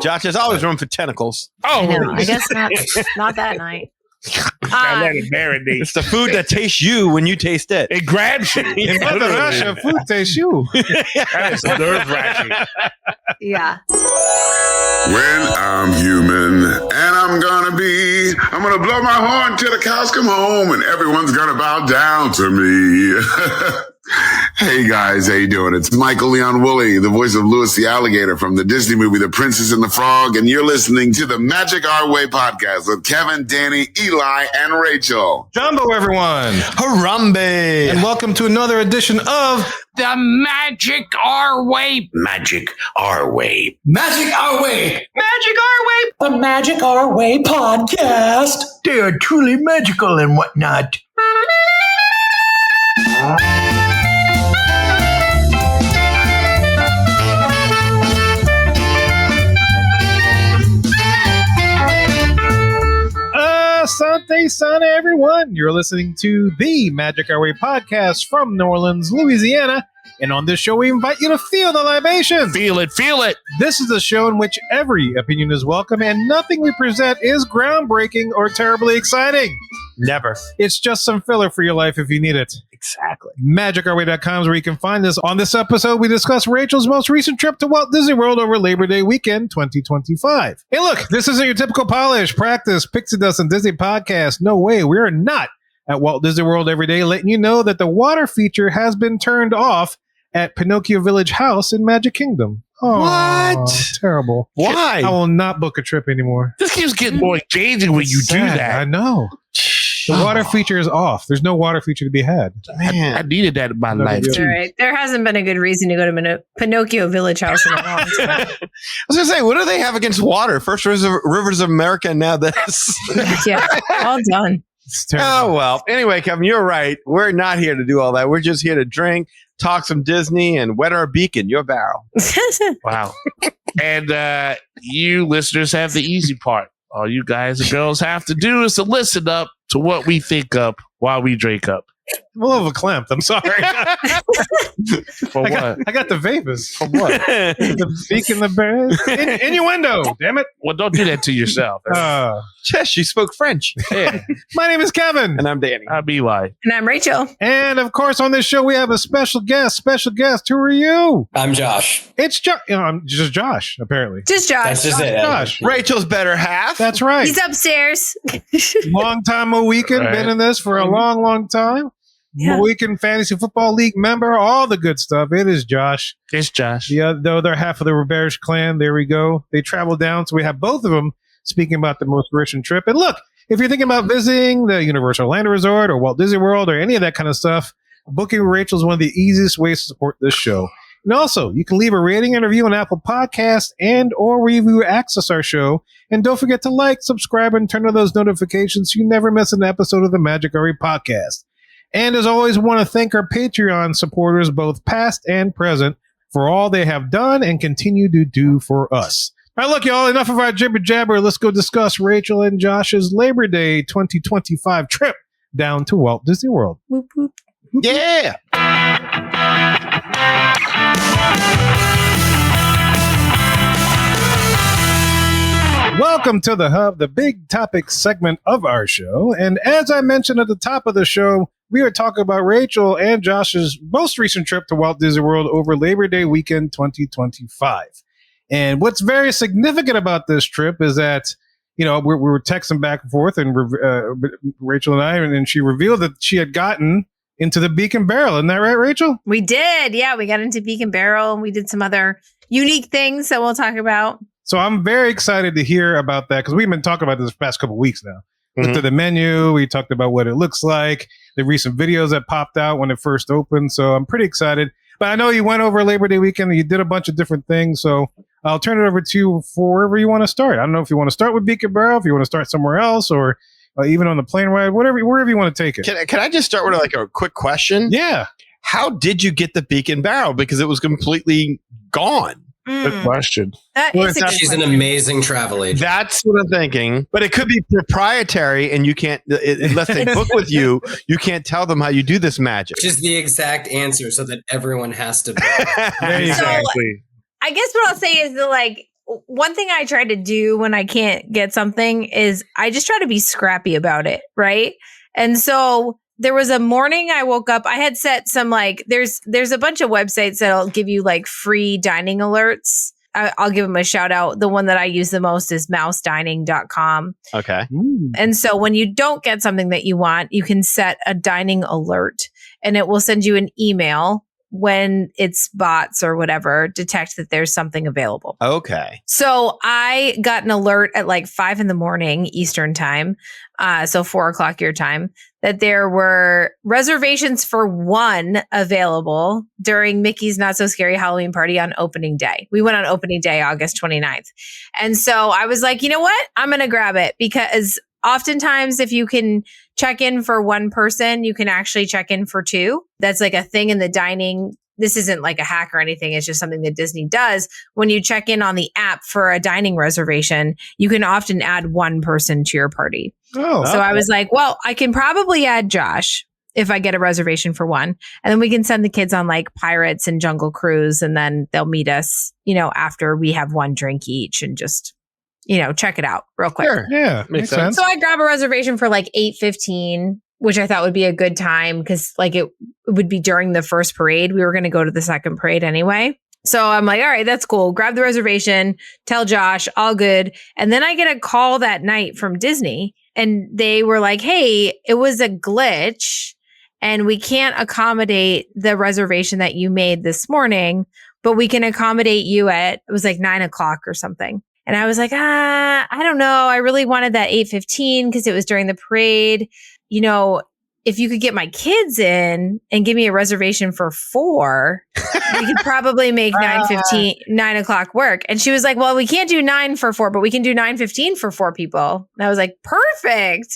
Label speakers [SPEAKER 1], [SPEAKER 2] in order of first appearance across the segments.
[SPEAKER 1] Josh, there's always room for tentacles.
[SPEAKER 2] Oh, I guess not that night.
[SPEAKER 3] I let it marinate.
[SPEAKER 1] It's the food that tastes you when you taste it.
[SPEAKER 3] It grabs you.
[SPEAKER 4] In Mother Russia, food tastes you.
[SPEAKER 3] That is nerve-wracking.
[SPEAKER 2] Yeah.
[SPEAKER 5] When I'm human, and I'm gonna blow my horn till the cows come home, and everyone's gonna bow down to me. Hey guys, how you doing? It's Michael Leon Woolley, the voice of Louis the Alligator from the Disney movie The Princess and the Frog, and you're listening to the Magic Our Way podcast with Kevin, Danny, Eli, and Rachel.
[SPEAKER 4] Jumbo, everyone.
[SPEAKER 1] Harambe.
[SPEAKER 4] And welcome to another edition of
[SPEAKER 3] The Magic Our Way. Magic Our Way.
[SPEAKER 6] Magic Our Way.
[SPEAKER 3] Magic Our Way.
[SPEAKER 6] The Magic Our Way podcast.
[SPEAKER 7] They are truly magical and whatnot.
[SPEAKER 4] Asante Sana, everyone. You're listening to the Magic Our Way podcast from New Orleans, Louisiana. And on this show, we invite you to feel the libation.
[SPEAKER 3] Feel it, feel it.
[SPEAKER 4] This is a show in which every opinion is welcome and nothing we present is groundbreaking or terribly exciting.
[SPEAKER 1] Never.
[SPEAKER 4] It's just some filler for your life if you need it.
[SPEAKER 1] Exactly.
[SPEAKER 4] MagicOurWay.com is where you can find us. On this episode, we discuss Rachel's most recent trip to Walt Disney World over Labor Day weekend 2025. Hey, look, this isn't your typical polish, practice, pixie dust, and Disney podcast. No way, we are not at Walt Disney World every day, letting you know that the water feature has been turned off at Pinocchio Village House in Magic Kingdom. Oh,
[SPEAKER 1] what?
[SPEAKER 4] Terrible.
[SPEAKER 1] Why?
[SPEAKER 4] I will not book a trip anymore.
[SPEAKER 3] This keeps getting more engaging when you do
[SPEAKER 4] Sad.
[SPEAKER 3] that.
[SPEAKER 4] I know. The water feature is off. There's no water feature to be had.
[SPEAKER 1] Man.
[SPEAKER 3] I needed that in my life,
[SPEAKER 4] deal.
[SPEAKER 3] too.
[SPEAKER 2] All right. There hasn't been a good reason to go to Pinocchio Village House in a long time.
[SPEAKER 1] I was going to say, what do they have against water? First Rivers of America, and now this.
[SPEAKER 2] Yeah. All done.
[SPEAKER 4] It's terrible.
[SPEAKER 1] Oh, well. Anyway, Kevin, you're right. We're not here to do all that. We're just here to drink, talk some Disney, and wet our beak in your barrel.
[SPEAKER 3] Wow. And you listeners have the easy part. All you guys and girls have to do is to listen up to what we think up while we drink up.
[SPEAKER 4] I'm a little clamped. I'm sorry.
[SPEAKER 3] For what?
[SPEAKER 4] I got the vapors.
[SPEAKER 3] For what?
[SPEAKER 4] The beak in the bear. Innuendo. Damn it.
[SPEAKER 3] Well, don't do that to yourself.
[SPEAKER 1] Yes, she spoke French.
[SPEAKER 3] Yeah.
[SPEAKER 4] My name is Kevin.
[SPEAKER 1] And I'm Danny.
[SPEAKER 3] I'm Eli.
[SPEAKER 2] And I'm Rachel.
[SPEAKER 4] And of course, on this show, we have a special guest. Special guest. Who are you?
[SPEAKER 7] I'm Josh.
[SPEAKER 4] It's Josh. I'm just Josh, apparently.
[SPEAKER 2] Just Josh.
[SPEAKER 7] That's just it.
[SPEAKER 4] Josh.
[SPEAKER 1] Rachel's better half.
[SPEAKER 4] That's right.
[SPEAKER 2] He's upstairs.
[SPEAKER 4] Long time a weekend.
[SPEAKER 3] Right.
[SPEAKER 4] Been in this for a long, long time.
[SPEAKER 2] Yeah.
[SPEAKER 4] Weekend Fantasy Football League member. All the good stuff. It is Josh.
[SPEAKER 3] It's Josh.
[SPEAKER 4] The other half of the Roberge clan. There we go. They traveled down. So we have both of them speaking about the most recent trip. And look, if you're thinking about visiting the Universal Orlando Resort or Walt Disney World or any of that kind of stuff, booking with Rachel is one of the easiest ways to support this show. And also, you can leave a rating and review on Apple Podcasts and or wherever you access our show. And don't forget to like, subscribe, and turn on those notifications so you never miss an episode of the Magic Our Way podcast. And as always, we want to thank our Patreon supporters, both past and present, for all they have done and continue to do for us. All right, look, y'all, enough of our jibber jabber. Let's go discuss Rachel and Josh's Labor Day 2025 trip down to Walt Disney World.
[SPEAKER 2] Whoop, whoop.
[SPEAKER 1] Yeah.
[SPEAKER 4] Welcome to the Hub, the big topic segment of our show. And as I mentioned at the top of the show, we are talking about Rachel and Josh's most recent trip to Walt Disney World over Labor Day weekend 2025. And what's very significant about this trip is that, we were texting back and forth, and Rachel and I, and she revealed that she had gotten into the Beak and Barrel. Isn't that right, Rachel?
[SPEAKER 2] We did. Yeah, we got into Beak and Barrel. We did some other unique things that we'll talk about.
[SPEAKER 4] So I'm very excited to hear about that because we've been talking about this the past couple of weeks now.
[SPEAKER 1] Mm-hmm.
[SPEAKER 4] Looked at the menu. We talked about what it looks like, the recent videos that popped out when it first opened. So I'm pretty excited. But I know you went over Labor Day weekend and you did a bunch of different things. So I'll turn it over to you for wherever you want to start. I don't know if you want to start with Beak and Barrel, if you want to start somewhere else, or even on the plane ride, wherever you want to take it.
[SPEAKER 1] Can I just start with like a quick question?
[SPEAKER 4] Yeah.
[SPEAKER 1] How did you get the Beak and Barrel? Because it was completely gone.
[SPEAKER 3] Good question.
[SPEAKER 2] That is a good
[SPEAKER 7] She's an
[SPEAKER 2] question.
[SPEAKER 7] amazing travel agent.
[SPEAKER 1] That's what I'm thinking. But it could be proprietary, and you can't, unless they book with you, you can't tell them how you do this magic.
[SPEAKER 7] Which is the exact answer so that everyone has to.
[SPEAKER 4] There you go.
[SPEAKER 3] Exactly.
[SPEAKER 2] I guess what I'll say is that, like, one thing I try to do when I can't get something is I just try to be scrappy about it, right? And so there was a morning I woke up, I had set some like, there's a bunch of websites that'll give you like free dining alerts. I'll give them a shout out. The one that I use the most is mousedining.com.
[SPEAKER 1] Okay.
[SPEAKER 2] And so when you don't get something that you want, you can set a dining alert and it will send you an email when its bots or whatever detect that there's something available.
[SPEAKER 1] Okay.
[SPEAKER 2] So I got an alert at like 5 a.m. Eastern time. So 4:00 your time, that there were reservations for one available during Mickey's Not So Scary Halloween Party on opening day. We went on opening day, August 29th. And so I was like, you know what? I'm going to grab it because oftentimes if you can check in for one person, you can actually check in for two. That's like a thing in the dining. This isn't like a hack or anything. It's just something that Disney does. When you check in on the app for a dining reservation, you can often add one person to your party.
[SPEAKER 4] Oh,
[SPEAKER 2] So I was like, well, I can probably add Josh if I get a reservation for one. And then we can send the kids on like Pirates and Jungle Cruise. And then they'll meet us, after we have one drink each and just, check it out real quick.
[SPEAKER 1] Sure.
[SPEAKER 4] yeah, makes sense.
[SPEAKER 2] So I grab a reservation for like 8:15, which I thought would be a good time because like it would be during the first parade. We were going to go to the second parade anyway. So I'm like, all right, that's cool. Grab the reservation, tell Josh, all good. And then I get a call that night from Disney and they were like, hey, it was a glitch and we can't accommodate the reservation that you made this morning, but we can accommodate you it was like 9:00 or something. And I was like, I don't know. I really wanted that 8:15 because it was during the parade. If you could get my kids in and give me a reservation for 4, we could probably make 9:00 work. And she was like, well, we can't do 9 for 4, but we can do 9:15 for 4 people. And I was like, perfect.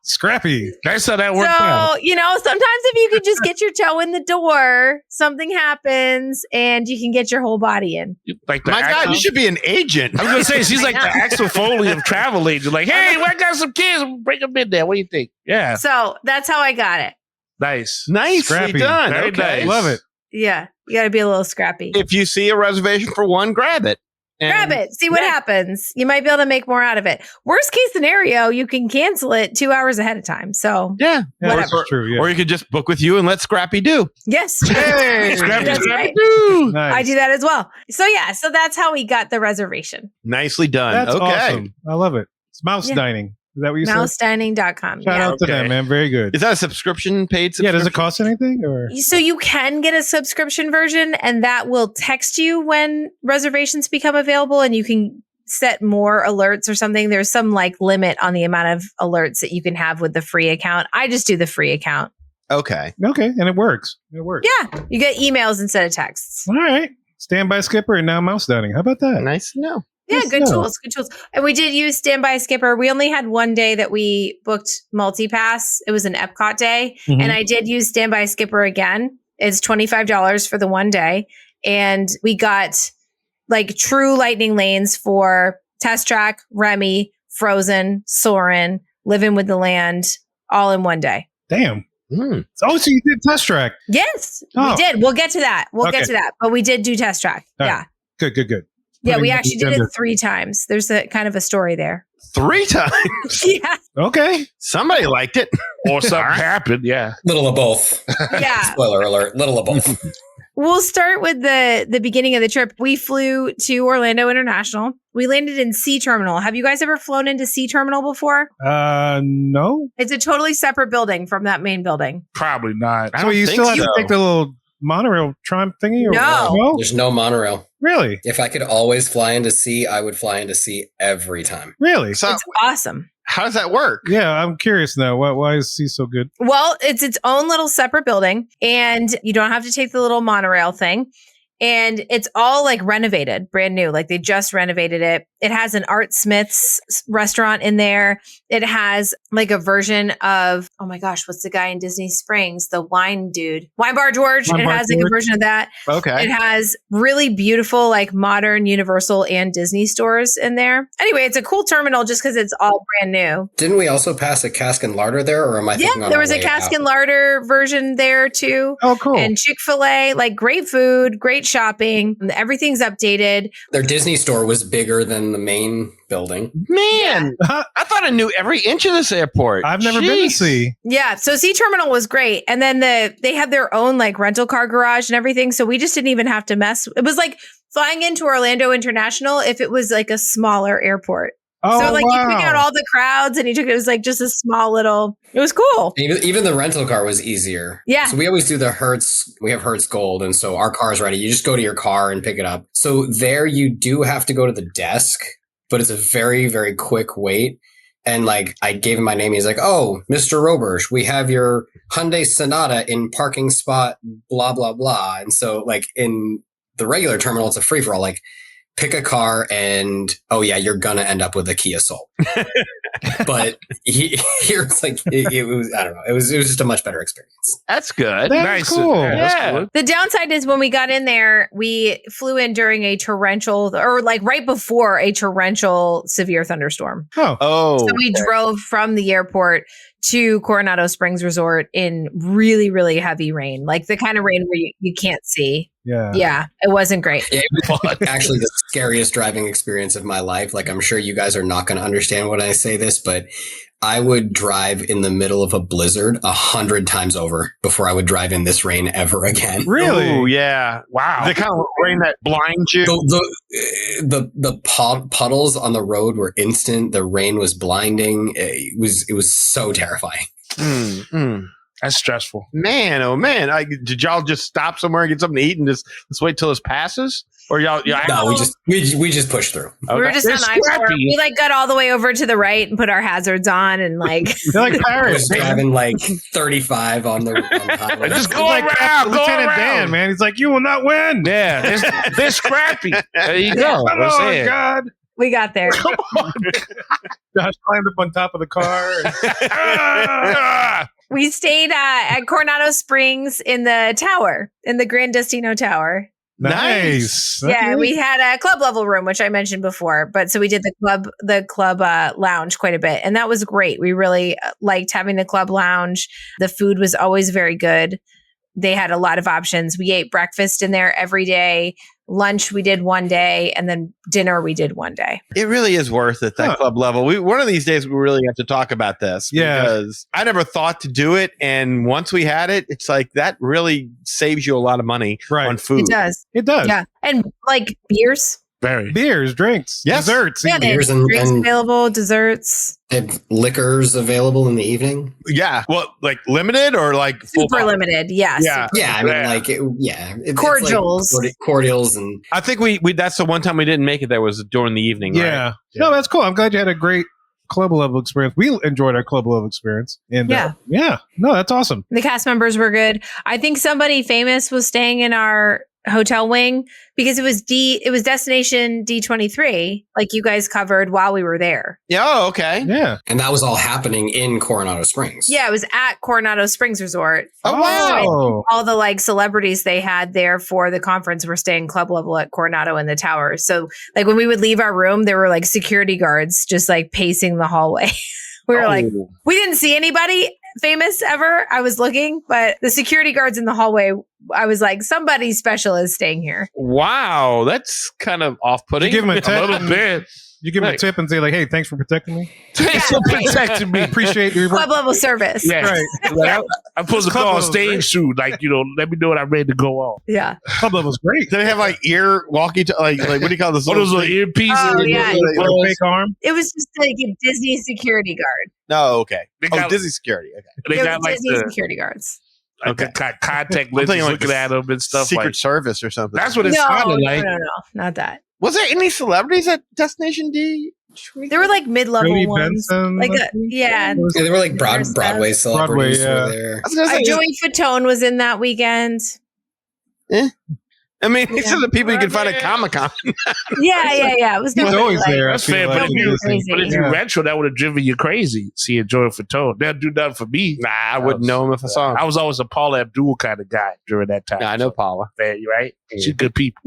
[SPEAKER 4] Scrappy.
[SPEAKER 3] That's how that worked out.
[SPEAKER 2] Sometimes if you could just get your toe in the door, something happens and you can get your whole body in.
[SPEAKER 3] Like
[SPEAKER 1] My God, you should be an agent.
[SPEAKER 3] I was going to say, she's like the Axel Foley of travel agent. Like, hey, I got some kids. Bring them in there. What do you think? Yeah.
[SPEAKER 2] So that's how I got it.
[SPEAKER 3] Nice.
[SPEAKER 1] Nicely
[SPEAKER 4] Scrappy.
[SPEAKER 1] done.
[SPEAKER 3] Very
[SPEAKER 1] Okay.
[SPEAKER 3] nice.
[SPEAKER 4] Love it.
[SPEAKER 2] Yeah. You got to be a little scrappy.
[SPEAKER 1] If you see a reservation for one, grab it.
[SPEAKER 2] Grab it. See what happens. You might be able to make more out of it. Worst case scenario, you can cancel it 2 hours ahead of time. So
[SPEAKER 1] Yeah.
[SPEAKER 4] Yeah,
[SPEAKER 2] Whatever.
[SPEAKER 4] that's true. Yeah.
[SPEAKER 1] Or you could just book with you and let Scrappy do.
[SPEAKER 2] yes,
[SPEAKER 1] Hey,
[SPEAKER 3] Scrappy,
[SPEAKER 2] That's
[SPEAKER 3] scrappy,
[SPEAKER 2] right.
[SPEAKER 3] doo.
[SPEAKER 4] Nice.
[SPEAKER 2] I do that as well. So yeah, so that's how we got the reservation.
[SPEAKER 1] Nicely done.
[SPEAKER 4] That's
[SPEAKER 1] okay.
[SPEAKER 4] awesome. I love it. It's mouse
[SPEAKER 2] Yeah.
[SPEAKER 4] dining. Is that what you said?
[SPEAKER 2] Mousedining.com.
[SPEAKER 4] Shout
[SPEAKER 2] Yeah.
[SPEAKER 4] out to
[SPEAKER 1] Okay.
[SPEAKER 4] them, man. Very good.
[SPEAKER 1] Is that a subscription paid subscription?
[SPEAKER 4] Yeah, does it cost anything? Or
[SPEAKER 2] So you can get a subscription version and that will text you when reservations become available and you can set more alerts or something. There's some like limit on the amount of alerts that you can have with the free account. I just do the free account.
[SPEAKER 1] Okay.
[SPEAKER 4] okay, and it works. It works.
[SPEAKER 2] Yeah. You get emails instead of texts.
[SPEAKER 4] All right. Standby Skipper and now mouse dining. How about that?
[SPEAKER 1] Nice to know.
[SPEAKER 2] Yeah,
[SPEAKER 4] Yes,
[SPEAKER 2] good
[SPEAKER 4] no.
[SPEAKER 2] tools, good tools. And we did use Standby Skipper. We only had one day that we booked multipass. It was an Epcot day.
[SPEAKER 4] Mhm.
[SPEAKER 2] And I did use Standby Skipper again. It's $25 for the one day. And we got like true lightning lanes for Test Track, Remy, Frozen, Soarin', Living with the Land, all in one day.
[SPEAKER 4] Damn.
[SPEAKER 1] Mm.
[SPEAKER 4] Oh, so you did Test Track.
[SPEAKER 2] Yes,
[SPEAKER 4] Oh.
[SPEAKER 2] we did. We'll get to that. We'll
[SPEAKER 4] Okay.
[SPEAKER 2] get to that. But we did do Test Track.
[SPEAKER 4] All
[SPEAKER 2] Yeah.
[SPEAKER 4] right. Good.
[SPEAKER 2] Yeah,
[SPEAKER 4] Putting
[SPEAKER 2] we
[SPEAKER 4] the
[SPEAKER 2] actually did
[SPEAKER 4] agenda.
[SPEAKER 2] it 3 times. There's a kind of a story there.
[SPEAKER 1] 3 times.
[SPEAKER 2] Yeah.
[SPEAKER 4] Okay.
[SPEAKER 1] Somebody liked it.
[SPEAKER 3] Or something happened. Yeah.
[SPEAKER 7] Little of both.
[SPEAKER 2] Yeah.
[SPEAKER 7] Spoiler alert. Little of both.
[SPEAKER 2] We'll start with the beginning of the trip. We flew to Orlando International. We landed in Sea Terminal. Have you guys ever flown into Sea Terminal before?
[SPEAKER 4] No.
[SPEAKER 2] It's a totally separate building from that main building.
[SPEAKER 3] Probably not.
[SPEAKER 1] I
[SPEAKER 4] So
[SPEAKER 1] don't
[SPEAKER 4] you
[SPEAKER 1] think
[SPEAKER 4] still have to
[SPEAKER 1] so.
[SPEAKER 4] take the little monorail tram thingy? Or
[SPEAKER 2] No.
[SPEAKER 7] There's no monorail.
[SPEAKER 4] Really?
[SPEAKER 7] If I could always fly into sea, I would fly into sea every time.
[SPEAKER 4] Really?
[SPEAKER 1] So,
[SPEAKER 2] It's awesome.
[SPEAKER 1] how does that work?
[SPEAKER 4] Yeah, I'm curious now. Why is C so good?
[SPEAKER 2] Well, it's its own little separate building and you don't have to take the little monorail thing. And it's all like renovated, brand new. Like they just renovated it. It has an Art Smith's restaurant in there. It has like a version of, oh my gosh, what's the guy in Disney Springs? The wine dude. Wine Bar George.
[SPEAKER 4] Wine
[SPEAKER 2] it
[SPEAKER 4] Bar
[SPEAKER 2] has like a
[SPEAKER 4] George.
[SPEAKER 2] version of that.
[SPEAKER 1] Okay.
[SPEAKER 2] It has really beautiful, like modern Universal and Disney stores in there. Anyway, it's a cool terminal just because it's all brand new.
[SPEAKER 7] Didn't we also pass a Cask and Larder there, or am I thinking
[SPEAKER 2] Yeah,
[SPEAKER 7] on
[SPEAKER 2] there
[SPEAKER 7] our
[SPEAKER 2] was a
[SPEAKER 7] way
[SPEAKER 2] Cask
[SPEAKER 7] out?
[SPEAKER 2] and Larder version there too.
[SPEAKER 4] Oh, cool.
[SPEAKER 2] And Chick-fil-A, like great food, great shopping. Everything's updated.
[SPEAKER 7] Their Disney store was bigger than the main building.
[SPEAKER 1] Man, I thought I knew every inch of this airport.
[SPEAKER 4] I've never been to
[SPEAKER 1] Jeez.
[SPEAKER 4] see.
[SPEAKER 2] Yeah. So Sea Terminal was great. And then they had their own like rental car garage and everything. So we just didn't even have to mess. It was like flying into Orlando International if it was like a smaller airport.
[SPEAKER 4] Oh,
[SPEAKER 2] So like
[SPEAKER 4] wow.
[SPEAKER 2] you took out all the crowds and it was like just a small little, it was cool.
[SPEAKER 7] Even the rental car was easier.
[SPEAKER 2] Yeah.
[SPEAKER 7] So we always do the Hertz. We have Hertz Gold, and so our car is ready. You just go to your car and pick it up. So there you do have to go to the desk, but it's a very, very quick wait. And like I gave him my name. He's like, "Oh, Mr. Roberge, we have your Hyundai Sonata in parking spot, blah, blah, blah." And so like in the regular terminal, it's a free for all. Like, pick a car and, oh yeah, you're gonna end up with a Kia Soul. But here it's like, it was, I don't know. It was just a much better experience.
[SPEAKER 1] That's good.
[SPEAKER 4] That's cool.
[SPEAKER 3] That's
[SPEAKER 1] Yeah.
[SPEAKER 3] cool.
[SPEAKER 2] The downside is when we got in there, we flew in during a torrential or like right before a torrential severe thunderstorm.
[SPEAKER 4] Oh,
[SPEAKER 1] Oh,
[SPEAKER 2] So we drove from the airport to Coronado Springs Resort in really, really heavy rain, like the kind of rain where you can't see.
[SPEAKER 4] yeah.
[SPEAKER 2] Yeah, it wasn't great.
[SPEAKER 7] Yeah, it was actually the scariest driving experience of my life. Like, I'm sure you guys are not going to understand when I say this, but I would drive in the middle of a blizzard 100 times over before I would drive in this rain ever again.
[SPEAKER 4] Really?
[SPEAKER 1] Ooh, yeah.
[SPEAKER 3] Wow.
[SPEAKER 1] The kind of rain that blinds you.
[SPEAKER 7] The puddles on the road were instant. The rain was blinding. It was so terrifying.
[SPEAKER 3] That's stressful.
[SPEAKER 1] Man, oh man! Did y'all just stop somewhere and get something to eat and just let's wait till this passes, or y'all?
[SPEAKER 7] No, we just pushed through.
[SPEAKER 2] We were just
[SPEAKER 3] They're
[SPEAKER 2] on I-4.
[SPEAKER 3] scrappy.
[SPEAKER 2] We like got all the way over to the right and put our hazards on and like
[SPEAKER 4] They're like
[SPEAKER 7] I was
[SPEAKER 4] Paris.
[SPEAKER 7] driving like 35 on the highway.
[SPEAKER 3] Just go
[SPEAKER 4] Like
[SPEAKER 3] around, go
[SPEAKER 4] Lieutenant
[SPEAKER 3] around.
[SPEAKER 4] Dan, man. He's like, you will not win.
[SPEAKER 3] Yeah, they're scrappy. There you go.
[SPEAKER 4] Come
[SPEAKER 3] I'm
[SPEAKER 4] on,
[SPEAKER 3] saying.
[SPEAKER 4] God.
[SPEAKER 2] we got there.
[SPEAKER 4] Josh climbed up on top of the car. And,
[SPEAKER 3] Ah!
[SPEAKER 2] We stayed at Coronado Springs in the tower, in the Grand Destino Tower.
[SPEAKER 4] nice.
[SPEAKER 2] Yeah, we had a club level room, which I mentioned before. But so we did the club lounge quite a bit, and that was great. We really liked having the club lounge. The food was always very good. They had a lot of options. We ate breakfast in there every day. Lunch we did one day, and then dinner we did one day.
[SPEAKER 1] It really is worth it, that
[SPEAKER 4] Huh.
[SPEAKER 1] club level. One of these days we really have to talk about this.
[SPEAKER 4] Yeah.
[SPEAKER 1] Because I never thought to do it. And once we had it, it's like that really saves you a lot of money
[SPEAKER 4] Right.
[SPEAKER 1] on food.
[SPEAKER 2] It does,
[SPEAKER 4] It does.
[SPEAKER 2] yeah, and like beers.
[SPEAKER 3] Very.
[SPEAKER 4] Beers, drinks,
[SPEAKER 1] Yes.
[SPEAKER 4] desserts.
[SPEAKER 2] Yeah, they had
[SPEAKER 7] Beers and-
[SPEAKER 2] drinks
[SPEAKER 7] and-
[SPEAKER 2] available, desserts,
[SPEAKER 7] They have liquors available in the evening.
[SPEAKER 1] Yeah. Well, like limited or like full
[SPEAKER 2] super
[SPEAKER 1] bottle?
[SPEAKER 2] limited. Yes,
[SPEAKER 1] Yeah.
[SPEAKER 7] Yeah, I mean,
[SPEAKER 3] Yeah.
[SPEAKER 7] like, it's
[SPEAKER 2] Cordials.
[SPEAKER 7] like cordials and
[SPEAKER 1] I think we that's the one time we didn't make it. There was during the evening.
[SPEAKER 4] Yeah.
[SPEAKER 1] Right?
[SPEAKER 4] No, that's cool. I'm glad you had a great club level experience. We enjoyed our club level experience. And yeah. No, that's awesome.
[SPEAKER 2] the cast members were good. I think somebody famous was staying in our hotel wing because it was destination D23, like you guys covered while we were there.
[SPEAKER 1] Yeah. Oh, okay.
[SPEAKER 4] Yeah.
[SPEAKER 7] and that was all happening in Coronado Springs.
[SPEAKER 2] Yeah, it was at Coronado Springs Resort.
[SPEAKER 1] Oh, wow.
[SPEAKER 4] Oh.
[SPEAKER 2] All the like celebrities they had there for the conference were staying club level at Coronado in the tower. So like when we would leave our room, there were like security guards just like pacing the hallway. We were like,
[SPEAKER 1] Oh.
[SPEAKER 2] we didn't see anybody famous ever. I was looking, but the security guards in the hallway, I was like, somebody special is staying here.
[SPEAKER 1] Wow, that's kind of off-putting.
[SPEAKER 4] You give him a
[SPEAKER 3] A
[SPEAKER 4] tip.
[SPEAKER 3] little bit.
[SPEAKER 4] You give him a
[SPEAKER 3] Right.
[SPEAKER 4] tip and say like, "Hey, thanks for protecting me.
[SPEAKER 3] Thanks for protecting me.
[SPEAKER 4] Appreciate your
[SPEAKER 2] Club level service.
[SPEAKER 3] Yeah.
[SPEAKER 4] Right.
[SPEAKER 3] Like, I'm supposed to
[SPEAKER 4] Club
[SPEAKER 3] call a
[SPEAKER 4] level's
[SPEAKER 3] stage
[SPEAKER 4] great.
[SPEAKER 3] soon. Like, let me know when I'm ready to go on.
[SPEAKER 2] Yeah.
[SPEAKER 4] Club level's great.
[SPEAKER 1] Do they have like ear walkie like what do you call this?
[SPEAKER 3] What those little earpieces?
[SPEAKER 2] Oh, yeah.
[SPEAKER 4] Like a fake arm.
[SPEAKER 2] It was just like a Disney security guard.
[SPEAKER 1] No, okay.
[SPEAKER 3] They
[SPEAKER 1] Oh,
[SPEAKER 3] got-
[SPEAKER 1] Disney security. Okay.
[SPEAKER 3] They
[SPEAKER 2] It
[SPEAKER 3] got
[SPEAKER 2] was
[SPEAKER 3] like
[SPEAKER 2] Disney
[SPEAKER 3] the
[SPEAKER 2] security guards.
[SPEAKER 3] like
[SPEAKER 1] Okay.
[SPEAKER 3] the contact
[SPEAKER 1] I'm
[SPEAKER 3] lenses
[SPEAKER 1] thinking like
[SPEAKER 3] looking
[SPEAKER 1] the
[SPEAKER 3] at them and stuff
[SPEAKER 1] Secret
[SPEAKER 3] like
[SPEAKER 1] Service or something.
[SPEAKER 3] That's what it
[SPEAKER 2] No,
[SPEAKER 3] sounded
[SPEAKER 2] no,
[SPEAKER 3] like.
[SPEAKER 2] no, not that.
[SPEAKER 1] Was there any celebrities at Destination D?
[SPEAKER 2] There were like mid-level
[SPEAKER 4] Jodie
[SPEAKER 2] ones.
[SPEAKER 4] Benson.
[SPEAKER 2] Like yeah.
[SPEAKER 7] Yeah, they were like
[SPEAKER 2] There's
[SPEAKER 7] Broadway celebrities
[SPEAKER 4] Broadway,
[SPEAKER 7] were
[SPEAKER 4] yeah.
[SPEAKER 7] there.
[SPEAKER 1] I was gonna say,
[SPEAKER 2] Joey Fatone was in that weekend.
[SPEAKER 1] I mean, these are the people you can find at
[SPEAKER 3] Yeah.
[SPEAKER 1] Comic-Con.
[SPEAKER 2] Yeah. It was
[SPEAKER 4] He's
[SPEAKER 2] definitely
[SPEAKER 4] always
[SPEAKER 2] like,
[SPEAKER 4] there. I
[SPEAKER 3] That's
[SPEAKER 4] feel
[SPEAKER 3] fair,
[SPEAKER 4] like.
[SPEAKER 3] but if you,
[SPEAKER 2] Crazy.
[SPEAKER 3] but if you
[SPEAKER 4] Yeah.
[SPEAKER 3] retro, that would have driven you crazy. Seeing Joy Fatone, that'd do nothing for me.
[SPEAKER 1] Nah, I wouldn't know him if I saw him.
[SPEAKER 3] I was always a Paula Abdul kind of guy during that time.
[SPEAKER 1] Nah, I know Paula.
[SPEAKER 3] You right? She's good people.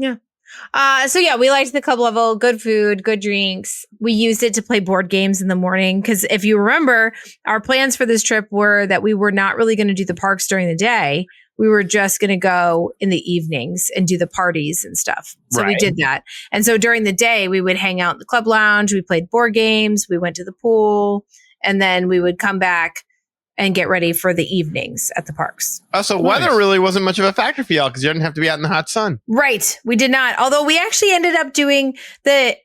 [SPEAKER 2] So yeah, we liked the club level, good food, good drinks. We used it to play board games in the morning. Cause if you remember, our plans for this trip were that we were not really going to do the parks during the day. We were just going to go in the evenings and do the parties and stuff. So we
[SPEAKER 3] Right.
[SPEAKER 2] did that. And so during the day, we would hang out in the club lounge. We played board games. We went to the pool, and then we would come back and get ready for the evenings at the parks.
[SPEAKER 1] Also,
[SPEAKER 4] Nice.
[SPEAKER 1] weather really wasn't much of a factor for y'all because you didn't have to be out in the hot sun.
[SPEAKER 2] Right. We did not. Although we actually ended up doing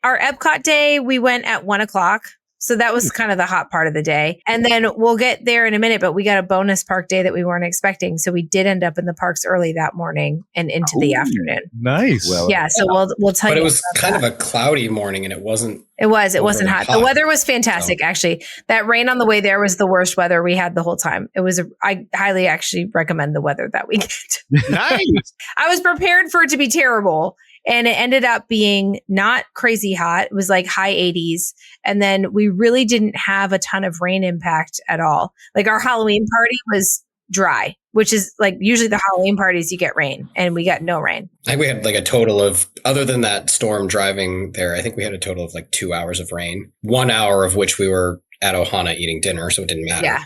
[SPEAKER 2] our Epcot day. We went at 1:00. So that was kind of the hot part of the day. And then we'll get there in a minute, but we got a bonus park day that we weren't expecting. So we did end up in the parks early that morning and into the afternoon.
[SPEAKER 4] Nice.
[SPEAKER 1] Well,
[SPEAKER 2] Yeah. So we'll tell
[SPEAKER 7] But
[SPEAKER 2] you.
[SPEAKER 7] it was
[SPEAKER 2] about
[SPEAKER 7] kind
[SPEAKER 2] that.
[SPEAKER 7] of a cloudy morning, and it wasn't.
[SPEAKER 2] It wasn't
[SPEAKER 7] overly
[SPEAKER 2] hot. The
[SPEAKER 7] hot.
[SPEAKER 2] weather was fantastic, actually. That rain on the way there was the worst weather we had the whole time. I highly actually recommend the weather that weekend.
[SPEAKER 1] Nice.
[SPEAKER 2] I was prepared for it to be terrible, and it ended up being not crazy hot. It was like high 80s. And then we really didn't have a ton of rain impact at all. Like our Halloween party was dry, which is like usually the Halloween parties you get rain, and we got no rain.
[SPEAKER 7] I think we had like a total of, other than that storm driving there, I think we had a total of like 2 hours of rain. 1 hour of which we were at Ohana eating dinner, so it didn't matter.
[SPEAKER 2] Yeah.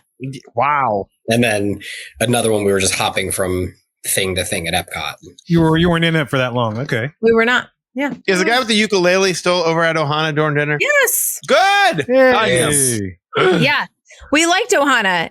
[SPEAKER 1] Wow.
[SPEAKER 7] And then another one, we were just hopping from thing to thing at Epcot.
[SPEAKER 4] You weren't in it for that long. Okay.
[SPEAKER 2] We were not. Yeah.
[SPEAKER 1] Is the guy with the ukulele still over at Ohana during dinner?
[SPEAKER 2] Yes.
[SPEAKER 1] Good.
[SPEAKER 7] Yes.
[SPEAKER 2] Yeah. We liked Ohana.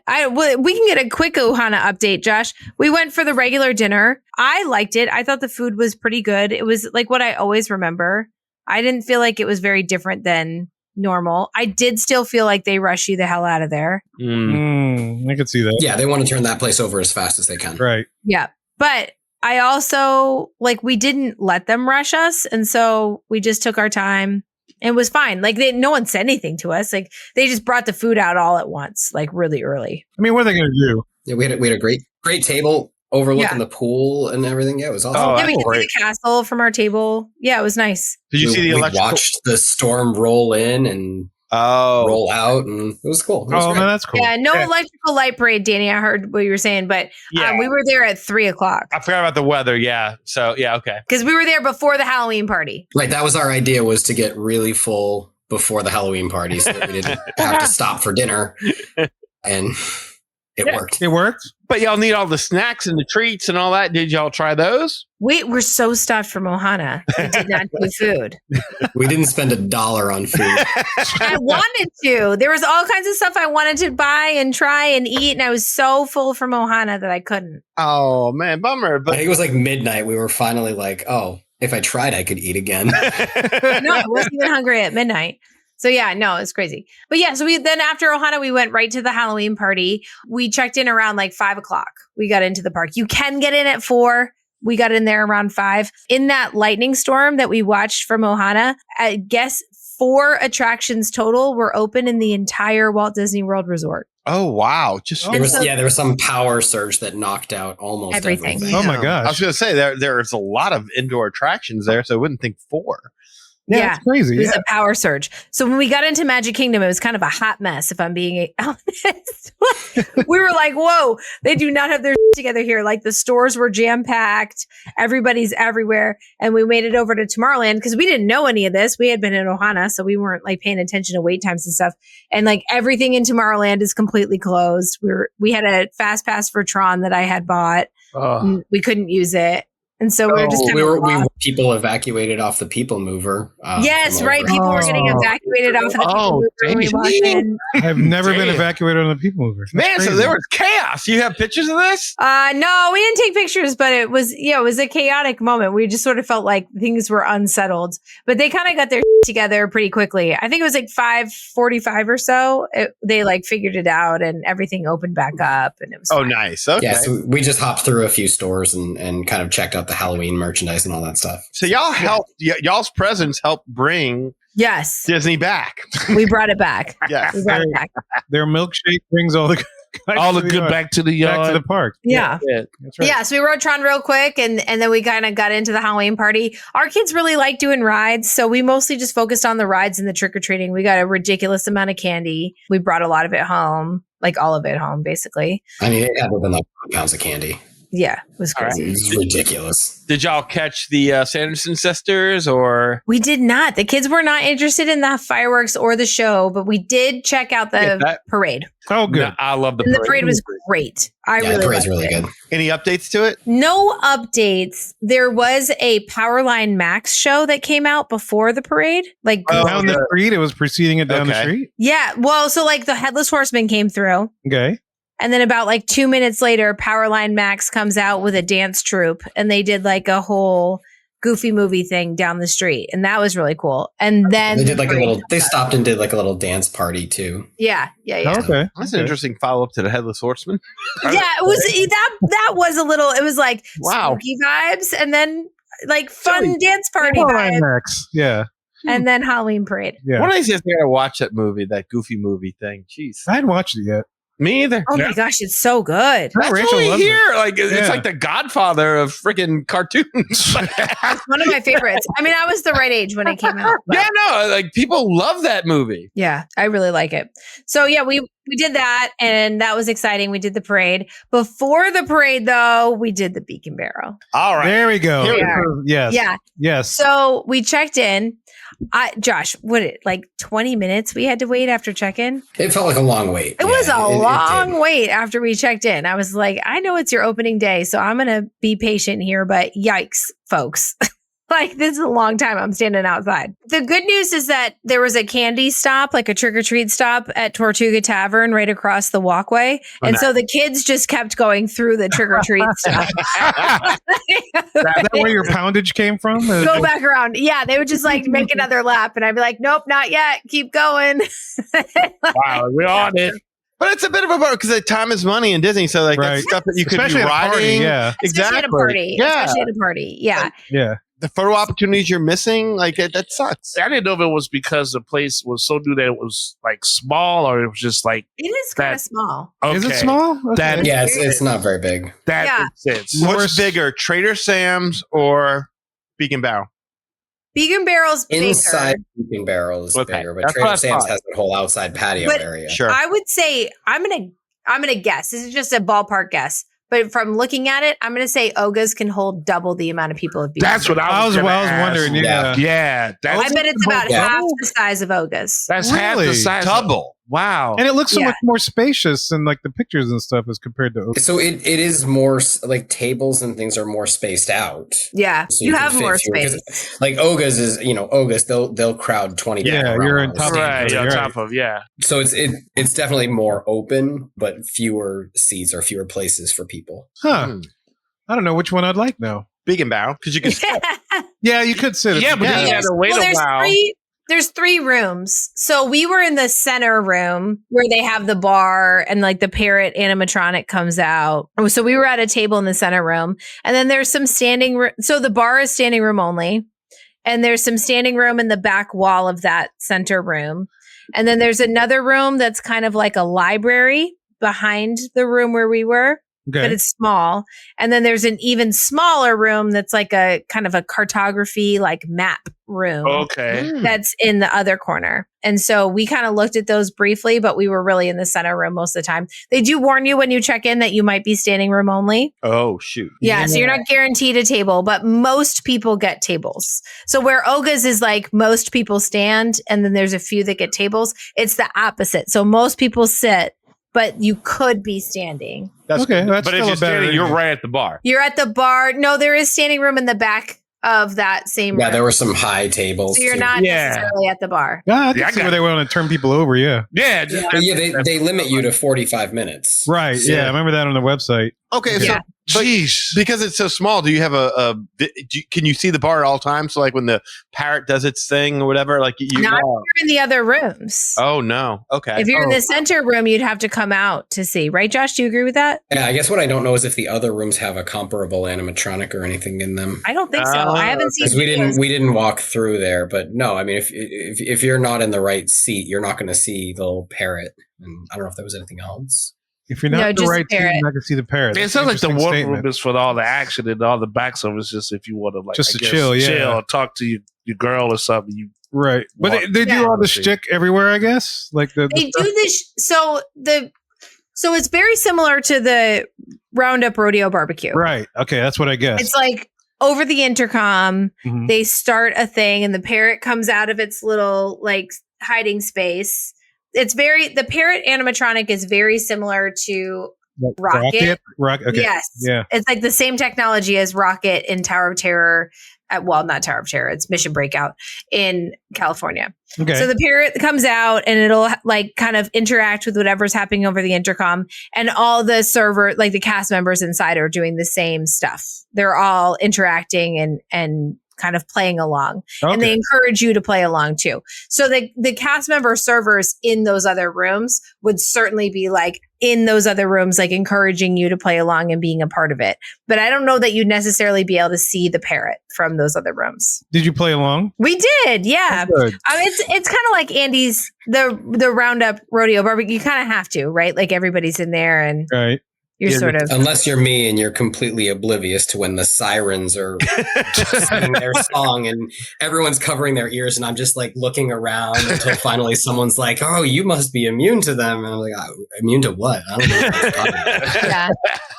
[SPEAKER 2] We can get a quick Ohana update, Josh. We went for the regular dinner. I liked it. I thought the food was pretty good. It was like what I always remember. I didn't feel like it was very different than normal. I did still feel like they rush you the hell out of there.
[SPEAKER 4] I could see that.
[SPEAKER 7] Yeah, they want to turn that place over as fast as they can.
[SPEAKER 4] Right.
[SPEAKER 2] Yeah. But I also we didn't let them rush us. And so we just took our time. It was fine. Like no one said anything to us. Like they just brought the food out all at once, like really early.
[SPEAKER 4] I mean, what are they going to do?
[SPEAKER 7] Yeah, we had a great table overlooking the pool and everything. Yeah, it was awesome.
[SPEAKER 1] Oh,
[SPEAKER 2] Yeah, we
[SPEAKER 1] that's
[SPEAKER 2] could see
[SPEAKER 1] great.
[SPEAKER 2] the castle from our table. Yeah, it was nice.
[SPEAKER 1] Did you see the
[SPEAKER 7] we
[SPEAKER 1] electrical?
[SPEAKER 7] watched the storm roll in and
[SPEAKER 1] Oh,
[SPEAKER 7] roll out, and it was cool. It was
[SPEAKER 4] Oh,
[SPEAKER 7] great.
[SPEAKER 4] man, that's cool.
[SPEAKER 2] Yeah, no electrical light parade, Danny. I heard what you were saying, but
[SPEAKER 1] yeah.
[SPEAKER 2] we were there at 3:00
[SPEAKER 1] I forgot about the weather. Yeah. So yeah. Okay.
[SPEAKER 2] because we were there before the Halloween party.
[SPEAKER 7] Right, that was our idea, was to get really full before the Halloween party so that we didn't have to stop for dinner. And it worked.
[SPEAKER 4] It worked.
[SPEAKER 1] But y'all need all the snacks and the treats and all that. Did y'all try those?
[SPEAKER 2] We were so stuffed from Ohana. We did not do food.
[SPEAKER 7] We didn't spend $1 on food.
[SPEAKER 2] I wanted to. There was all kinds of stuff I wanted to buy and try and eat, and I was so full from Ohana that I couldn't.
[SPEAKER 1] Oh man, bummer.
[SPEAKER 7] I
[SPEAKER 1] But
[SPEAKER 7] think it was like midnight. We were finally like, oh, if I tried, I could eat again.
[SPEAKER 2] No, I wasn't even hungry at midnight. So yeah, no, it's crazy. But yeah, so then after Ohana, we went right to the Halloween party. We checked in around like 5:00. We got into the park. You can get in at 4. We got in there around 5. In that lightning storm that we watched from Ohana, I guess 4 attractions total were open in the entire Walt Disney World Resort.
[SPEAKER 1] oh wow, just
[SPEAKER 7] There was some power surge that knocked out almost
[SPEAKER 2] Everything.
[SPEAKER 7] everything.
[SPEAKER 4] Oh my
[SPEAKER 1] I was
[SPEAKER 4] gosh.
[SPEAKER 1] going to say there's a lot of indoor attractions there, so I wouldn't think 4.
[SPEAKER 4] Yeah, it's crazy.
[SPEAKER 2] It was
[SPEAKER 4] Yeah.
[SPEAKER 2] a power surge. So when we got into Magic Kingdom, it was kind of a hot mess, if I'm being honest. We were like, whoa, they do not have their together here. Like the stores were jam packed. Everybody's everywhere. And we made it over to Tomorrowland because we didn't know any of this. We had been in Ohana, so we weren't like paying attention to wait times and stuff. And like everything in Tomorrowland is completely closed. We had a fast pass for Tron that I had bought. And we couldn't use it. And so we were just kind
[SPEAKER 7] we
[SPEAKER 2] of
[SPEAKER 7] were
[SPEAKER 2] lost.
[SPEAKER 7] people evacuated off the People Mover.
[SPEAKER 2] Yes,
[SPEAKER 7] from
[SPEAKER 2] right.
[SPEAKER 7] over.
[SPEAKER 2] People were getting evacuated off of the People Mover when we walked in.
[SPEAKER 4] I've never been
[SPEAKER 1] Damn.
[SPEAKER 4] evacuated on the People Mover. That's
[SPEAKER 1] Man, so
[SPEAKER 4] crazy.
[SPEAKER 1] there was chaos. You have pictures of this?
[SPEAKER 2] No, we didn't take pictures, but it was a chaotic moment. We just sort of felt like things were unsettled, but they kind of got their together pretty quickly. I think it was like 5:45 or so. They like figured it out and everything opened back up and it was
[SPEAKER 1] Oh,
[SPEAKER 2] fine.
[SPEAKER 1] nice. Okay.
[SPEAKER 7] Yeah, so we just hopped through a few stores and kind of checked out the Halloween merchandise and all that stuff.
[SPEAKER 1] So y'all helped. Y'all's presence helped bring
[SPEAKER 2] Yes,
[SPEAKER 1] Disney back.
[SPEAKER 2] we brought it back.
[SPEAKER 1] Yeah.
[SPEAKER 2] We brought it back.
[SPEAKER 4] Their milkshake brings all the
[SPEAKER 3] All the good back to the yard.
[SPEAKER 4] back to the park.
[SPEAKER 2] Yeah.
[SPEAKER 4] That's right.
[SPEAKER 2] Yeah, so we rode Tron real quick and then we kind of got into the Halloween party. Our kids really like doing rides, so we mostly just focused on the rides and the trick-or-treating. We got a ridiculous amount of candy. We brought a lot of it home, like all of it home, basically.
[SPEAKER 7] I mean, it had to have been like pounds of candy.
[SPEAKER 2] Yeah, it was crazy.
[SPEAKER 7] It's ridiculous.
[SPEAKER 1] Did y'all catch the Sanderson sisters or?
[SPEAKER 2] We did not. The kids were not interested in the fireworks or the show, but we did check out the parade.
[SPEAKER 4] Oh, good.
[SPEAKER 1] No, I love the
[SPEAKER 2] And
[SPEAKER 1] parade.
[SPEAKER 2] the parade was great. I
[SPEAKER 7] Yeah,
[SPEAKER 2] really
[SPEAKER 7] the parade's
[SPEAKER 2] liked
[SPEAKER 7] really
[SPEAKER 2] it.
[SPEAKER 7] good.
[SPEAKER 1] Any updates to it?
[SPEAKER 2] No updates. There was a Powerline Max show that came out before the parade. Like,
[SPEAKER 4] Down the street, it was preceding it down the
[SPEAKER 1] Okay.
[SPEAKER 4] street.
[SPEAKER 2] yeah. Well, so like the Headless Horseman came through.
[SPEAKER 4] Okay.
[SPEAKER 2] And then about like 2 minutes later, Powerline Max comes out with a dance troupe and they did like a whole Goofy movie thing down the street. And that was really cool. And then
[SPEAKER 7] They did like a little. They stopped and did like a little dance party too.
[SPEAKER 2] Yeah.
[SPEAKER 4] Okay.
[SPEAKER 1] That's an interesting follow up to the Headless Horseman.
[SPEAKER 2] Yeah, it was that was a little, it was like
[SPEAKER 1] Wow.
[SPEAKER 2] spooky vibes and then like fun dance party vibes
[SPEAKER 4] Max. Yeah.
[SPEAKER 2] and then Halloween parade.
[SPEAKER 4] Yeah.
[SPEAKER 1] One of these days, I gotta watch that movie, that Goofy movie thing. Jeez,
[SPEAKER 4] I hadn't watched it yet.
[SPEAKER 1] me either.
[SPEAKER 2] Oh my gosh, it's so good.
[SPEAKER 1] That's
[SPEAKER 4] Rachel
[SPEAKER 1] only
[SPEAKER 4] loves it.
[SPEAKER 1] here. Like it's
[SPEAKER 4] Yeah.
[SPEAKER 1] like the Godfather of freaking cartoons.
[SPEAKER 2] It's one of my favorites. I mean, I was the right age when it came out. but-
[SPEAKER 1] Yeah, no, like people love that movie.
[SPEAKER 2] Yeah, I really like it. So yeah, we did that and that was exciting. We did the parade. Before the parade though, we did the Beak and Barrel.
[SPEAKER 1] All right.
[SPEAKER 4] There we go.
[SPEAKER 1] Here we
[SPEAKER 2] are.
[SPEAKER 4] Yes.
[SPEAKER 2] Yeah.
[SPEAKER 4] Yes.
[SPEAKER 2] So we checked in. Josh, like 20 minutes we had to wait after check-in?
[SPEAKER 7] It felt like a long wait.
[SPEAKER 2] It was a
[SPEAKER 7] it
[SPEAKER 2] long
[SPEAKER 7] did.
[SPEAKER 2] wait after we checked in. I was like, I know it's your opening day, so I'm going to be patient here, but yikes, folks. Like, this is a long time I'm standing outside. The good news is that there was a candy stop, like a trick-or-treat stop at Tortuga Tavern right across the walkway.
[SPEAKER 1] Oh,
[SPEAKER 2] And
[SPEAKER 1] nice.
[SPEAKER 2] so the kids just kept going through the trick-or-treat stuff.
[SPEAKER 4] Is that where your poundage came from?
[SPEAKER 2] Go back around. Yeah, they would just like make another lap. And I'd be like, nope, not yet. Keep going.
[SPEAKER 3] Wow, we're on it.
[SPEAKER 1] But it's a bit of a because the time is money in Disney, so like
[SPEAKER 4] Right.
[SPEAKER 1] that's stuff that you could
[SPEAKER 4] Especially
[SPEAKER 1] be
[SPEAKER 4] at a party,
[SPEAKER 1] riding.
[SPEAKER 4] yeah.
[SPEAKER 2] Especially at a party.
[SPEAKER 1] Yeah.
[SPEAKER 2] Especially at a party. Yeah.
[SPEAKER 4] Yeah.
[SPEAKER 1] The photo opportunities you're missing, like that sucks.
[SPEAKER 3] I didn't know if it was because the place was so new that it was like small, or it was just like
[SPEAKER 2] It is kind of
[SPEAKER 3] That-
[SPEAKER 2] small.
[SPEAKER 3] okay,
[SPEAKER 4] Is it small?
[SPEAKER 3] That-
[SPEAKER 4] Okay.
[SPEAKER 7] Yeah, it's not very big.
[SPEAKER 3] that
[SPEAKER 2] Yeah.
[SPEAKER 3] makes sense.
[SPEAKER 1] What's bigger, Trader Sam's or Beak and Barrel?
[SPEAKER 2] Beak and Barrel's bigger.
[SPEAKER 7] Inside Beak Barrel is
[SPEAKER 1] Okay,
[SPEAKER 7] bigger, but
[SPEAKER 1] that's
[SPEAKER 7] Trader
[SPEAKER 1] what I
[SPEAKER 7] Sam's
[SPEAKER 1] thought.
[SPEAKER 7] has that whole outside patio
[SPEAKER 2] But-
[SPEAKER 7] area.
[SPEAKER 1] Sure.
[SPEAKER 2] I would say I'm gonna guess. This is just a ballpark guess. But from looking at it, I'm gonna say Oga's can hold double the amount of people of Beak.
[SPEAKER 3] That's what I was,
[SPEAKER 4] I was
[SPEAKER 3] gonna ask.
[SPEAKER 4] wondering. Yeah.
[SPEAKER 3] Yeah,
[SPEAKER 2] I
[SPEAKER 3] that's
[SPEAKER 2] bet it's about
[SPEAKER 7] Yeah.
[SPEAKER 2] half the size of Oga's.
[SPEAKER 3] that's half the
[SPEAKER 4] Really?
[SPEAKER 3] size.
[SPEAKER 1] Double.
[SPEAKER 3] Wow.
[SPEAKER 4] And it looks so
[SPEAKER 2] Yeah.
[SPEAKER 4] much more spacious than like the pictures and stuff as compared to.
[SPEAKER 7] So it is more like tables and things are more spaced out.
[SPEAKER 2] Yeah,
[SPEAKER 7] So
[SPEAKER 2] you
[SPEAKER 7] can
[SPEAKER 2] have
[SPEAKER 7] fit
[SPEAKER 2] more
[SPEAKER 7] fewer- 'cause,
[SPEAKER 2] space.
[SPEAKER 7] Like Oga's is, Oga's they'll crowd 20 people.
[SPEAKER 4] Yeah,
[SPEAKER 7] around
[SPEAKER 4] you're
[SPEAKER 7] on
[SPEAKER 4] on
[SPEAKER 7] the
[SPEAKER 4] top of
[SPEAKER 7] stage.
[SPEAKER 3] right,
[SPEAKER 4] You're
[SPEAKER 3] on
[SPEAKER 4] right.
[SPEAKER 3] top of
[SPEAKER 7] So it's definitely more open, but fewer seats or fewer places for people.
[SPEAKER 4] Huh. I don't know which one I'd like now.
[SPEAKER 1] Beak and Barrel, because you can.
[SPEAKER 4] Yeah, you could sit.
[SPEAKER 3] Yeah, but then you had to wait a while.
[SPEAKER 2] There's three rooms. So we were in the center room where they have the bar and like the parrot animatronic comes out. So we were at a table in the center room. And then there's some standing room. So the bar is standing room only. And there's some standing room in the back wall of that center room. And then there's another room that's kind of like a library behind the room where we were. But
[SPEAKER 4] Okay.
[SPEAKER 2] it's small. And then there's an even smaller room that's like a kind of a cartography, like map room
[SPEAKER 3] Okay.
[SPEAKER 2] that's in the other corner. And so we kind of looked at those briefly, but we were really in the center room most of the time. They do warn you when you check in that you might be standing room only.
[SPEAKER 1] Oh shoot!
[SPEAKER 2] Yeah. So you're not guaranteed a table, but most people get tables. So where Oga's is like most people stand and then there's a few that get tables, it's the opposite. So most people sit, but you could be standing.
[SPEAKER 1] That's
[SPEAKER 4] Okay, that's
[SPEAKER 1] but if
[SPEAKER 4] still
[SPEAKER 1] you're
[SPEAKER 4] a better.
[SPEAKER 1] standing, you're right at the bar.
[SPEAKER 2] You're at the bar. No, there is standing room in the back of that same
[SPEAKER 7] Yeah,
[SPEAKER 2] room.
[SPEAKER 7] there were some high tables.
[SPEAKER 2] So you're
[SPEAKER 7] too.
[SPEAKER 2] not
[SPEAKER 3] Yeah.
[SPEAKER 2] necessarily at the bar.
[SPEAKER 4] Yeah, I can
[SPEAKER 3] Yeah, I
[SPEAKER 4] see
[SPEAKER 3] got
[SPEAKER 4] where they want to turn people over. Yeah.
[SPEAKER 3] Yeah. just-
[SPEAKER 7] But yeah, they limit you to 45 minutes.
[SPEAKER 4] Right. Yeah. I remember that on the website.
[SPEAKER 1] Okay, so
[SPEAKER 2] Yeah.
[SPEAKER 1] but
[SPEAKER 3] Jeez.
[SPEAKER 1] because it's so small, do you have can you see the bar at all times? So like when the parrot does its thing or whatever, like you.
[SPEAKER 2] Not if you're in the other rooms.
[SPEAKER 1] Oh no. Okay.
[SPEAKER 2] If you're in the center room, you'd have to come out to see. Right, Josh? Do you agree with that?
[SPEAKER 7] Yeah, I guess what I don't know is if the other rooms have a comparable animatronic or anything in them.
[SPEAKER 2] I don't think so. I haven't seen
[SPEAKER 7] Because we
[SPEAKER 2] videos.
[SPEAKER 7] didn't walk through there, but no, I mean, if you're not in the right seat, you're not going to see the little parrot. And I don't know if there was anything else.
[SPEAKER 4] If you're not
[SPEAKER 2] No,
[SPEAKER 4] the
[SPEAKER 2] just
[SPEAKER 4] right
[SPEAKER 2] parrot.
[SPEAKER 4] team, I can see the parrot.
[SPEAKER 3] It
[SPEAKER 4] That's
[SPEAKER 3] sounds
[SPEAKER 4] an
[SPEAKER 3] like the
[SPEAKER 4] interesting
[SPEAKER 3] one
[SPEAKER 4] statement.
[SPEAKER 3] room is for all the action, and all the backs of it's just if you want to like
[SPEAKER 4] Just
[SPEAKER 3] I
[SPEAKER 4] to
[SPEAKER 3] guess,
[SPEAKER 4] chill, yeah.
[SPEAKER 3] chill, or talk to your girl or something. You
[SPEAKER 4] Right. But they do
[SPEAKER 2] Yeah.
[SPEAKER 4] all the shtick everywhere, I guess. Like the
[SPEAKER 2] They
[SPEAKER 4] stuff-
[SPEAKER 2] do this. So it's very similar to the Roundup Rodeo Barbecue.
[SPEAKER 4] Right. Okay, that's what I guess.
[SPEAKER 2] It's like over the intercom,
[SPEAKER 4] Mhm.
[SPEAKER 2] they start a thing and the parrot comes out of its little like hiding space. The parrot animatronic is very similar to
[SPEAKER 4] Like
[SPEAKER 2] Rocket.
[SPEAKER 4] Rocket. Okay.
[SPEAKER 2] Yes.
[SPEAKER 4] Yeah.
[SPEAKER 2] It's like the same technology as Rocket in Tower of Terror. Not Tower of Terror. It's Mission Breakout in California.
[SPEAKER 4] Okay.
[SPEAKER 2] So the parrot comes out and it'll like kind of interact with whatever's happening over the intercom, and all the server, like the cast members inside, are doing the same stuff. They're all interacting and kind of playing along, and they encourage you to play along too. So the cast member servers in those other rooms would certainly be like in those other rooms, like encouraging you to play along and being a part of it. But I don't know that you'd necessarily be able to see the parrot from those other rooms.
[SPEAKER 4] Did you play along?
[SPEAKER 2] We did, yeah.
[SPEAKER 4] Oh, good.
[SPEAKER 2] It's kind of like Andy's the Roundup Rodeo Barbecue. You kind of have to, right? Like everybody's in there, and
[SPEAKER 4] Right.
[SPEAKER 2] you're sort of
[SPEAKER 7] Unless you're me and you're completely oblivious to when the sirens are singing their song and everyone's covering their ears, and I'm just like looking around until finally someone's like, "Oh, you must be immune to them." And I'm like, "Immune to what? I don't know what you're talking about."
[SPEAKER 2] yeah.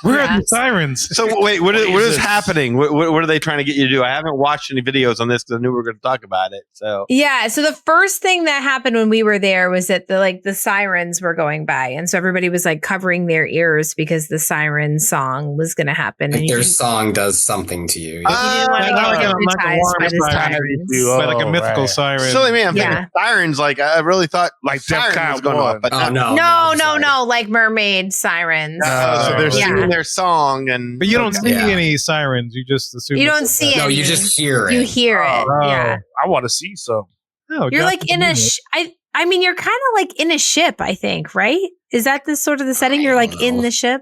[SPEAKER 4] Where
[SPEAKER 2] Yeah.
[SPEAKER 4] are the sirens?
[SPEAKER 1] So wait, what is
[SPEAKER 3] Jesus.
[SPEAKER 1] happening? What are they trying to get you to do? I haven't watched any videos on this because I knew we were going to talk about it. So
[SPEAKER 2] Yeah. So the first thing that happened when we were there was that the sirens were going by, and so everybody was like covering their ears because the siren song was going to happen.
[SPEAKER 7] Like
[SPEAKER 2] And
[SPEAKER 7] their
[SPEAKER 2] you
[SPEAKER 7] song does something to you.
[SPEAKER 2] didn't want to
[SPEAKER 4] Not
[SPEAKER 2] get
[SPEAKER 4] like a
[SPEAKER 2] hypnotized by the
[SPEAKER 4] warm siren.
[SPEAKER 2] sirens.
[SPEAKER 4] But like a
[SPEAKER 3] Oh,
[SPEAKER 4] mythical
[SPEAKER 3] right.
[SPEAKER 4] siren.
[SPEAKER 1] silly me, I'm
[SPEAKER 2] Yeah.
[SPEAKER 1] thinking sirens. Like I really thought
[SPEAKER 3] Like
[SPEAKER 1] sirens
[SPEAKER 3] Defcon
[SPEAKER 1] was going
[SPEAKER 3] 1.
[SPEAKER 1] off, but
[SPEAKER 7] Oh no!
[SPEAKER 2] No,
[SPEAKER 7] sorry.
[SPEAKER 2] like mermaid sirens.
[SPEAKER 1] so they're
[SPEAKER 2] Yeah.
[SPEAKER 1] singing their song, and
[SPEAKER 4] But you don't see
[SPEAKER 7] Yeah.
[SPEAKER 4] any sirens. You just assume
[SPEAKER 2] You
[SPEAKER 4] it's-
[SPEAKER 2] don't see it.
[SPEAKER 7] No, you just hear it.
[SPEAKER 2] You hear it.
[SPEAKER 4] Oh.
[SPEAKER 2] Yeah.
[SPEAKER 3] I want to see some.
[SPEAKER 4] Oh,
[SPEAKER 2] You're
[SPEAKER 4] Josh
[SPEAKER 2] like in
[SPEAKER 4] is
[SPEAKER 2] a I mean, you're kind of like in a ship, I think, right? Is that the sort of the setting? You're like
[SPEAKER 7] don't
[SPEAKER 2] in
[SPEAKER 7] know.
[SPEAKER 2] the ship?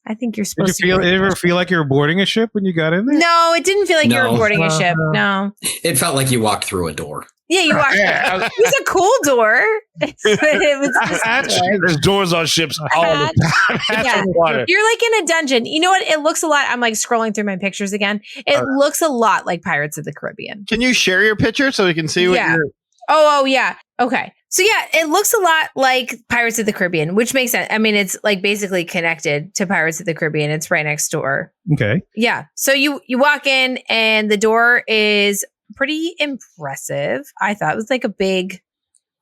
[SPEAKER 2] I think you're
[SPEAKER 4] Did you
[SPEAKER 2] supposed to. Be.
[SPEAKER 4] ever feel like you were boarding a ship when you got in there?
[SPEAKER 2] No, it didn't feel like you were
[SPEAKER 7] No.
[SPEAKER 2] boarding a ship. No.
[SPEAKER 7] It felt like you walked through a door.
[SPEAKER 2] Yeah, you walked.
[SPEAKER 3] Yeah,
[SPEAKER 2] It was a cool door. It was just a door.
[SPEAKER 3] there's doors on ships all the time. That's
[SPEAKER 2] Yeah.
[SPEAKER 3] on the water.
[SPEAKER 2] You're like in a dungeon. You know what? It looks a lot. I'm like scrolling through my pictures again. It looks a lot like Pirates of the Caribbean.
[SPEAKER 1] can you share your picture so we can see what
[SPEAKER 2] Yeah.
[SPEAKER 1] you're?
[SPEAKER 2] Oh, yeah. Okay. So yeah, it looks a lot like Pirates of the Caribbean, which makes sense. I mean, it's like basically connected to Pirates of the Caribbean. It's right next door.
[SPEAKER 4] Okay.
[SPEAKER 2] Yeah. So you walk in and the door is pretty impressive. I thought it was like a big,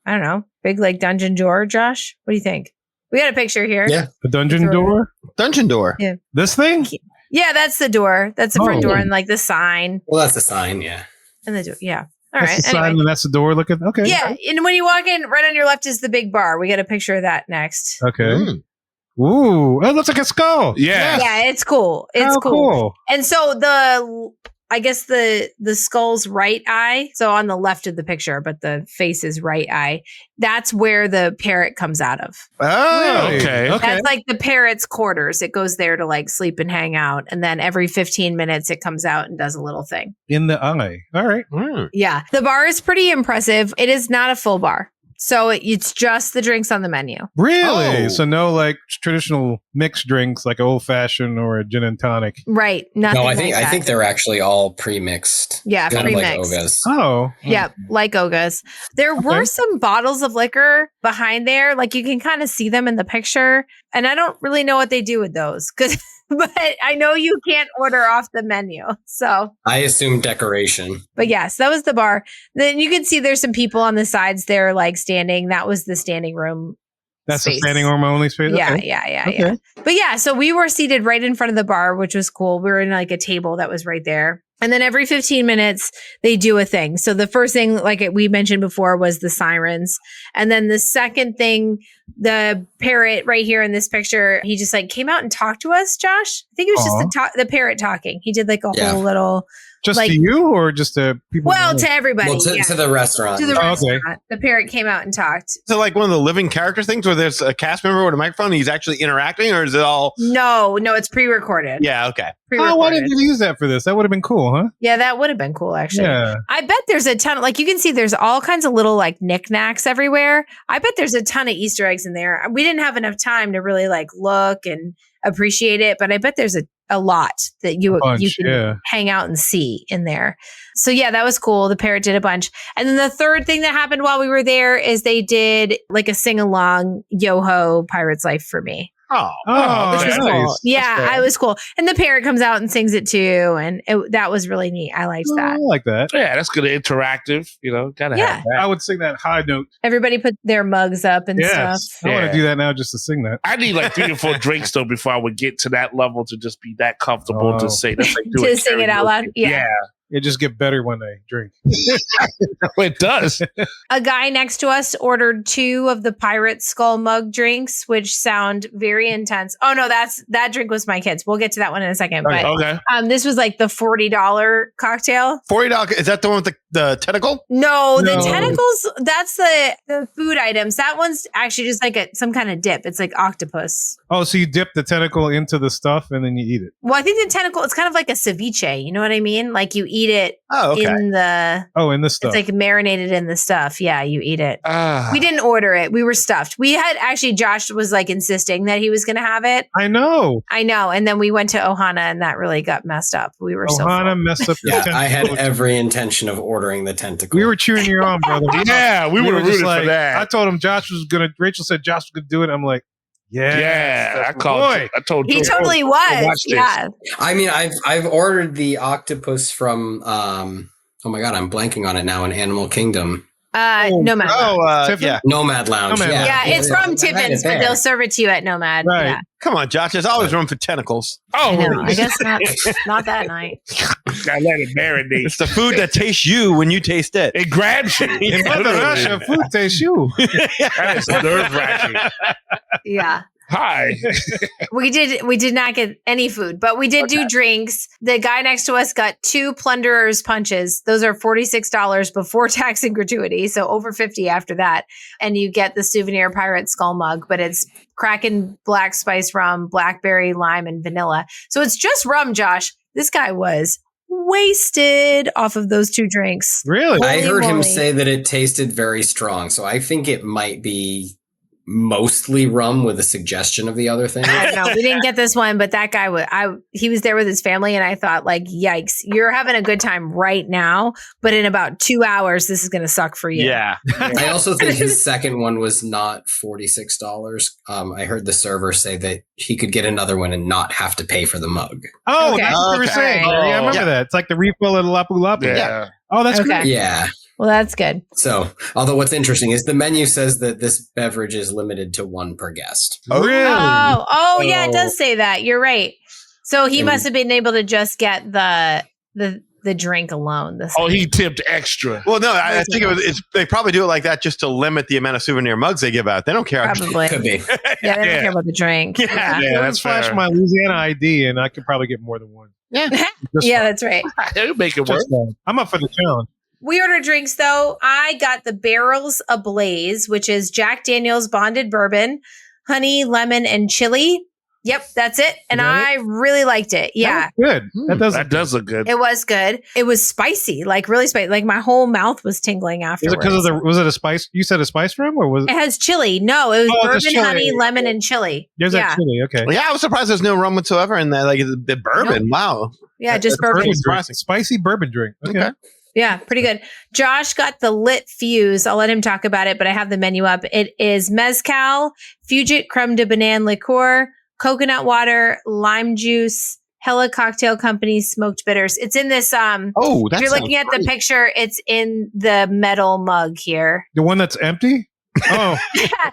[SPEAKER 2] I don't know, big like dungeon door. Josh, what do you think? We got a picture here.
[SPEAKER 7] Yeah.
[SPEAKER 4] The dungeon
[SPEAKER 2] Door.
[SPEAKER 4] door?
[SPEAKER 1] Dungeon door.
[SPEAKER 4] This thing?
[SPEAKER 2] Yeah, that's the door. That's the front
[SPEAKER 4] Oh.
[SPEAKER 2] door and like the sign
[SPEAKER 7] Well, that's a sign. Yeah.
[SPEAKER 2] and the door. Yeah. All
[SPEAKER 4] That's
[SPEAKER 2] right.
[SPEAKER 4] the sign
[SPEAKER 2] Anyway.
[SPEAKER 4] and that's the door looking. Okay.
[SPEAKER 2] Yeah. And when you walk in, right on your left is the big bar. We got a picture of that next.
[SPEAKER 4] Okay.
[SPEAKER 1] Mm.
[SPEAKER 4] Ooh. That looks like a skull.
[SPEAKER 3] Yeah.
[SPEAKER 2] Yeah, it's cool. It's
[SPEAKER 4] How
[SPEAKER 2] cool. And so I guess the skull's right eye, so on the left of the picture, but the face is right eye. That's where the parrot comes out of.
[SPEAKER 1] Oh,
[SPEAKER 4] Really?
[SPEAKER 3] Okay.
[SPEAKER 2] That's like the parrot's quarters. It goes there to like sleep and hang out. And then every 15 minutes it comes out and does a little thing.
[SPEAKER 4] In the eye. All right.
[SPEAKER 1] Mm.
[SPEAKER 2] Yeah. The bar is pretty impressive. It is not a full bar. So it's just the drinks on the menu.
[SPEAKER 4] Really?
[SPEAKER 1] Oh.
[SPEAKER 4] So no like traditional mixed drinks like old fashioned or a gin and tonic.
[SPEAKER 2] Right. Nothing
[SPEAKER 7] No, I
[SPEAKER 2] like that.
[SPEAKER 7] think they're actually all pre-mixed.
[SPEAKER 2] Yeah,
[SPEAKER 7] Kind of like
[SPEAKER 2] pre-mixed.
[SPEAKER 7] Ogas.
[SPEAKER 4] Oh.
[SPEAKER 2] Yep, like Ogas. There were some bottles of liquor behind there. Like you can kind of see them in the picture. And I don't really know what they do with those. But I know you can't order off the menu. So,
[SPEAKER 7] I assume decoration.
[SPEAKER 2] but yes, that was the bar. Then you can see there's some people on the sides there, like standing. That was the standing room.
[SPEAKER 4] That's
[SPEAKER 2] space.
[SPEAKER 4] a standing room only space.
[SPEAKER 2] Yeah,
[SPEAKER 4] Okay.
[SPEAKER 2] yeah.
[SPEAKER 4] Okay.
[SPEAKER 2] But yeah, so we were seated right in front of the bar, which was cool. We were in like a table that was right there. And then every 15 minutes, they do a thing. So the first thing, like we mentioned before, was the sirens. And then the second thing, the parrot right here in this picture, he just like came out and talked to us, Josh. I think it was just the parrot talking. He did like a
[SPEAKER 7] Yeah.
[SPEAKER 2] whole little
[SPEAKER 4] Just
[SPEAKER 2] like-
[SPEAKER 4] to you or just to people?
[SPEAKER 2] Well, to everybody.
[SPEAKER 7] Well, to,
[SPEAKER 2] yeah.
[SPEAKER 7] to the restaurant.
[SPEAKER 2] To the
[SPEAKER 4] Oh, okay.
[SPEAKER 2] restaurant. The parrot came out and talked.
[SPEAKER 1] Is it like one of the living character things where there's a cast member with a microphone and he's actually interacting, or is it all?
[SPEAKER 2] No, it's pre-recorded.
[SPEAKER 1] Yeah, okay.
[SPEAKER 2] Pre-recorded.
[SPEAKER 4] Oh, why didn't you use that for this? That would have been cool, huh?
[SPEAKER 2] Yeah, that would have been cool, actually.
[SPEAKER 4] Yeah.
[SPEAKER 2] I bet there's a ton of, like, you can see there's all kinds of little, like, knickknacks everywhere. I bet there's a ton of Easter eggs in there. We didn't have enough time to really, like, look and appreciate it, but I bet there's a lot that you can hang out and see in there. So, yeah, that was cool. The parrot did a bunch. And then the third thing that happened while we were there is they did, like, a sing-along Yo-Ho Pirate's Life for me.
[SPEAKER 1] Oh,
[SPEAKER 2] Which was
[SPEAKER 4] that's
[SPEAKER 2] cool.
[SPEAKER 4] nice.
[SPEAKER 2] Yeah,
[SPEAKER 4] That's cool.
[SPEAKER 2] I was cool. And the parrot comes out and sings it too. And that was really neat. I liked
[SPEAKER 4] Oh, I
[SPEAKER 2] that.
[SPEAKER 4] like that.
[SPEAKER 3] Yeah, that's good. Interactive. Gotta
[SPEAKER 2] Yeah.
[SPEAKER 3] have that.
[SPEAKER 4] I would sing that high note.
[SPEAKER 2] Everybody put their mugs up and
[SPEAKER 4] Yes.
[SPEAKER 2] stuff.
[SPEAKER 4] I want
[SPEAKER 3] Yeah.
[SPEAKER 4] to do that now just to sing that.
[SPEAKER 3] I need like 3 or 4 drinks though before I would get to that level to just be that comfortable
[SPEAKER 4] Oh.
[SPEAKER 3] to say. That's like
[SPEAKER 2] To sing it out loud. Yeah.
[SPEAKER 4] It just get better when I drink.
[SPEAKER 3] It does.
[SPEAKER 2] A guy next to us ordered 2 of the pirate skull mug drinks, which sound very intense. Oh no, that drink was my kids. We'll get to that one in a second.
[SPEAKER 4] Okay.
[SPEAKER 2] But
[SPEAKER 3] Okay.
[SPEAKER 2] this was like the $40 cocktail.
[SPEAKER 1] $40. Is that the one with the tentacle?
[SPEAKER 2] No, the
[SPEAKER 4] No.
[SPEAKER 2] tentacles, that's the food items. That one's actually just like some kind of dip. It's like octopus.
[SPEAKER 4] Oh, so you dip the tentacle into the stuff and then you eat it.
[SPEAKER 2] Well, I think the tentacle, it's kind of like a ceviche. You know what I mean? Like you eat it
[SPEAKER 1] Oh, okay.
[SPEAKER 2] in the,
[SPEAKER 4] Oh, in the stuff.
[SPEAKER 2] it's like marinated in the stuff. Yeah, you eat it.
[SPEAKER 3] Ah.
[SPEAKER 2] We didn't order it. We were stuffed. We had actually, Josh was like insisting that he was going to have it.
[SPEAKER 4] I know.
[SPEAKER 2] I know. And then we went to Ohana and that really got messed up. We were so
[SPEAKER 4] Ohana
[SPEAKER 2] full.
[SPEAKER 4] messed up the
[SPEAKER 7] Yeah, I had
[SPEAKER 4] tentacle.
[SPEAKER 7] every intention of ordering the tentacle.
[SPEAKER 4] We were cheering you on, brother.
[SPEAKER 3] Yeah, we would have
[SPEAKER 4] just
[SPEAKER 3] rooted
[SPEAKER 4] like,
[SPEAKER 3] for that.
[SPEAKER 4] I told him Josh was gonna. Rachel said Josh was gonna do it. I'm like, yeah,
[SPEAKER 3] yeah, I
[SPEAKER 4] that's my
[SPEAKER 3] called.
[SPEAKER 4] boy.
[SPEAKER 3] I told.
[SPEAKER 2] He
[SPEAKER 3] Joe,
[SPEAKER 2] totally
[SPEAKER 3] watch
[SPEAKER 2] was.
[SPEAKER 3] this.
[SPEAKER 2] Yeah.
[SPEAKER 7] I mean, I've ordered the octopus from oh my god, I'm blanking on it now. In Animal Kingdom,
[SPEAKER 2] Nomad.
[SPEAKER 4] Tiffin?
[SPEAKER 1] Yeah.
[SPEAKER 7] Nomad Lounge.
[SPEAKER 4] Nomad
[SPEAKER 7] yeah,
[SPEAKER 2] Yeah, it's from
[SPEAKER 7] I had it
[SPEAKER 2] Tiffin's, but
[SPEAKER 7] there.
[SPEAKER 2] they'll serve it to you at Nomad.
[SPEAKER 4] Right.
[SPEAKER 2] Yeah.
[SPEAKER 1] Come on, Josh. There's always room for tentacles.
[SPEAKER 3] Oh,
[SPEAKER 2] I know. I guess not that night.
[SPEAKER 3] gotta let it marinate.
[SPEAKER 1] It's the food that tastes you when you taste it.
[SPEAKER 3] It grabs you.
[SPEAKER 4] In Mother Russia, food tastes you.
[SPEAKER 3] That is nerve wracking.
[SPEAKER 2] Yeah.
[SPEAKER 3] Hi.
[SPEAKER 2] We did not get any food, but we did do drinks. The guy next to us got 2 plunderers punches. Those are $46 before tax and gratuity, so over $50 after that. And you get the souvenir pirate skull mug, but it's Kraken black spice rum, blackberry, lime, and vanilla. So it's just rum, Josh. This guy was wasted off of those 2 drinks.
[SPEAKER 4] Really?
[SPEAKER 7] I heard him
[SPEAKER 2] moly.
[SPEAKER 7] say that it tasted very strong, so I think it might be mostly rum with a suggestion of the other thing.
[SPEAKER 2] I don't know. We didn't get this one, but that guy he was there with his family, and I thought, like, yikes, you're having a good time right now, but in about 2 hours, this is going to suck for you.
[SPEAKER 1] Yeah.
[SPEAKER 7] I also think his second one was not $46. I heard the server say that he could get another one and not have to pay for the mug.
[SPEAKER 4] Oh,
[SPEAKER 2] Okay.
[SPEAKER 4] that's what they were
[SPEAKER 1] Okay.
[SPEAKER 4] saying.
[SPEAKER 3] Oh,
[SPEAKER 4] Yeah, I remember
[SPEAKER 1] yeah.
[SPEAKER 4] that. It's like the refill of the Lapu Lapu.
[SPEAKER 3] Yeah.
[SPEAKER 4] Oh, that's
[SPEAKER 2] Okay.
[SPEAKER 4] great.
[SPEAKER 7] Yeah.
[SPEAKER 2] Well, that's good.
[SPEAKER 7] So, although what's interesting is the menu says that this beverage is limited to 1 per guest.
[SPEAKER 1] Oh,
[SPEAKER 4] Really?
[SPEAKER 2] Oh, yeah, it
[SPEAKER 7] So-
[SPEAKER 2] does say that. You're right. So he
[SPEAKER 7] And-
[SPEAKER 2] must have been able to just get the drink alone.
[SPEAKER 3] Oh, he tipped extra.
[SPEAKER 1] Well, no, I think they probably do it like that just to limit the amount of souvenir mugs they give out. They don't care.
[SPEAKER 2] Probably.
[SPEAKER 7] Could be.
[SPEAKER 2] Yeah, they don't
[SPEAKER 3] Yeah.
[SPEAKER 2] care about the drink. Yeah,
[SPEAKER 3] Yeah, that's
[SPEAKER 4] flash
[SPEAKER 3] fair.
[SPEAKER 4] my Louisiana ID and I could probably get more than one. Just
[SPEAKER 2] yeah, that's right.
[SPEAKER 3] He'll make it work.
[SPEAKER 4] just one. I'm up for the challenge.
[SPEAKER 2] We ordered drinks though. I got the Barrels Ablaze, which is Jack Daniel's bonded bourbon, honey, lemon, and chili. Yep, that's it. And
[SPEAKER 4] Is that
[SPEAKER 2] I really liked it. Yeah,
[SPEAKER 4] Good. That does.
[SPEAKER 3] That does look good.
[SPEAKER 2] it was good. It was spicy, like really spicy. Like my whole mouth was tingling
[SPEAKER 4] Is it
[SPEAKER 2] afterwards.
[SPEAKER 4] because of the? Was it a spice? You said a spice room, or was
[SPEAKER 2] It has chili. No, it was
[SPEAKER 4] Oh, it's
[SPEAKER 2] bourbon,
[SPEAKER 4] chili.
[SPEAKER 2] honey, lemon, and chili.
[SPEAKER 4] there's
[SPEAKER 2] yeah,
[SPEAKER 4] that chili? Okay.
[SPEAKER 1] Yeah, I was surprised there's no rum whatsoever in that. Like the bourbon. Wow.
[SPEAKER 2] yeah, just
[SPEAKER 1] That's
[SPEAKER 2] bourbon.
[SPEAKER 1] perfect.
[SPEAKER 4] drink. Spicy bourbon drink. Okay.
[SPEAKER 1] Okay.
[SPEAKER 2] Yeah, pretty good. Josh got the lit fuse. I'll let him talk about it, but I have the menu up. It is mezcal, Fugit creme de banane liqueur, coconut water, lime juice, Hella Cocktail Company smoked bitters. It's in this.
[SPEAKER 1] Oh,
[SPEAKER 2] If
[SPEAKER 1] that's
[SPEAKER 2] you're looking at the picture, it's in the metal mug here.
[SPEAKER 4] The one that's empty. Oh,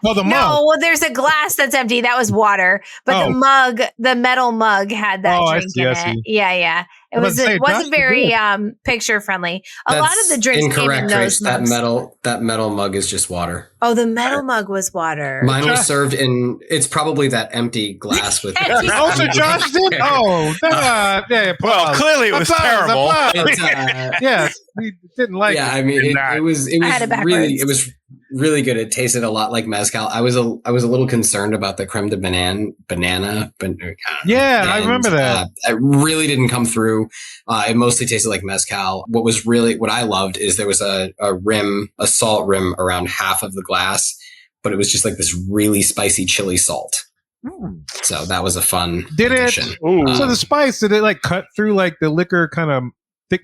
[SPEAKER 4] the mug.
[SPEAKER 2] No, well, there's a glass that's empty. That was water, but the mug, the metal mug, had that drink in it. Yeah. It wasn't very picture friendly. A lot of the drinks came in those mugs.
[SPEAKER 7] That metal mug is just water.
[SPEAKER 2] Oh, the metal mug was water.
[SPEAKER 7] Mine was served in. It's probably that empty glass with.
[SPEAKER 4] Oh, so Josh did. Oh, yeah.
[SPEAKER 1] Well, clearly it was terrible.
[SPEAKER 4] Yes, we didn't like.
[SPEAKER 7] Yeah,
[SPEAKER 4] it.
[SPEAKER 7] I mean, it was really good. It tasted a lot like mezcal. I was a little concerned about the creme de banana.
[SPEAKER 4] Yeah, I remember that.
[SPEAKER 7] It really didn't come through. It mostly tasted like mezcal. What I loved is there was a salt rim around half of the glass, but it was just like this really spicy chili salt. So that was a fun addition.
[SPEAKER 4] So the spice, did it like cut through like the liquor kind of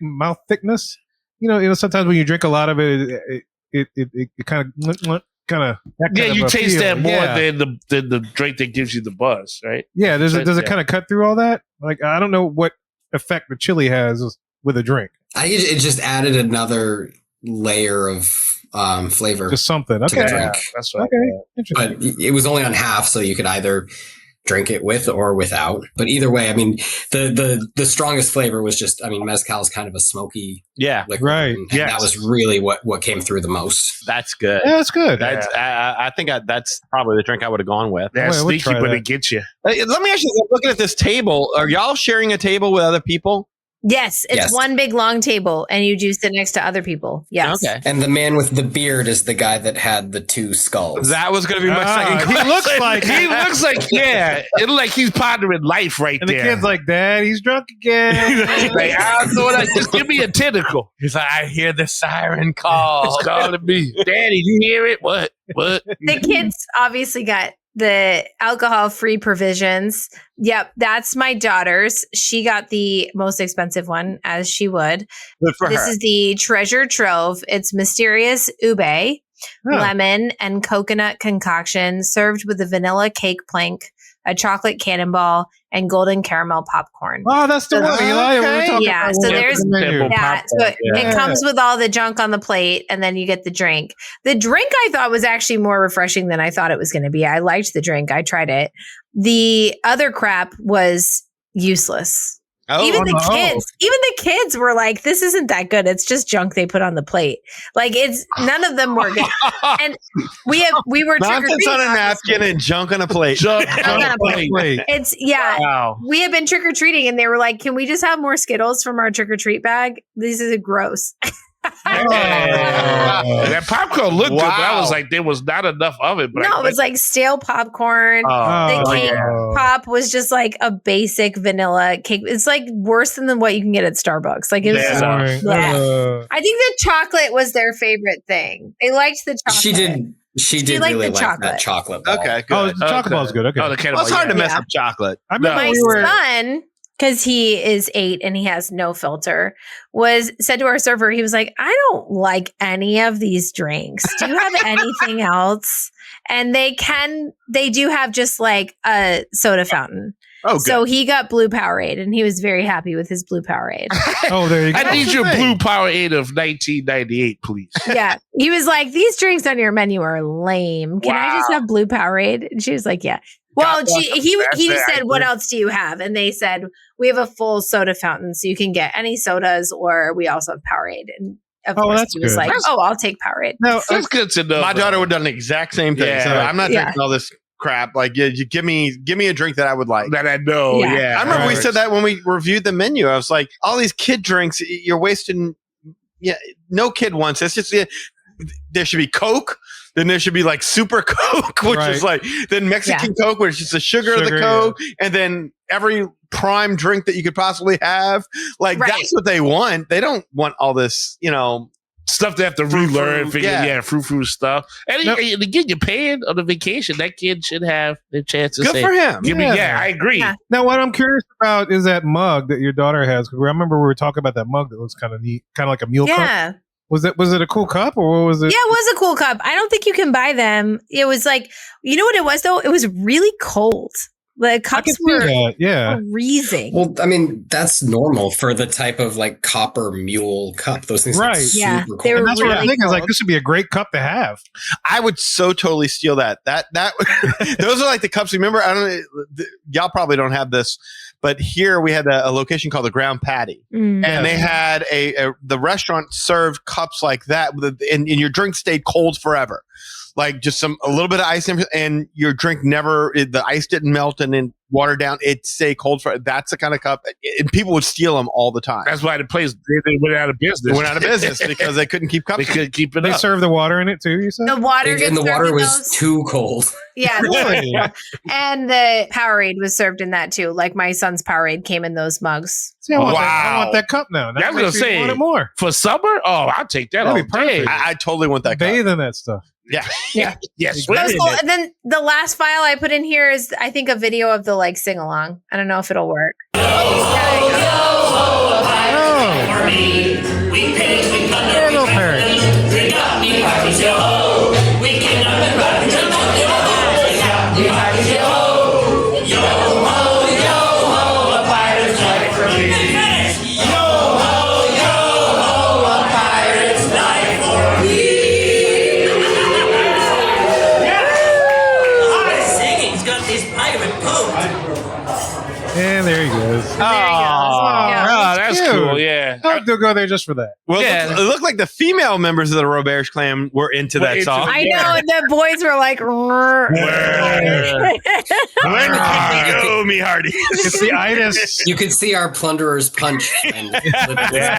[SPEAKER 4] mouth thickness? You know, sometimes when you drink a lot of it kind of
[SPEAKER 3] you taste that more than the drink that gives you the buzz, right?
[SPEAKER 4] Yeah, does it kind of cut through all that? Like, I don't know what effect the chili has with a drink.
[SPEAKER 7] It just added another layer of flavor.
[SPEAKER 4] Just something. Okay,
[SPEAKER 7] to the drink.
[SPEAKER 3] That's right.
[SPEAKER 4] Okay, interesting.
[SPEAKER 7] But it was only on half, so you could either drink it with or without. But either way, I mean, the strongest flavor was just, I mean, mezcal is kind of a smoky liquor.
[SPEAKER 4] Right.
[SPEAKER 7] And that was really what came through the most.
[SPEAKER 1] That's good.
[SPEAKER 4] Yeah, that's good.
[SPEAKER 1] That's I think that's probably the drink I would have gone with.
[SPEAKER 3] That's sneaky, but it gets you.
[SPEAKER 1] Let me ask you, looking at this table, are y'all sharing a table with other people?
[SPEAKER 2] Yes, it's one big long table, and you do sit next to other people. Yes.
[SPEAKER 1] Okay.
[SPEAKER 7] And the man with the beard is the guy that had the two skulls.
[SPEAKER 1] That was going to be my second question.
[SPEAKER 3] He looks like it looks like he's pondering life right
[SPEAKER 4] and
[SPEAKER 3] there.
[SPEAKER 4] And the kid's like, Dad, he's drunk again.
[SPEAKER 3] Like, I don't know what just give me a tentacle.
[SPEAKER 1] He's like, I hear the siren call.
[SPEAKER 3] It's calling me. Daddy, you hear it? What?
[SPEAKER 2] The kids obviously got the alcohol-free provisions. Yep, that's my daughter's. She got the most expensive one, as she would.
[SPEAKER 1] Good for
[SPEAKER 2] this
[SPEAKER 1] her.
[SPEAKER 2] Is the treasure trove. It's mysterious ube, lemon, and coconut concoction served with a vanilla cake plank, a chocolate cannonball, and golden caramel popcorn.
[SPEAKER 4] Oh, that's the one, Eli.
[SPEAKER 2] Yeah, so there's that. So it comes with all the junk on the plate, and then you get the drink. The drink I thought was actually more refreshing than I thought it was going to be. I liked the drink. I tried it. The other crap was useless. Even the kids were like, this isn't that good. It's just junk they put on the plate. Like, it's none of them were good. And we were
[SPEAKER 1] nonsense on a napkin and junk on a plate.
[SPEAKER 2] Junk on a plate. It's
[SPEAKER 3] Wow.
[SPEAKER 2] We have been trick or treating, and they were like, "Can we just have more Skittles from our trick or treat bag? This is gross."
[SPEAKER 3] That popcorn looked good, but I was like, there was not enough of it. But
[SPEAKER 2] no, it was like stale popcorn. The cake pop was just like a basic vanilla cake. It's like worse than what you can get at Starbucks. Like, it was I think the chocolate was their favorite thing. They liked the chocolate.
[SPEAKER 7] She did really like that chocolate ball.
[SPEAKER 1] Okay, good.
[SPEAKER 4] Oh, the chocolate ball is good. Okay.
[SPEAKER 3] Oh, the
[SPEAKER 1] it's hard to mess up chocolate.
[SPEAKER 4] I remember
[SPEAKER 2] my son, because he is 8 and he has no filter, said to our server, he was like, I don't like any of these drinks. Do you have anything else? And they do have just like a soda fountain.
[SPEAKER 1] Oh, good.
[SPEAKER 2] So he got blue Powerade, and he was very happy with his blue Powerade.
[SPEAKER 4] Oh, there you go.
[SPEAKER 3] I need your blue Powerade of 1998, please.
[SPEAKER 2] Yeah. He was like, these drinks on your menu are lame. Can I just have blue Powerade? And she was like, yeah. Well, he just said, what else do you have? And they said, we have a full soda fountain, so you can get any sodas, or we also have Powerade. And of course, he was like, I'll take Powerade.
[SPEAKER 4] No,
[SPEAKER 3] that's good to know.
[SPEAKER 1] My daughter would have done the exact same thing.
[SPEAKER 3] Yeah.
[SPEAKER 1] So I'm not drinking all this crap. Like, you give me a drink that I would like.
[SPEAKER 3] That I know. Yeah.
[SPEAKER 1] I remember we said that when we reviewed the menu. I was like, all these kid drinks, you're wasting. Yeah, no kid wants this. Just there should be Coke. Then there should be like Super Coke, which is like then Mexican Coke, which is just the sugar of the Coke, and then every prime drink that you could possibly have. Like that's what they want. They don't want all this,
[SPEAKER 3] stuff they have to relearn, frou stuff. And again, you're paying on the vacation. That kid should have the chance to
[SPEAKER 1] good for him.
[SPEAKER 3] I agree. Yeah.
[SPEAKER 4] Now, what I'm curious about is that mug that your daughter has. I remember we were talking about that mug that looks kind of neat, kind of like a mule cup. Was it a cool cup, or what was it?
[SPEAKER 2] Yeah, it was a cool cup. I don't think you can buy them. It was like, you know what it was though? It was really cold. The
[SPEAKER 4] I
[SPEAKER 2] cups
[SPEAKER 4] can see
[SPEAKER 2] were
[SPEAKER 4] that. Yeah.
[SPEAKER 2] freezing.
[SPEAKER 7] Well, I mean, that's normal for the type of like copper mule cup. Those things
[SPEAKER 4] Right.
[SPEAKER 7] are super
[SPEAKER 2] Yeah,
[SPEAKER 7] cold.
[SPEAKER 2] they were
[SPEAKER 4] And that's what I'm
[SPEAKER 2] really
[SPEAKER 4] thinking. Is like
[SPEAKER 2] cold.
[SPEAKER 4] this would be a great cup to have.
[SPEAKER 1] I would so totally steal that. Those are like the cups. Remember, I don't know, y'all probably don't have this, but here we had a location called the Ground Patty,
[SPEAKER 2] Mm.
[SPEAKER 1] and they had the restaurant served cups like that, and your drink stayed cold forever. Like just a little bit of ice in, and your drink the ice didn't melt and then water down. It stayed cold for. That's the kind of cup, and people would steal them all the time.
[SPEAKER 3] That's why the place they went out of business.
[SPEAKER 1] They went out of business because they couldn't keep cups.
[SPEAKER 3] They couldn't keep it
[SPEAKER 4] They
[SPEAKER 3] up.
[SPEAKER 4] serve the water in it too. You said.
[SPEAKER 2] The water gets
[SPEAKER 7] And the
[SPEAKER 2] served
[SPEAKER 7] water
[SPEAKER 2] in
[SPEAKER 7] was
[SPEAKER 2] those.
[SPEAKER 7] too cold.
[SPEAKER 2] Yeah,
[SPEAKER 4] Really?
[SPEAKER 2] and the Powerade was served in that too. Like my son's Powerade came in those mugs.
[SPEAKER 4] See, I want
[SPEAKER 1] Wow.
[SPEAKER 4] that cup now. That
[SPEAKER 3] I was gonna
[SPEAKER 4] makes me
[SPEAKER 3] say,
[SPEAKER 4] want it more.
[SPEAKER 3] For summer? Oh, I'll take that all
[SPEAKER 4] That'd be
[SPEAKER 3] day.
[SPEAKER 4] perfect.
[SPEAKER 1] I totally want that cup.
[SPEAKER 4] Bathe in that stuff.
[SPEAKER 1] Yeah.
[SPEAKER 2] Yeah.
[SPEAKER 3] Yes,
[SPEAKER 2] That was cool. And then the last file I put in here is, I think, a video of the like sing along. I don't know if it'll work.
[SPEAKER 4] Hey, little parrot. And there he goes.
[SPEAKER 1] Oh,
[SPEAKER 2] Yeah.
[SPEAKER 3] Oh, that's
[SPEAKER 4] cute.
[SPEAKER 3] cool. Yeah.
[SPEAKER 4] I'll go there just for that.
[SPEAKER 1] Well,
[SPEAKER 3] Yeah.
[SPEAKER 1] it looked like the female members of the Roberge clan were into
[SPEAKER 3] Were
[SPEAKER 1] that
[SPEAKER 3] into
[SPEAKER 1] song.
[SPEAKER 3] it.
[SPEAKER 2] I know, and the boys were like,
[SPEAKER 1] Where did you go, me Hardy?
[SPEAKER 4] It's the itis.
[SPEAKER 7] You could see our plunderer's punch and live his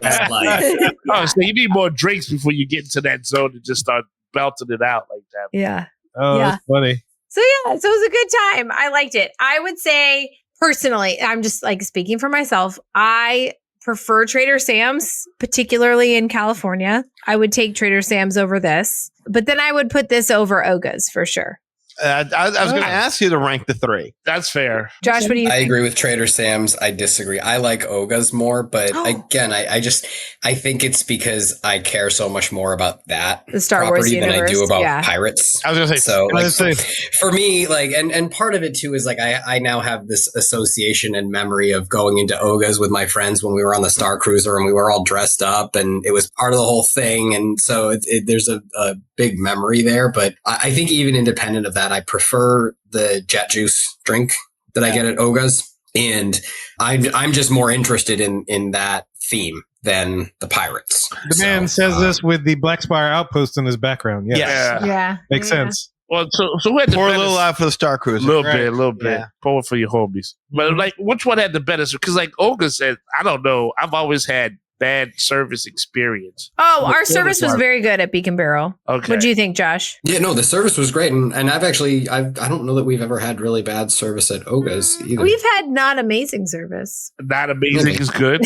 [SPEAKER 7] best life.
[SPEAKER 3] Oh, so you need more drinks before you get into that zone and just start belting it out like that.
[SPEAKER 2] yeah.
[SPEAKER 4] Oh,
[SPEAKER 2] Yeah.
[SPEAKER 4] that's funny.
[SPEAKER 2] So yeah, so it was a good time. I liked it. I would say personally, I'm just like speaking for myself, I prefer Trader Sam's, particularly in California. I would take Trader Sam's over this, but then I would put this over Oga's for sure.
[SPEAKER 1] I was going to ask you to rank the three.
[SPEAKER 3] That's fair.
[SPEAKER 2] Josh, what do you
[SPEAKER 7] I
[SPEAKER 2] think?
[SPEAKER 7] agree with Trader Sam's. I disagree. I like Oga's more, but again, I think it's because I care so much more about that
[SPEAKER 2] The Star Wars
[SPEAKER 7] property than I do
[SPEAKER 2] universe,
[SPEAKER 7] about
[SPEAKER 2] yeah.
[SPEAKER 7] Pirates.
[SPEAKER 1] I was going to say,
[SPEAKER 7] So like,
[SPEAKER 4] Let's say
[SPEAKER 7] for me, like, and part of it too is like I now have this association and memory of going into Oga's with my friends when we were on the Star Cruiser and we were all dressed up and it was part of the whole thing. And so there's a big memory there. But I think even independent of that, I prefer the jet juice drink that I get at Oga's, and I'm just more interested in that theme than the Pirates.
[SPEAKER 4] the man says this with the Black Spire outpost in his background. Yes.
[SPEAKER 3] Yeah.
[SPEAKER 2] Yeah.
[SPEAKER 4] Makes
[SPEAKER 2] Yeah.
[SPEAKER 4] sense.
[SPEAKER 3] Well, so who had the
[SPEAKER 1] pour a
[SPEAKER 3] better-
[SPEAKER 1] little out for the Star Cruiser.
[SPEAKER 3] little
[SPEAKER 4] Right.
[SPEAKER 3] bit, a little bit.
[SPEAKER 1] Yeah.
[SPEAKER 3] Pour it for your homies. But like, which one had the better? Because like Olga said, I don't know. I've always had bad service experience.
[SPEAKER 2] Oh,
[SPEAKER 3] With
[SPEAKER 2] our service was
[SPEAKER 3] Mark.
[SPEAKER 2] very good at Beak and Barrel.
[SPEAKER 3] Okay.
[SPEAKER 2] What do you think, Josh?
[SPEAKER 7] Yeah, no, the service was great, and I've actually I don't know that we've ever had really bad service at Oga's either.
[SPEAKER 2] We've had not amazing service.
[SPEAKER 3] Not amazing is good.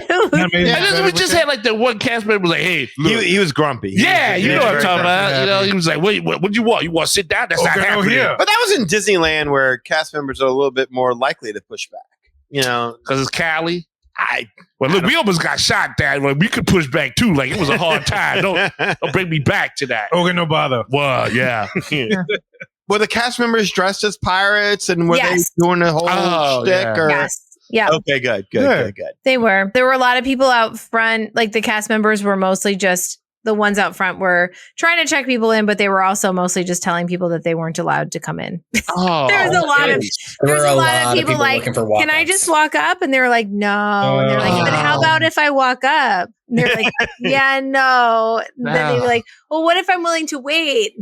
[SPEAKER 4] Not amazing.
[SPEAKER 3] And then we just had like the one cast member was like, hey, look.
[SPEAKER 1] He was grumpy.
[SPEAKER 3] Yeah, you know what I'm talking about.
[SPEAKER 4] grumpy.
[SPEAKER 3] You know, he was like, "Wait, what you want? You want to sit down? That's not
[SPEAKER 4] Okay,
[SPEAKER 3] happening."
[SPEAKER 4] here.
[SPEAKER 1] But that was in Disneyland where cast members are a little bit more likely to push back. You know,
[SPEAKER 3] Because it's Cali. Well, look, we almost got shot that way. We could push back too. Like it was a hard time. Don't bring me back to that.
[SPEAKER 4] Oga no bother.
[SPEAKER 3] Well, yeah.
[SPEAKER 1] were the cast members dressed as pirates and were
[SPEAKER 2] Yes.
[SPEAKER 1] they doing the whole
[SPEAKER 3] Oh,
[SPEAKER 1] shtick?
[SPEAKER 3] yeah.
[SPEAKER 1] Or?
[SPEAKER 2] Yes. Yeah.
[SPEAKER 1] Okay, good.
[SPEAKER 2] They were. There were a lot of people out front. Like the cast members were mostly just the ones out front were trying to check people in, but they were also mostly just telling people that they weren't allowed to come in.
[SPEAKER 3] Oh,
[SPEAKER 2] There was a lot of
[SPEAKER 7] There were
[SPEAKER 2] there's a lot of people like,
[SPEAKER 7] looking for
[SPEAKER 2] can I
[SPEAKER 7] walk-ups.
[SPEAKER 2] just walk up? And they were like, no. And they're like, but how about if I walk up? And they're like, yeah, no. And then they were like, well, what if I'm willing to wait?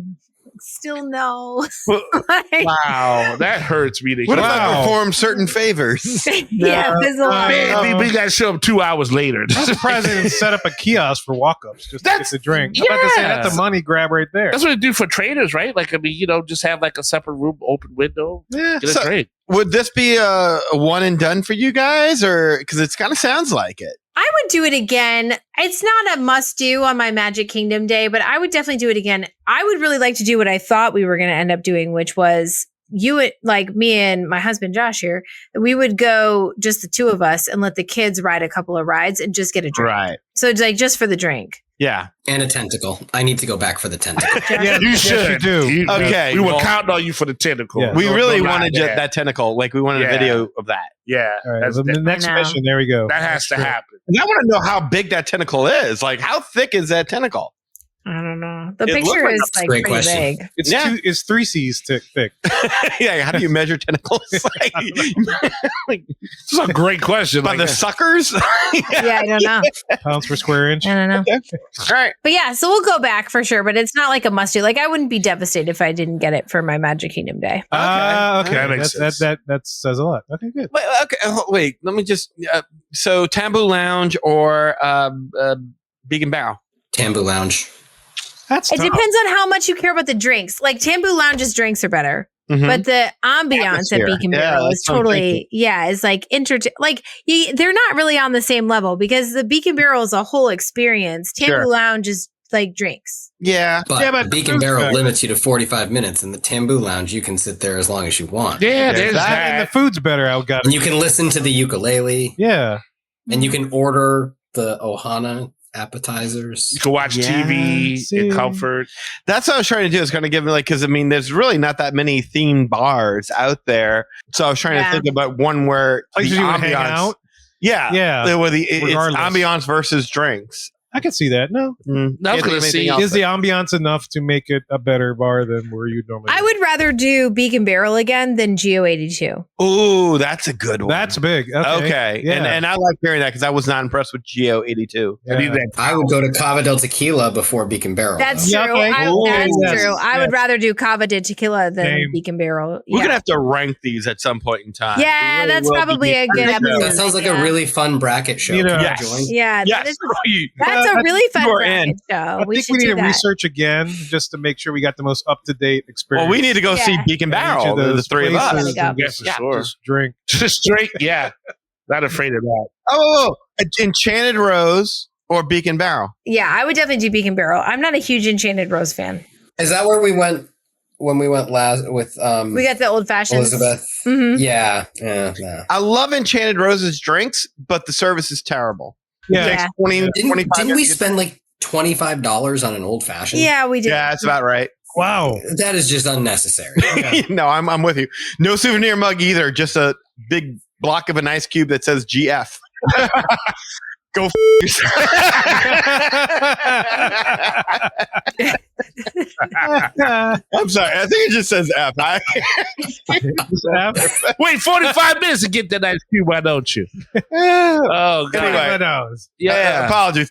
[SPEAKER 2] Still no. Like,
[SPEAKER 3] wow, that hurts me to
[SPEAKER 1] What
[SPEAKER 3] hear.
[SPEAKER 1] if I
[SPEAKER 4] Wow.
[SPEAKER 1] perform certain favors?
[SPEAKER 2] yeah, there's a lot.
[SPEAKER 3] Man, we got to show up 2 hours later.
[SPEAKER 4] I'm surprised they didn't set up a kiosk for walk-ups just to get
[SPEAKER 3] That's-
[SPEAKER 4] the drink. I'm about to say
[SPEAKER 3] yeah.
[SPEAKER 4] that's a money grab right there.
[SPEAKER 3] That's what they do for traders, right? Like, I mean, you know, just have like a separate room, open window,
[SPEAKER 1] Yeah.
[SPEAKER 3] get a
[SPEAKER 1] So,
[SPEAKER 3] drink.
[SPEAKER 1] would this be a one and done for you guys, or because it kind of sounds like it?
[SPEAKER 2] I would do it again. It's not a must do on my Magic Kingdom day, but I would definitely do it again. I would really like to do what I thought we were going to end up doing, which was like me and my husband Josh here, we would go just the two of us and let the kids ride a couple of rides and just get a drink.
[SPEAKER 1] Right.
[SPEAKER 2] So it's like just for the drink.
[SPEAKER 1] Yeah.
[SPEAKER 7] And a tentacle. I need to go back for the tentacle.
[SPEAKER 4] Yeah,
[SPEAKER 3] You
[SPEAKER 4] yes,
[SPEAKER 3] should.
[SPEAKER 4] you do.
[SPEAKER 1] Okay,
[SPEAKER 3] We were
[SPEAKER 1] well-
[SPEAKER 3] counting on you for the tentacle.
[SPEAKER 4] Yeah.
[SPEAKER 1] We really
[SPEAKER 3] Don't lie
[SPEAKER 1] wanted
[SPEAKER 3] there.
[SPEAKER 1] that tentacle. Like we wanted a
[SPEAKER 3] Yeah.
[SPEAKER 1] video of that.
[SPEAKER 3] Yeah.
[SPEAKER 4] All right,
[SPEAKER 3] That's-
[SPEAKER 4] the next
[SPEAKER 2] I know.
[SPEAKER 4] mission. There we go.
[SPEAKER 3] that has to
[SPEAKER 4] True.
[SPEAKER 3] happen.
[SPEAKER 1] And I want to know how big that tentacle is. Like, how thick is that tentacle?
[SPEAKER 2] I don't know. The
[SPEAKER 1] It looks
[SPEAKER 2] picture
[SPEAKER 1] like
[SPEAKER 2] is
[SPEAKER 7] a
[SPEAKER 2] like
[SPEAKER 7] great
[SPEAKER 2] pretty
[SPEAKER 7] question.
[SPEAKER 2] big.
[SPEAKER 4] It's
[SPEAKER 1] Yeah.
[SPEAKER 4] it's 3 C's thick.
[SPEAKER 1] Yeah. How do you measure tentacles? Like,
[SPEAKER 3] This is a great question.
[SPEAKER 1] by
[SPEAKER 3] Like,
[SPEAKER 1] the suckers?
[SPEAKER 2] Yeah, I don't know.
[SPEAKER 4] Pounds per square inch.
[SPEAKER 2] I don't know.
[SPEAKER 1] All right.
[SPEAKER 2] But yeah, so we'll go back for sure. But it's not like a must do. Like I wouldn't be devastated if I didn't get it for my Magic Kingdom day.
[SPEAKER 4] Okay.
[SPEAKER 3] That makes sense.
[SPEAKER 4] That says a lot. Okay, good.
[SPEAKER 1] Wait, okay. Wait. Let me just. So, Tambu Lounge or Beak and Barrel?
[SPEAKER 7] Tambu Lounge.
[SPEAKER 4] That's
[SPEAKER 2] It
[SPEAKER 4] tough.
[SPEAKER 2] depends on how much you care about the drinks. Like Tambu Lounge's drinks are better.
[SPEAKER 1] Mhm.
[SPEAKER 2] But the ambiance at
[SPEAKER 1] Atmosphere.
[SPEAKER 2] Beak and
[SPEAKER 1] Yeah,
[SPEAKER 2] Barrel is
[SPEAKER 1] that's what I'm thinking.
[SPEAKER 2] totally, it's like they're not really on the same level because the Beak and Barrel is a whole experience. Tambu
[SPEAKER 1] Sure.
[SPEAKER 2] Lounge is like drinks.
[SPEAKER 1] Yeah.
[SPEAKER 7] But,
[SPEAKER 4] Yeah, but
[SPEAKER 7] the Beak
[SPEAKER 4] the
[SPEAKER 7] and
[SPEAKER 4] food's
[SPEAKER 7] Barrel
[SPEAKER 4] better.
[SPEAKER 7] limits you to 45 minutes. In the Tambu Lounge, you can sit there as long as you want.
[SPEAKER 3] yeah, there's
[SPEAKER 4] And the
[SPEAKER 3] that.
[SPEAKER 4] food's better. I got
[SPEAKER 7] And
[SPEAKER 4] it.
[SPEAKER 7] you can listen to the ukulele.
[SPEAKER 4] Yeah.
[SPEAKER 7] And you can order the Ohana appetizers.
[SPEAKER 3] You can watch
[SPEAKER 1] Yeah,
[SPEAKER 3] TV
[SPEAKER 4] see.
[SPEAKER 3] in comfort.
[SPEAKER 1] That's what I was trying to do. Is kind of give me because I mean, there's really not that many themed bars out there. So I was trying
[SPEAKER 2] Yeah.
[SPEAKER 1] to think about one where
[SPEAKER 4] Places
[SPEAKER 1] the
[SPEAKER 4] you would hang
[SPEAKER 1] ambiance.
[SPEAKER 4] out.
[SPEAKER 1] Yeah.
[SPEAKER 4] Yeah.
[SPEAKER 1] Where it's
[SPEAKER 4] Regardless.
[SPEAKER 1] ambiance versus drinks.
[SPEAKER 4] I can see that. No.
[SPEAKER 3] I was
[SPEAKER 1] Can't
[SPEAKER 3] gonna
[SPEAKER 1] think of anything
[SPEAKER 3] see-
[SPEAKER 1] else.
[SPEAKER 4] Is the ambiance enough to make it a better bar than where you normally
[SPEAKER 2] I would rather do Beak and Barrel again than Geo 82.
[SPEAKER 1] Ooh, that's a good one.
[SPEAKER 4] That's big. Okay. Yeah.
[SPEAKER 1] And I like hearing that because I was not impressed with Geo 82.
[SPEAKER 3] I need that.
[SPEAKER 7] I would go to Cava del Tequila before Beak and Barrel.
[SPEAKER 2] That's
[SPEAKER 7] though.
[SPEAKER 4] Yeah,
[SPEAKER 2] true.
[SPEAKER 4] okay.
[SPEAKER 1] Ooh,
[SPEAKER 2] That's
[SPEAKER 4] yes,
[SPEAKER 2] true. I would
[SPEAKER 4] yes.
[SPEAKER 2] rather do Cava de Tequila than
[SPEAKER 4] Same.
[SPEAKER 2] Beak and Barrel.
[SPEAKER 1] We're
[SPEAKER 2] Yeah,
[SPEAKER 1] gonna have to rank these at some point in time.
[SPEAKER 2] Yeah,
[SPEAKER 1] We really
[SPEAKER 2] that's
[SPEAKER 1] will be
[SPEAKER 2] probably a good
[SPEAKER 1] doing
[SPEAKER 2] episode.
[SPEAKER 7] That sounds like a really fun bracket show.
[SPEAKER 4] You know,
[SPEAKER 7] Can
[SPEAKER 1] Yes.
[SPEAKER 7] join?
[SPEAKER 2] Yeah,
[SPEAKER 1] Yes.
[SPEAKER 2] that's a really fun
[SPEAKER 1] You are
[SPEAKER 2] bracket
[SPEAKER 1] in.
[SPEAKER 2] show.
[SPEAKER 4] I
[SPEAKER 2] We
[SPEAKER 4] think
[SPEAKER 2] should
[SPEAKER 4] we need
[SPEAKER 2] do
[SPEAKER 4] to
[SPEAKER 2] that.
[SPEAKER 4] research again just to make sure we got the most up to date experience.
[SPEAKER 1] Well, we need to go
[SPEAKER 2] Yeah.
[SPEAKER 1] see Beak and
[SPEAKER 4] at each
[SPEAKER 1] Barrel,
[SPEAKER 4] of
[SPEAKER 1] the
[SPEAKER 4] those
[SPEAKER 1] three of us.
[SPEAKER 4] places
[SPEAKER 2] Gotta go.
[SPEAKER 4] and
[SPEAKER 3] Yeah,
[SPEAKER 4] just-
[SPEAKER 3] for sure.
[SPEAKER 4] just drink.
[SPEAKER 3] Just straight, yeah. Not afraid of that.
[SPEAKER 1] Oh, Enchanted Rose or Beak and Barrel.
[SPEAKER 2] Yeah, I would definitely do Beak and Barrel. I'm not a huge Enchanted Rose fan.
[SPEAKER 7] Is that where we went when we went last with
[SPEAKER 2] We got the old fashioned.
[SPEAKER 7] Elizabeth?
[SPEAKER 2] Mhm.
[SPEAKER 7] Yeah.
[SPEAKER 1] I love Enchanted Rose's drinks, but the service is terrible. It
[SPEAKER 4] Yeah.
[SPEAKER 1] takes 20,
[SPEAKER 7] Didn't
[SPEAKER 1] 25
[SPEAKER 7] we
[SPEAKER 1] minutes to get-
[SPEAKER 7] spend like $25 on an old fashioned?
[SPEAKER 2] Yeah, we did.
[SPEAKER 1] Yeah, that's about right.
[SPEAKER 4] Wow.
[SPEAKER 7] That is just unnecessary.
[SPEAKER 1] No, I'm with you. No souvenir mug either. Just a big block of an ice cube that says GF. Go yourself. I'm sorry. I think it just says F.
[SPEAKER 3] Wait 45 minutes to get that ice cube, why don't you? Oh, God.
[SPEAKER 1] Anyway.
[SPEAKER 3] Yeah.
[SPEAKER 1] Apologies.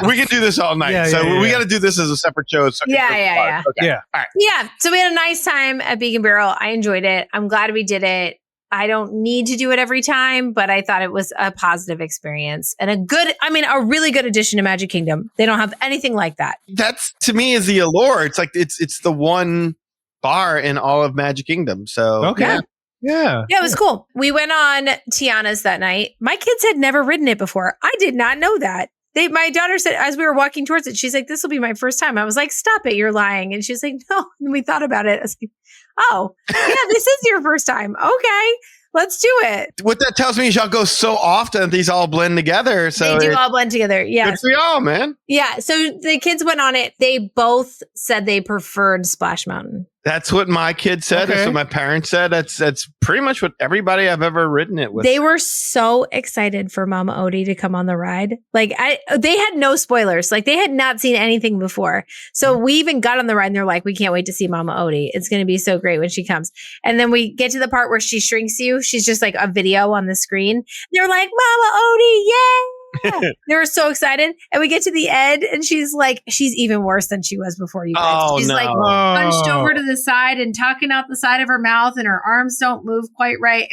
[SPEAKER 1] We can do this all night.
[SPEAKER 4] Yeah,
[SPEAKER 1] so
[SPEAKER 4] yeah,
[SPEAKER 1] we
[SPEAKER 4] yeah.
[SPEAKER 1] got to do this as a separate show. So
[SPEAKER 2] Yeah.
[SPEAKER 1] Okay.
[SPEAKER 4] Yeah.
[SPEAKER 1] All right.
[SPEAKER 2] Yeah. So we had a nice time at Beak and Barrel. I enjoyed it. I'm glad we did it. I don't need to do it every time, but I thought it was a positive experience and a really good addition to Magic Kingdom. They don't have anything like that.
[SPEAKER 1] That's to me is the allure. It's like it's the one bar in all of Magic Kingdom. So
[SPEAKER 4] Okay. Yeah.
[SPEAKER 2] Yeah, it was cool. We went on Tiana's that night. My kids had never ridden it before. I did not know that. My daughter said, as we were walking towards it, she's like, this will be my first time. I was like, stop it, you're lying. And she was like, no. And we thought about it. I was like, oh, yeah, this is your first time. Okay, let's do it.
[SPEAKER 1] what that tells me is y'all go so often that these all blend together. So
[SPEAKER 2] They do
[SPEAKER 1] it's
[SPEAKER 2] all blend together. Yeah.
[SPEAKER 1] good for y'all, man.
[SPEAKER 2] Yeah. So the kids went on it. They both said they preferred Splash Mountain.
[SPEAKER 1] That's what my kids said. That's
[SPEAKER 4] Okay.
[SPEAKER 1] what my parents said. That's pretty much what everybody I've ever ridden it with.
[SPEAKER 2] They were so excited for Mama Odie to come on the ride. Like they had no spoilers. Like they had not seen anything before. So we even got on the ride and they're like, we can't wait to see Mama Odie. It's going to be so great when she comes. And then we get to the part where she shrinks you. She's just like a video on the screen. They're like, Mama Odie, yay! They were so excited. And we get to the end and she's even worse than she was before you guys.
[SPEAKER 1] Oh,
[SPEAKER 2] She's
[SPEAKER 1] no.
[SPEAKER 2] like hunched over to the side and tucking out the side of her mouth and her arms don't move quite right.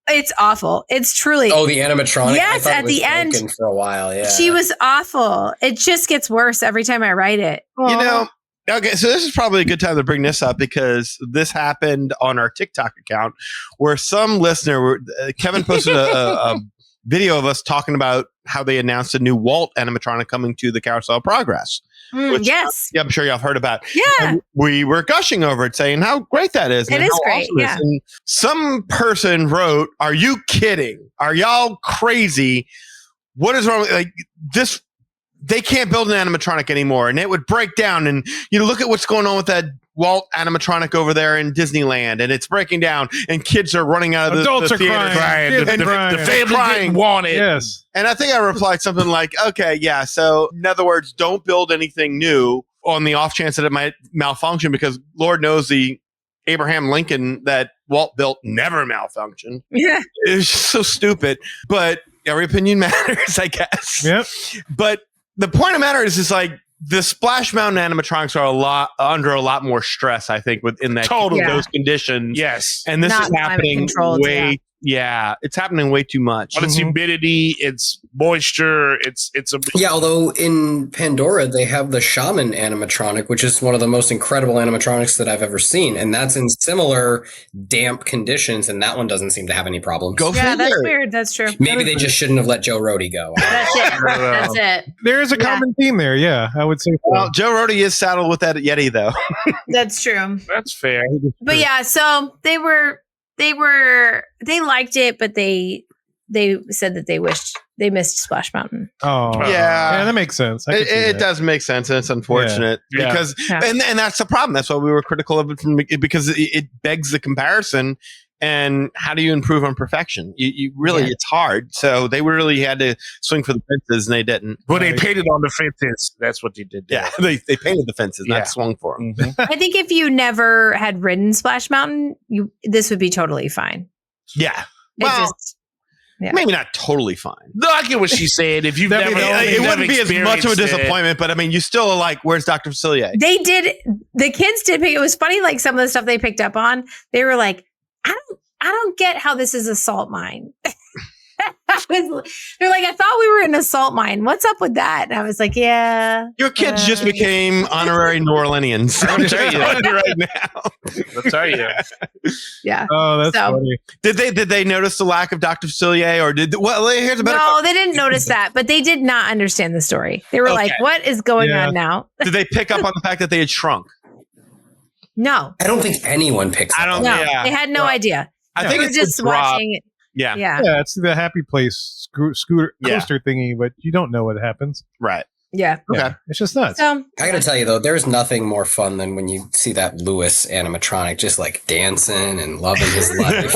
[SPEAKER 2] It's awful. It's truly.
[SPEAKER 7] Oh, the animatronic.
[SPEAKER 2] Yes,
[SPEAKER 7] I thought
[SPEAKER 2] at
[SPEAKER 7] it was
[SPEAKER 2] the end.
[SPEAKER 7] broken for a while. Yeah,
[SPEAKER 2] She was awful. It just gets worse every time I write it.
[SPEAKER 1] You know, okay, so this is probably a good time to bring this up because this happened on our TikTok account where some listener, Kevin posted a video of us talking about how they announced a new Walt animatronic coming to the Carousel of Progress. Which-
[SPEAKER 2] Yes.
[SPEAKER 1] Yeah, I'm sure y'all have heard about.
[SPEAKER 2] Yeah.
[SPEAKER 1] And we were gushing over it, saying how great that is.
[SPEAKER 2] It
[SPEAKER 1] and
[SPEAKER 2] is
[SPEAKER 1] how
[SPEAKER 2] great,
[SPEAKER 1] awesome it is.
[SPEAKER 2] yeah.
[SPEAKER 1] And some person wrote, "Are you kidding? Are y'all crazy? What is wrong? Like this they can't build an animatronic anymore, and it would break down. And you look at what's going on with that Walt animatronic over there in Disneyland, and it's breaking down, and kids are running out of
[SPEAKER 4] Adults
[SPEAKER 1] the
[SPEAKER 4] are
[SPEAKER 1] theater.
[SPEAKER 4] crying.
[SPEAKER 3] Right.
[SPEAKER 4] Kids
[SPEAKER 3] The
[SPEAKER 4] crying.
[SPEAKER 3] family didn't want it.
[SPEAKER 4] Yes.
[SPEAKER 1] And I think I replied something like, okay, yeah. So in other words, don't build anything new on the off chance that it might malfunction, because Lord knows the Abraham Lincoln that Walt built never malfunctioned.
[SPEAKER 2] Yeah.
[SPEAKER 1] It's just so stupid. But every opinion matters, I guess.
[SPEAKER 4] Yep.
[SPEAKER 1] But the point of the matter is like the Splash Mountain animatronics are under a lot more stress, I think, within that
[SPEAKER 3] Totally.
[SPEAKER 1] those conditions.
[SPEAKER 3] Yes.
[SPEAKER 1] And this
[SPEAKER 2] Not
[SPEAKER 1] is
[SPEAKER 2] climate
[SPEAKER 1] happening
[SPEAKER 2] controlled,
[SPEAKER 1] way. Yeah, it's happening way too much.
[SPEAKER 3] But it's humidity, it's moisture, it's a
[SPEAKER 7] Yeah, although in Pandora they have the shaman animatronic, which is one of the most incredible animatronics that I've ever seen, and that's in similar damp conditions, and that one doesn't seem to have any problems.
[SPEAKER 1] Go
[SPEAKER 2] Yeah,
[SPEAKER 1] figure.
[SPEAKER 2] that's weird. That's true.
[SPEAKER 7] Maybe they just shouldn't have let Joe Rody go.
[SPEAKER 2] That's it. That's it.
[SPEAKER 4] There is a
[SPEAKER 2] Yeah.
[SPEAKER 4] common theme there. Yeah, I would say so.
[SPEAKER 1] Well, Joe Rody is saddled with that Yeti, though.
[SPEAKER 2] That's true.
[SPEAKER 3] that's fair.
[SPEAKER 2] But yeah, so they liked it, but they said that they wished they missed Splash Mountain.
[SPEAKER 4] Oh,
[SPEAKER 1] Yeah.
[SPEAKER 4] that makes sense. I can see
[SPEAKER 1] It
[SPEAKER 4] that.
[SPEAKER 1] does make sense, and it's unfortunate
[SPEAKER 3] Yeah.
[SPEAKER 1] because,
[SPEAKER 2] Yeah.
[SPEAKER 1] and that's the problem. That's why we were critical of it because it begs the comparison. And how do you improve on perfection? You really, it's hard. So they really had to swing for the fences, and they didn't.
[SPEAKER 3] But they painted on the fences. That's what they did.
[SPEAKER 1] Yeah, they painted the fences,
[SPEAKER 3] Yeah.
[SPEAKER 1] not swung for them.
[SPEAKER 2] I think if you never had ridden Splash Mountain, this would be totally fine.
[SPEAKER 1] Yeah,
[SPEAKER 2] It
[SPEAKER 1] well,
[SPEAKER 2] just yeah.
[SPEAKER 1] maybe not totally fine.
[SPEAKER 3] No, I get what she's saying. If you've
[SPEAKER 4] That'd
[SPEAKER 3] never,
[SPEAKER 4] be the only-
[SPEAKER 1] It wouldn't be as much of a
[SPEAKER 3] experienced it.
[SPEAKER 1] disappointment, but I mean, you still are like, where's Dr. Facilier?
[SPEAKER 2] They did. The kids did pick. It was funny. Like some of the stuff they picked up on, they were like, I don't get how this is a salt mine. They're like, I thought we were in a salt mine. What's up with that? And I was like, yeah.
[SPEAKER 1] Your kids just became honorary New Orleanians. I'm just telling you right now.
[SPEAKER 3] I'll tell you.
[SPEAKER 2] Yeah.
[SPEAKER 4] Oh, that's
[SPEAKER 2] So-
[SPEAKER 4] funny.
[SPEAKER 1] Did they notice the lack of Dr. Facilier, or did well? Here's a better.
[SPEAKER 2] No, they didn't notice that, but they did not understand the story. They were like,
[SPEAKER 1] Okay.
[SPEAKER 2] what is going
[SPEAKER 4] Yeah.
[SPEAKER 2] on now?
[SPEAKER 1] Did they pick up on the fact that they had shrunk?
[SPEAKER 2] No.
[SPEAKER 7] I don't think anyone picks
[SPEAKER 1] I
[SPEAKER 7] up
[SPEAKER 1] don't
[SPEAKER 7] on
[SPEAKER 2] No.
[SPEAKER 7] that.
[SPEAKER 1] Yeah.
[SPEAKER 2] They had no idea.
[SPEAKER 1] I
[SPEAKER 4] Yeah.
[SPEAKER 1] think
[SPEAKER 2] They were
[SPEAKER 1] it's
[SPEAKER 2] just
[SPEAKER 1] a drop.
[SPEAKER 2] watching it.
[SPEAKER 1] Yeah,
[SPEAKER 2] Yeah.
[SPEAKER 4] Yeah, it's the happy place scooter
[SPEAKER 1] Yeah.
[SPEAKER 4] coaster thingy, but you don't know what happens.
[SPEAKER 1] right.
[SPEAKER 2] Yeah.
[SPEAKER 1] Okay.
[SPEAKER 4] Yeah, it's just nuts.
[SPEAKER 2] So
[SPEAKER 7] I gotta tell you though, there's nothing more fun than when you see that Lewis animatronic just like dancing and loving his life.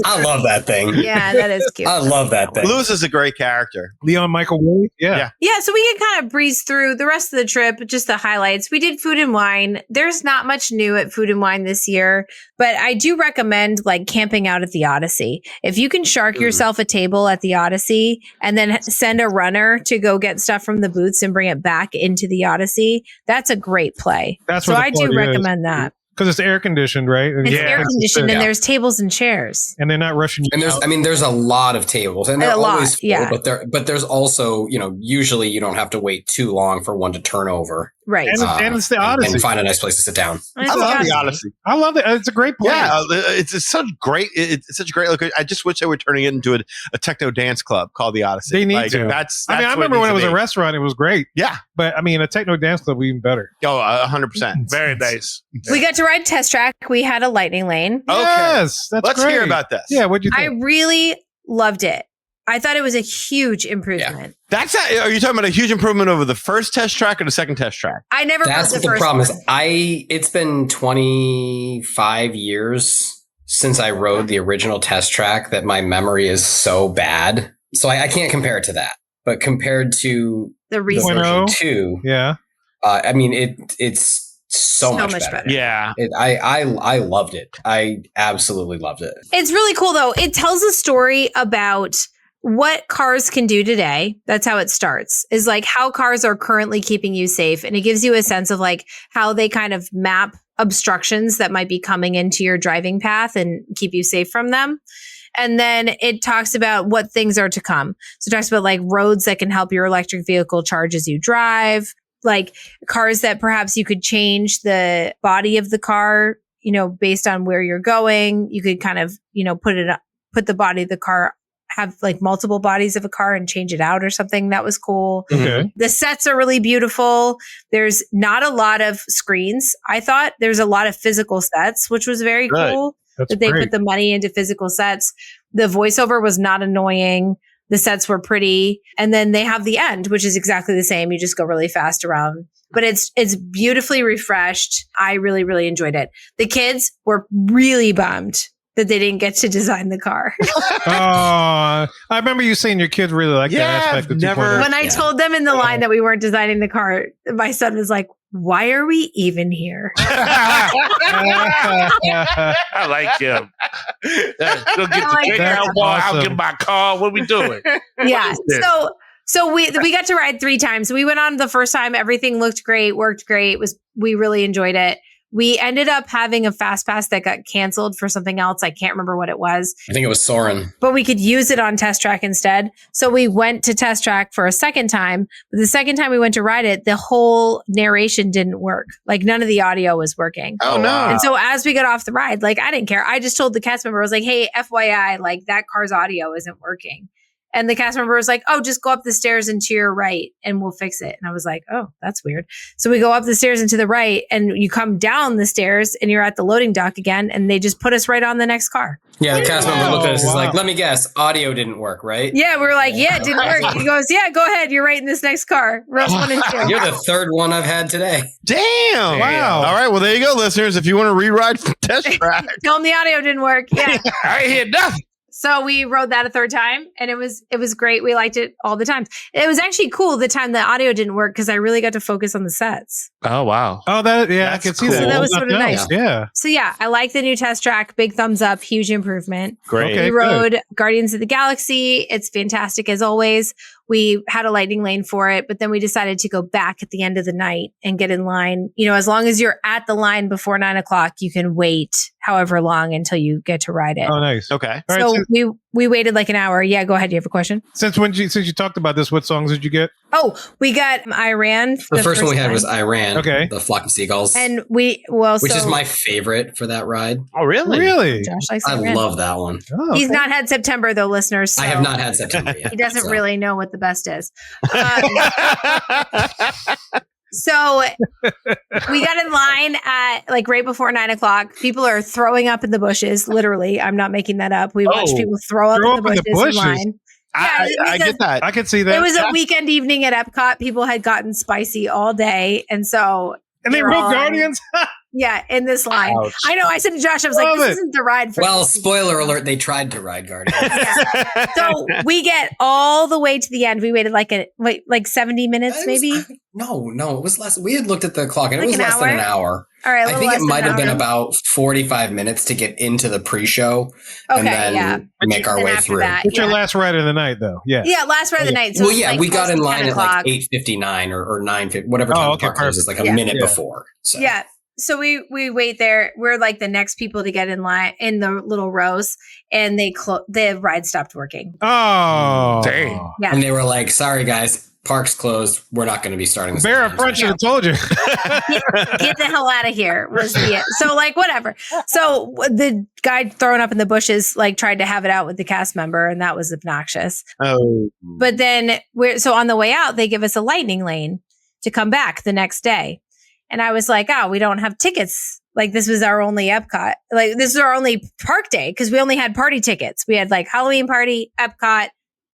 [SPEAKER 7] I love that thing.
[SPEAKER 2] yeah, that is cute.
[SPEAKER 7] I love that thing.
[SPEAKER 1] Lewis is a great character.
[SPEAKER 4] Leon Michael Wooley. Yeah.
[SPEAKER 1] Yeah.
[SPEAKER 2] Yeah, so we can kind of breeze through the rest of the trip, just the highlights. We did food and wine. There's not much new at food and wine this year, but I do recommend like camping out at the Odyssey. If you can shark yourself a table at the Odyssey and then send a runner to go get stuff from the booths and bring it back into the Odyssey, that's a great play.
[SPEAKER 4] That's
[SPEAKER 2] So
[SPEAKER 4] where the
[SPEAKER 2] I do
[SPEAKER 4] party is.
[SPEAKER 2] recommend that.
[SPEAKER 4] Because it's air conditioned, right? And
[SPEAKER 2] It's
[SPEAKER 3] Yeah.
[SPEAKER 2] air conditioned and
[SPEAKER 7] Yeah.
[SPEAKER 2] there's tables and chairs.
[SPEAKER 4] and they're not rushing you
[SPEAKER 7] And there's,
[SPEAKER 4] out.
[SPEAKER 7] I mean, there's a lot of tables, and they're
[SPEAKER 2] A lot,
[SPEAKER 7] always full.
[SPEAKER 2] yeah.
[SPEAKER 7] But there's also, usually you don't have to wait too long for one to turn over.
[SPEAKER 2] Right.
[SPEAKER 4] And it's the Odyssey.
[SPEAKER 7] and find a nice place to sit down.
[SPEAKER 2] It's
[SPEAKER 1] I
[SPEAKER 2] the
[SPEAKER 1] love
[SPEAKER 2] Odyssey.
[SPEAKER 1] the Odyssey.
[SPEAKER 4] I love it. It's a great place.
[SPEAKER 1] Yeah, it's such great. It's such a great location. I just wish they were turning it into a techno dance club called the Odyssey.
[SPEAKER 4] They need
[SPEAKER 1] like,
[SPEAKER 4] to.
[SPEAKER 1] That's
[SPEAKER 4] I mean, I
[SPEAKER 1] what
[SPEAKER 4] remember when it
[SPEAKER 1] needs
[SPEAKER 4] was
[SPEAKER 1] to
[SPEAKER 4] a
[SPEAKER 1] be.
[SPEAKER 4] restaurant, it was great.
[SPEAKER 1] Yeah.
[SPEAKER 4] But I mean, a techno dance club would be even better.
[SPEAKER 1] Oh, 100%.
[SPEAKER 3] Very nice.
[SPEAKER 2] We got to ride Test Track. We had a lightning lane.
[SPEAKER 1] Okay.
[SPEAKER 4] Yes, that's
[SPEAKER 1] Let's
[SPEAKER 4] great.
[SPEAKER 1] hear about this.
[SPEAKER 4] Yeah, what'd you
[SPEAKER 2] I
[SPEAKER 4] think?
[SPEAKER 2] really loved it. I thought it was a huge improvement.
[SPEAKER 1] Are you talking about a huge improvement over the first test track or the second test track?
[SPEAKER 2] I never
[SPEAKER 7] That's
[SPEAKER 2] rode
[SPEAKER 7] what
[SPEAKER 2] the
[SPEAKER 7] the
[SPEAKER 2] first
[SPEAKER 7] problem
[SPEAKER 2] one.
[SPEAKER 7] is. It's been 25 years since I rode the original test track that my memory is so bad. So I can't compare it to that. But compared to
[SPEAKER 2] The
[SPEAKER 7] the
[SPEAKER 2] recent.
[SPEAKER 7] version
[SPEAKER 4] 2.0?
[SPEAKER 7] 2,
[SPEAKER 4] Yeah.
[SPEAKER 7] I mean, it's so much better.
[SPEAKER 3] Yeah.
[SPEAKER 7] I loved it. I absolutely loved it.
[SPEAKER 2] It's really cool though. It tells a story about what cars can do today. That's how it starts, is like how cars are currently keeping you safe. And it gives you a sense of like how they kind of map obstructions that might be coming into your driving path and keep you safe from them. And then it talks about what things are to come. So it talks about like roads that can help your electric vehicle charge as you drive, like cars that perhaps you could change the body of the car, based on where you're going. You could kind of, put the body of the car, have like multiple bodies of a car and change it out or something. That was cool.
[SPEAKER 4] Okay.
[SPEAKER 2] The sets are really beautiful. There's not a lot of screens. I thought there's a lot of physical sets, which was very
[SPEAKER 1] Good.
[SPEAKER 2] cool.
[SPEAKER 4] That's
[SPEAKER 2] That they
[SPEAKER 4] great.
[SPEAKER 2] put the money into physical sets. The voiceover was not annoying. The sets were pretty. And then they have the end, which is exactly the same. You just go really fast around. But it's beautifully refreshed. I really, really enjoyed it. The kids were really bummed that they didn't get to design the car.
[SPEAKER 4] I remember you saying your kids really like that aspect of 2.0.
[SPEAKER 2] When I told them in the line that we weren't designing the car, my son was like, why are we even here?
[SPEAKER 3] I like him. Go get the big
[SPEAKER 4] That's
[SPEAKER 3] elbow.
[SPEAKER 4] awesome.
[SPEAKER 3] I'll get my car. What are we doing?
[SPEAKER 2] Yeah. So we got to ride 3 times. We went on the first time. Everything looked great, worked great. We really enjoyed it. We ended up having a fast pass that got canceled for something else. I can't remember what it was.
[SPEAKER 7] I think it was Soren.
[SPEAKER 2] But we could use it on Test Track instead. So we went to Test Track for a second time. But the second time we went to ride it, the whole narration didn't work. Like none of the audio was working.
[SPEAKER 1] Oh, no.
[SPEAKER 2] And so as we got off the ride, like I didn't care. I just told the cast member, I was like, hey, FYI, like that car's audio isn't working. And the cast member was like, oh, just go up the stairs and to your right and we'll fix it. And I was like, oh, that's weird. So we go up the stairs and to the right and you come down the stairs and you're at the loading dock again. And they just put us right on the next car.
[SPEAKER 7] Yeah, the cast member looked at us. He's
[SPEAKER 4] wow.
[SPEAKER 7] like, let me guess, audio didn't work, right?
[SPEAKER 2] Yeah, we were like, yeah, it didn't work. He goes, yeah, go ahead. You're right in this next car. Rows 1 and 2.
[SPEAKER 7] You're the third one I've had today.
[SPEAKER 1] Damn.
[SPEAKER 4] Wow.
[SPEAKER 1] All right. Well, there you go, listeners. If you want to rewrite Test Track.
[SPEAKER 2] Tell them the audio didn't work. Yeah.
[SPEAKER 3] I ain't hear nothing.
[SPEAKER 2] So we rode that a third time and it was great. We liked it all the times. It was actually cool the time the audio didn't work because I really got to focus on the sets.
[SPEAKER 3] Oh, wow.
[SPEAKER 4] Oh, that yeah,
[SPEAKER 1] That's
[SPEAKER 4] I can see
[SPEAKER 1] cool.
[SPEAKER 4] that.
[SPEAKER 1] So
[SPEAKER 2] that was sort of
[SPEAKER 4] Nothing
[SPEAKER 2] nice.
[SPEAKER 4] else. Yeah.
[SPEAKER 2] So yeah, I like the new Test Track. Big thumbs up. Huge improvement.
[SPEAKER 1] Great.
[SPEAKER 4] Okay.
[SPEAKER 2] We
[SPEAKER 4] good.
[SPEAKER 2] rode Guardians of the Galaxy. It's fantastic as always. We had a lightning lane for it, but then we decided to go back at the end of the night and get in line. You know, as long as you're at the line before 9 o'clock, you can wait however long until you get to ride it.
[SPEAKER 4] Oh, nice.
[SPEAKER 1] Okay.
[SPEAKER 4] All right,
[SPEAKER 2] So we waited like an hour. Yeah, go ahead. You have a question?
[SPEAKER 4] since you talked about this, what songs did you get?
[SPEAKER 2] Oh, we got Iran.
[SPEAKER 7] The first one we had
[SPEAKER 2] time.
[SPEAKER 7] was Iran.
[SPEAKER 4] Okay.
[SPEAKER 7] The Flock of Seagulls.
[SPEAKER 2] And
[SPEAKER 7] which is my favorite for that ride.
[SPEAKER 1] Oh, really?
[SPEAKER 4] Really?
[SPEAKER 2] Josh likes
[SPEAKER 7] I
[SPEAKER 2] Iran.
[SPEAKER 7] love that one.
[SPEAKER 4] Oh,
[SPEAKER 2] He's
[SPEAKER 4] okay.
[SPEAKER 2] not had September though, listeners. So
[SPEAKER 7] I have not had September yet.
[SPEAKER 2] He doesn't
[SPEAKER 7] so.
[SPEAKER 2] really know what the best is. So we got in line at like right before 9 o'clock. People are throwing up in the bushes. Literally, I'm not making that up. We watched people throw up in the bushes in line.
[SPEAKER 1] I get that.
[SPEAKER 4] I can see that.
[SPEAKER 2] It was a weekend evening at Epcot. People had gotten spicy all day, and so
[SPEAKER 4] and they
[SPEAKER 2] they're
[SPEAKER 4] wrote
[SPEAKER 2] all-
[SPEAKER 4] Guardians.
[SPEAKER 2] Yeah, in this line.
[SPEAKER 3] Ouch.
[SPEAKER 2] I know. I said to Josh, I was like,
[SPEAKER 4] Love
[SPEAKER 2] "This
[SPEAKER 4] it.
[SPEAKER 2] isn't the ride for."
[SPEAKER 7] Well,
[SPEAKER 2] these
[SPEAKER 7] spoiler alert, they tried to ride Guardians.
[SPEAKER 2] Yeah. So we get all the way to the end. We waited like 70 minutes, maybe.
[SPEAKER 7] No, it was less. We had looked at the clock and
[SPEAKER 2] Like
[SPEAKER 7] it was
[SPEAKER 2] an
[SPEAKER 7] less than
[SPEAKER 2] hour?
[SPEAKER 7] an hour.
[SPEAKER 2] All right, a
[SPEAKER 7] I
[SPEAKER 2] little
[SPEAKER 7] think
[SPEAKER 2] less
[SPEAKER 7] it might
[SPEAKER 2] than
[SPEAKER 7] have
[SPEAKER 2] an
[SPEAKER 7] been
[SPEAKER 2] hour.
[SPEAKER 7] about 45 minutes to get into the pre-show and
[SPEAKER 2] Okay,
[SPEAKER 7] then
[SPEAKER 2] yeah.
[SPEAKER 7] make our
[SPEAKER 2] Then
[SPEAKER 7] way
[SPEAKER 2] after
[SPEAKER 7] through.
[SPEAKER 2] that,
[SPEAKER 4] It's your
[SPEAKER 2] yeah.
[SPEAKER 4] last ride of the night, though. Yeah.
[SPEAKER 2] Yeah, last ride of the night. So
[SPEAKER 7] Well,
[SPEAKER 2] it was,
[SPEAKER 7] yeah,
[SPEAKER 2] like,
[SPEAKER 7] we got
[SPEAKER 2] close
[SPEAKER 7] in
[SPEAKER 2] to
[SPEAKER 7] line
[SPEAKER 2] 10
[SPEAKER 7] at like
[SPEAKER 2] o'clock.
[SPEAKER 7] 8:59 or 9:50, whatever time
[SPEAKER 4] Oh,
[SPEAKER 7] the
[SPEAKER 4] okay,
[SPEAKER 7] park closes, like a
[SPEAKER 2] Yeah.
[SPEAKER 7] minute
[SPEAKER 4] Yeah.
[SPEAKER 7] before. So.
[SPEAKER 2] Yeah. So we wait there. We're like the next people to get in line in the little rows, and the ride stopped working.
[SPEAKER 4] Oh,
[SPEAKER 3] Dang.
[SPEAKER 2] Yeah.
[SPEAKER 7] And they were like, sorry, guys, park's closed. We're not going to be starting this.
[SPEAKER 4] Bear
[SPEAKER 7] again."
[SPEAKER 4] up front should have told you.
[SPEAKER 2] Get the hell out of here was the so like whatever. So the guy throwing up in the bushes like tried to have it out with the cast member, and that was obnoxious.
[SPEAKER 1] Oh.
[SPEAKER 2] But then so on the way out, they give us a lightning lane to come back the next day. And I was like, oh, we don't have tickets. Like this was our only Epcot. Like this is our only park day because we only had party tickets. We had like Halloween party, Epcot,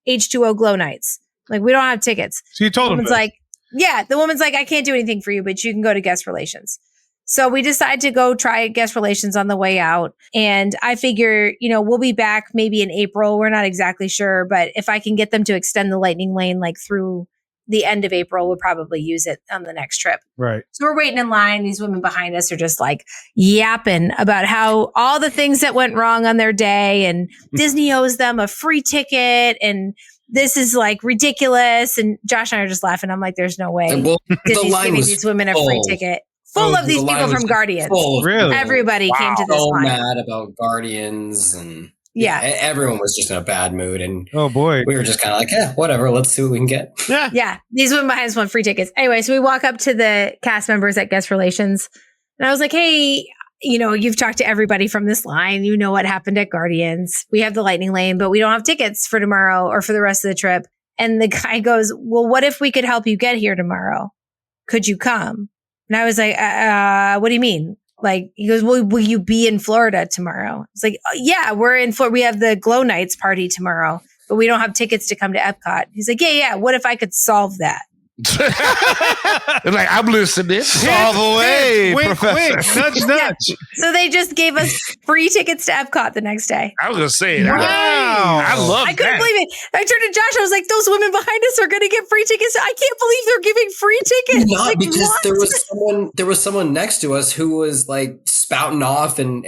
[SPEAKER 2] H2O glow nights. Like we don't have tickets.
[SPEAKER 4] So you told
[SPEAKER 2] The
[SPEAKER 4] him.
[SPEAKER 2] woman's like, yeah, the woman's like, I can't do anything for you, but you can go to guest relations. So we decide to go try guest relations on the way out. And I figure, we'll be back maybe in April. We're not exactly sure, but if I can get them to extend the lightning lane like through the end of April, we'll probably use it on the next trip.
[SPEAKER 4] Right.
[SPEAKER 2] So we're waiting in line. These women behind us are just like yapping about how all the things that went wrong on their day and Disney owes them a free ticket and this is like ridiculous. And Josh and I are just laughing. I'm like, there's no way
[SPEAKER 7] And well, the
[SPEAKER 2] Disney's
[SPEAKER 7] line
[SPEAKER 2] giving
[SPEAKER 7] was
[SPEAKER 2] these women a free
[SPEAKER 7] full.
[SPEAKER 2] ticket. Full of these
[SPEAKER 7] The line
[SPEAKER 2] people
[SPEAKER 7] was
[SPEAKER 2] from Guardians.
[SPEAKER 7] full of
[SPEAKER 4] Really?
[SPEAKER 7] people.
[SPEAKER 2] Everybody came to this
[SPEAKER 7] So
[SPEAKER 2] line.
[SPEAKER 7] mad about Guardians and
[SPEAKER 2] Yeah.
[SPEAKER 7] everyone was just in a bad mood and
[SPEAKER 4] Oh boy.
[SPEAKER 7] we were just kind of like, yeah, whatever, let's see what we can get.
[SPEAKER 1] Yeah.
[SPEAKER 2] Yeah. These women behind us want free tickets. Anyway, so we walk up to the cast members at guest relations. And I was like, hey, you've talked to everybody from this line. You know what happened at Guardians. We have the lightning lane, but we don't have tickets for tomorrow or for the rest of the trip. And the guy goes, well, what if we could help you get here tomorrow? Could you come? And I was like, what do you mean? Like, he goes, well, will you be in Florida tomorrow? It's like, yeah, we're in Florida. We have the Glow Nights party tomorrow. but we don't have tickets to come to Epcot. He's like, yeah. What if I could solve that?
[SPEAKER 3] Like, I'm listening.
[SPEAKER 1] Solve away,
[SPEAKER 4] wink,
[SPEAKER 1] Professor.
[SPEAKER 4] wink, nudge, nudge.
[SPEAKER 2] So they just gave us free tickets to Epcot the next day.
[SPEAKER 3] I was gonna say,
[SPEAKER 4] Wow.
[SPEAKER 3] I love
[SPEAKER 2] I couldn't
[SPEAKER 3] that.
[SPEAKER 2] believe it. I turned to Josh. I was like, those women behind us are going to get free tickets. I can't believe they're giving free tickets.
[SPEAKER 7] Not
[SPEAKER 2] Like,
[SPEAKER 7] because
[SPEAKER 2] what?
[SPEAKER 7] there was someone next to us who was like spouting off and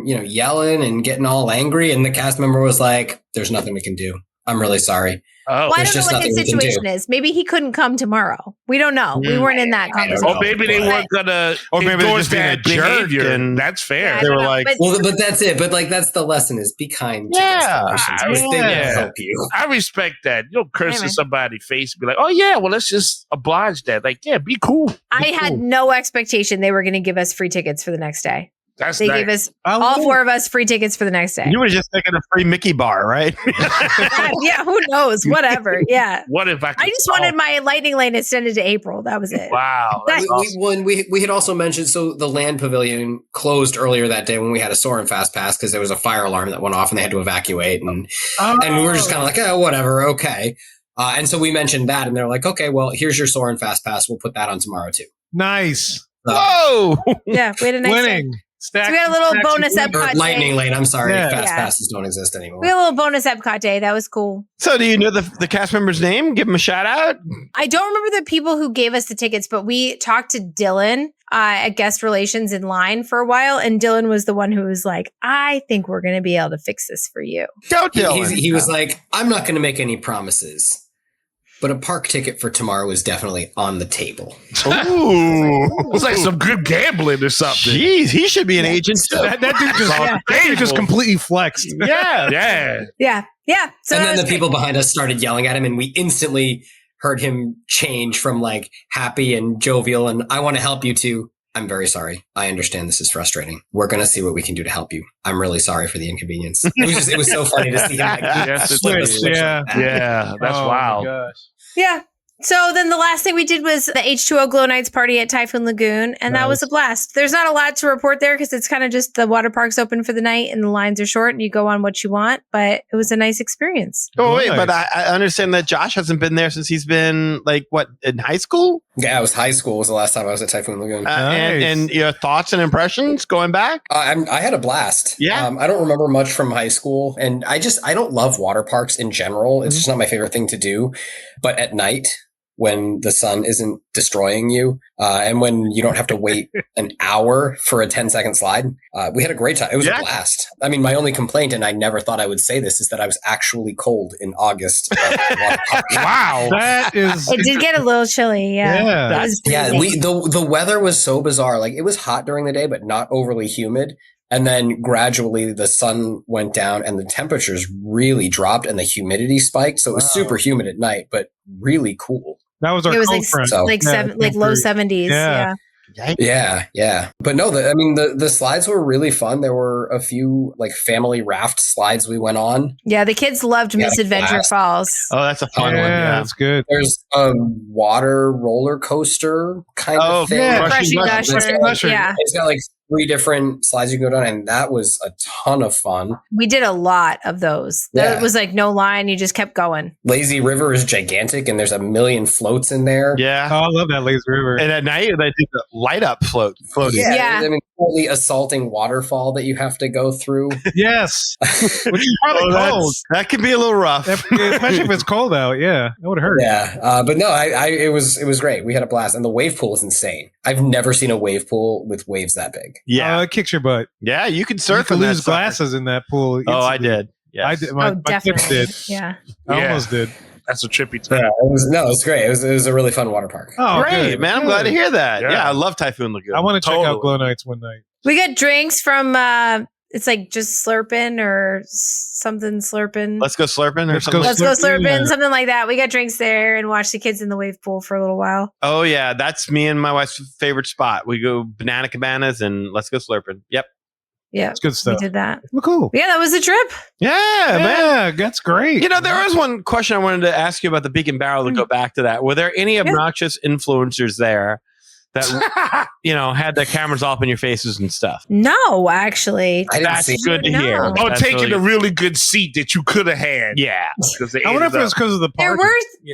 [SPEAKER 7] yelling and getting all angry, and the cast member was like, "There's nothing we can do. I'm really sorry."
[SPEAKER 3] Oh,
[SPEAKER 2] Well, I
[SPEAKER 7] There's
[SPEAKER 2] don't know
[SPEAKER 7] just
[SPEAKER 2] what his
[SPEAKER 7] nothing we can
[SPEAKER 2] situation is. Maybe he couldn't come tomorrow. We don't know. We weren't in that
[SPEAKER 7] I don't
[SPEAKER 2] conversation.
[SPEAKER 7] know.
[SPEAKER 3] or maybe they weren't gonna
[SPEAKER 1] Or maybe they're
[SPEAKER 3] endorse
[SPEAKER 1] just being a
[SPEAKER 3] that
[SPEAKER 1] jerk
[SPEAKER 3] behavior.
[SPEAKER 1] and-
[SPEAKER 3] That's fair.
[SPEAKER 2] Yeah, I
[SPEAKER 1] They
[SPEAKER 2] don't
[SPEAKER 1] were
[SPEAKER 2] know.
[SPEAKER 1] like-
[SPEAKER 2] But
[SPEAKER 7] Well, but that's it. But like that's the lesson: is be kind to
[SPEAKER 1] Yeah.
[SPEAKER 7] installations, because they
[SPEAKER 3] Yeah.
[SPEAKER 7] will help you.
[SPEAKER 3] I respect that. You don't curse
[SPEAKER 2] Hey,
[SPEAKER 3] in
[SPEAKER 2] man.
[SPEAKER 3] somebody's face and be like, "Oh yeah, well let's just oblige that." Like, yeah, be cool.
[SPEAKER 2] I had no expectation they were going to give us free tickets for the next day.
[SPEAKER 3] That's
[SPEAKER 2] They
[SPEAKER 3] nice.
[SPEAKER 2] gave us all four of us free tickets for the next day.
[SPEAKER 1] You were just taking a free Mickey bar, right?
[SPEAKER 2] Yeah, who knows? Whatever. Yeah.
[SPEAKER 3] What if I? Could
[SPEAKER 2] I just wanted my lightning lane extended to April. That was it.
[SPEAKER 3] Wow, that's awesome.
[SPEAKER 7] We had also mentioned, so the land pavilion closed earlier that day when we had a Soarin' Fast Pass because there was a fire alarm that went off and they had to evacuate, and we were just kind of like, oh, whatever, okay. And so we mentioned that, and they're like, okay, well, here's your Soarin' Fast Pass. We'll put that on tomorrow too.
[SPEAKER 4] Nice.
[SPEAKER 1] Whoa!
[SPEAKER 2] Yeah, we had a nice day.
[SPEAKER 4] Winning.
[SPEAKER 2] So we had a little bonus
[SPEAKER 7] Or
[SPEAKER 2] Epcot
[SPEAKER 7] lightning
[SPEAKER 2] day.
[SPEAKER 7] lane. I'm sorry,
[SPEAKER 4] Yeah.
[SPEAKER 7] Fast
[SPEAKER 2] Yeah.
[SPEAKER 7] Passes don't exist anymore.
[SPEAKER 2] We had a little bonus Epcot day. That was cool.
[SPEAKER 1] So, do you know the cast member's name? Give him a shout out.
[SPEAKER 2] I don't remember the people who gave us the tickets, but we talked to Dylan at guest relations in line for a while. And Dylan was the one who was like, I think we're going to be able to fix this for you.
[SPEAKER 1] Go,
[SPEAKER 7] He was like, I'm not going to make any promises, but a park ticket for tomorrow is definitely on the table.
[SPEAKER 1] Ooh.
[SPEAKER 3] It's like some good gambling or something.
[SPEAKER 1] Jeez, he should be an agent too.
[SPEAKER 4] That dude just,
[SPEAKER 3] Yeah.
[SPEAKER 4] that dude just completely flexed.
[SPEAKER 1] Yeah.
[SPEAKER 3] Yeah.
[SPEAKER 2] Yeah. Yeah. So
[SPEAKER 7] And
[SPEAKER 2] that
[SPEAKER 7] then
[SPEAKER 2] was
[SPEAKER 7] the
[SPEAKER 2] great.
[SPEAKER 7] people behind us started yelling at him, and we instantly heard him change from like happy and jovial and I want to help you to, I'm very sorry. I understand this is frustrating. We're going to see what we can do to help you. I'm really sorry for the inconvenience. It was so funny to see him like
[SPEAKER 3] Yes, it
[SPEAKER 7] flip the
[SPEAKER 3] is.
[SPEAKER 7] switch
[SPEAKER 4] Yeah.
[SPEAKER 7] like that.
[SPEAKER 3] Yeah, that's
[SPEAKER 4] Oh, my
[SPEAKER 3] wild.
[SPEAKER 4] gosh.
[SPEAKER 2] Yeah. So then the last thing we did was the H2O Glow Nights party at Typhoon Lagoon, and that was a blast. There's not a lot to report there because it's kind of just the water park's open for the night and the lines are short and you go on what you want, but it was a nice experience.
[SPEAKER 1] Oh wait,
[SPEAKER 4] Nice.
[SPEAKER 1] but I understand that Josh hasn't been there since he's been like what in high school.
[SPEAKER 7] Yeah, it was high school was the last time I was at Typhoon Lagoon.
[SPEAKER 1] And,
[SPEAKER 4] Nice.
[SPEAKER 1] and your thoughts and impressions going back?
[SPEAKER 7] I had a blast.
[SPEAKER 1] Yeah.
[SPEAKER 7] I don't remember much from high school, and I don't love water parks in general. It's just not my favorite thing to do. But at night, when the sun isn't destroying you, and when you don't have to wait an hour for a 10-second slide, we had a great time. It was a blast. I mean, my only complaint, and I never thought I would say this, is that I was actually cold in August. at the water park.
[SPEAKER 3] Wow.
[SPEAKER 4] That is.
[SPEAKER 2] It did get a little chilly. Yeah.
[SPEAKER 4] Yeah.
[SPEAKER 2] It was
[SPEAKER 7] Yeah,
[SPEAKER 2] freezing.
[SPEAKER 7] the weather was so bizarre. Like it was hot during the day, but not overly humid. And then gradually the sun went down and the temperatures really dropped and the humidity spiked. So it was super humid at night, but really cool.
[SPEAKER 4] That was our
[SPEAKER 2] It was
[SPEAKER 4] cold
[SPEAKER 2] like
[SPEAKER 4] front.
[SPEAKER 7] So-
[SPEAKER 2] like
[SPEAKER 4] Yeah,
[SPEAKER 2] seven, like low 70s.
[SPEAKER 4] Yeah.
[SPEAKER 2] Yeah.
[SPEAKER 7] Yeah. But no, the slides were really fun. There were a few like family raft slides we went on.
[SPEAKER 2] Yeah. The kids loved
[SPEAKER 7] Yeah,
[SPEAKER 2] Misadventure
[SPEAKER 7] blast.
[SPEAKER 2] Falls.
[SPEAKER 1] Oh, that's a fun
[SPEAKER 4] Yeah,
[SPEAKER 1] one. Yeah.
[SPEAKER 4] that's good.
[SPEAKER 7] There's a water roller coaster kind
[SPEAKER 1] Oh,
[SPEAKER 7] of thing.
[SPEAKER 1] yeah.
[SPEAKER 2] Crushing
[SPEAKER 1] Crushing
[SPEAKER 2] Gusher.
[SPEAKER 4] Gusher.
[SPEAKER 2] Yeah.
[SPEAKER 7] It's got like 3 different slides you can go down, and that was a ton of fun.
[SPEAKER 2] We did a lot of those. That
[SPEAKER 7] Yeah.
[SPEAKER 2] was like no line. You just kept going.
[SPEAKER 7] Lazy River is gigantic, and there's a million floats in there.
[SPEAKER 1] Yeah.
[SPEAKER 4] Oh, I love that lazy river.
[SPEAKER 1] And at night they do the light up floating.
[SPEAKER 2] Yeah.
[SPEAKER 7] I mean, totally assaulting waterfall that you have to go through.
[SPEAKER 4] Yes, which is probably
[SPEAKER 1] Oh, that's-
[SPEAKER 4] cold.
[SPEAKER 1] that could be a little rough.
[SPEAKER 4] Especially if it's cold out. Yeah, that would hurt.
[SPEAKER 7] Yeah, but no, it was great. We had a blast, and the wave pool is insane. I've never seen a wave pool with waves that big.
[SPEAKER 1] Yeah.
[SPEAKER 4] It kicks your butt.
[SPEAKER 1] Yeah, you can
[SPEAKER 4] You
[SPEAKER 1] surf
[SPEAKER 4] could
[SPEAKER 1] in that
[SPEAKER 4] lose
[SPEAKER 1] sucker.
[SPEAKER 4] glasses in that pool.
[SPEAKER 1] Oh, I
[SPEAKER 4] instantly.
[SPEAKER 1] did. Yes.
[SPEAKER 4] I did. My kids did.
[SPEAKER 2] Yeah.
[SPEAKER 4] I
[SPEAKER 3] Yeah.
[SPEAKER 4] almost did.
[SPEAKER 3] That's a trippy
[SPEAKER 7] Yeah,
[SPEAKER 3] time.
[SPEAKER 7] it was great. It was a really fun water park.
[SPEAKER 4] Oh,
[SPEAKER 1] Great,
[SPEAKER 4] good,
[SPEAKER 1] man. I'm
[SPEAKER 4] good.
[SPEAKER 1] glad to hear that.
[SPEAKER 3] Yeah.
[SPEAKER 1] Yeah, I love Typhoon Lagoon.
[SPEAKER 4] I want to check out
[SPEAKER 1] Totally.
[SPEAKER 4] Glow Nights one night.
[SPEAKER 2] We got drinks from, it's like just slurping or something slurping.
[SPEAKER 1] Let's go slurping or
[SPEAKER 4] Let's
[SPEAKER 1] something.
[SPEAKER 4] go
[SPEAKER 2] Let's go
[SPEAKER 4] slurping,
[SPEAKER 2] slurping,
[SPEAKER 4] yeah.
[SPEAKER 2] something like that. We got drinks there and watched the kids in the wave pool for a little while.
[SPEAKER 1] Oh yeah, that's me and my wife's favorite spot. We go banana cabanas and let's go slurping. Yep.
[SPEAKER 2] Yeah.
[SPEAKER 4] It's good
[SPEAKER 2] We
[SPEAKER 4] stuff.
[SPEAKER 2] did that.
[SPEAKER 4] Well, cool.
[SPEAKER 2] Yeah, that was a trip.
[SPEAKER 1] Yeah, man.
[SPEAKER 4] Yeah, that's great.
[SPEAKER 1] You know, there was one question I wanted to ask you about the Beak and Barrel to go back to that. Were there any obnoxious influencers there that had the cameras all up in your faces and stuff.
[SPEAKER 2] No, actually.
[SPEAKER 7] I didn't
[SPEAKER 1] That's
[SPEAKER 7] see
[SPEAKER 1] good to hear.
[SPEAKER 2] No.
[SPEAKER 3] Or
[SPEAKER 1] That's
[SPEAKER 3] taking a really good seat that you could have had.
[SPEAKER 1] Yeah.
[SPEAKER 4] I wonder if it was because of the
[SPEAKER 2] There
[SPEAKER 4] party.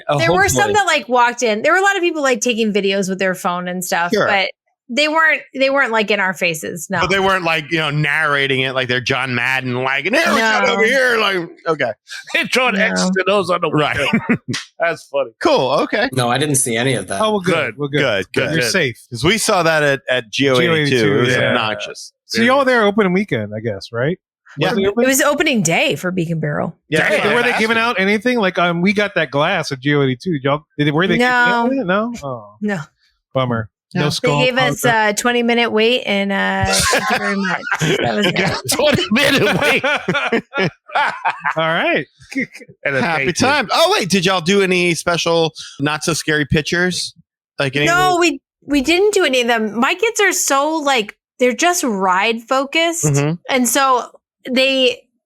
[SPEAKER 2] were there were some that like walked in. There were a lot of people like taking videos with their phone and stuff,
[SPEAKER 1] Sure.
[SPEAKER 2] but they weren't like in our faces. No.
[SPEAKER 1] But they weren't like, narrating it like they're John Madden, like, and here we got
[SPEAKER 2] No.
[SPEAKER 1] over here. Like, okay.
[SPEAKER 3] They're throwing
[SPEAKER 2] No.
[SPEAKER 3] X's to those on the
[SPEAKER 1] Right.
[SPEAKER 3] window. That's funny.
[SPEAKER 1] Cool. Okay.
[SPEAKER 7] No, I didn't see any of that.
[SPEAKER 4] Oh, well, good. We're good.
[SPEAKER 1] Good.
[SPEAKER 4] You're
[SPEAKER 1] Good.
[SPEAKER 4] safe.
[SPEAKER 1] Because we saw that at GO82. It was
[SPEAKER 3] yeah.
[SPEAKER 1] obnoxious.
[SPEAKER 4] So y'all there open weekend, I guess, right?
[SPEAKER 1] Yeah.
[SPEAKER 4] Was it
[SPEAKER 2] It
[SPEAKER 4] open?
[SPEAKER 2] was opening day for Beak and Barrel.
[SPEAKER 1] Yeah.
[SPEAKER 3] Damn.
[SPEAKER 4] Were they giving out anything? Like, we got that glass at GO82. Were they?
[SPEAKER 2] No.
[SPEAKER 4] giving it? No. Oh,
[SPEAKER 2] No.
[SPEAKER 4] bummer. No
[SPEAKER 1] Yeah.
[SPEAKER 4] skull.
[SPEAKER 2] They gave us a 20-minute wait, and thank you very much. That was it.
[SPEAKER 3] 20-minute wait.
[SPEAKER 4] All right.
[SPEAKER 3] And a
[SPEAKER 1] Happy
[SPEAKER 3] thank you.
[SPEAKER 1] time. Oh, wait. Did y'all do any special, not so scary pictures? Like any?
[SPEAKER 2] No, we didn't do any of them. My kids are so like they're just ride focused,
[SPEAKER 1] Mhm.
[SPEAKER 2] and so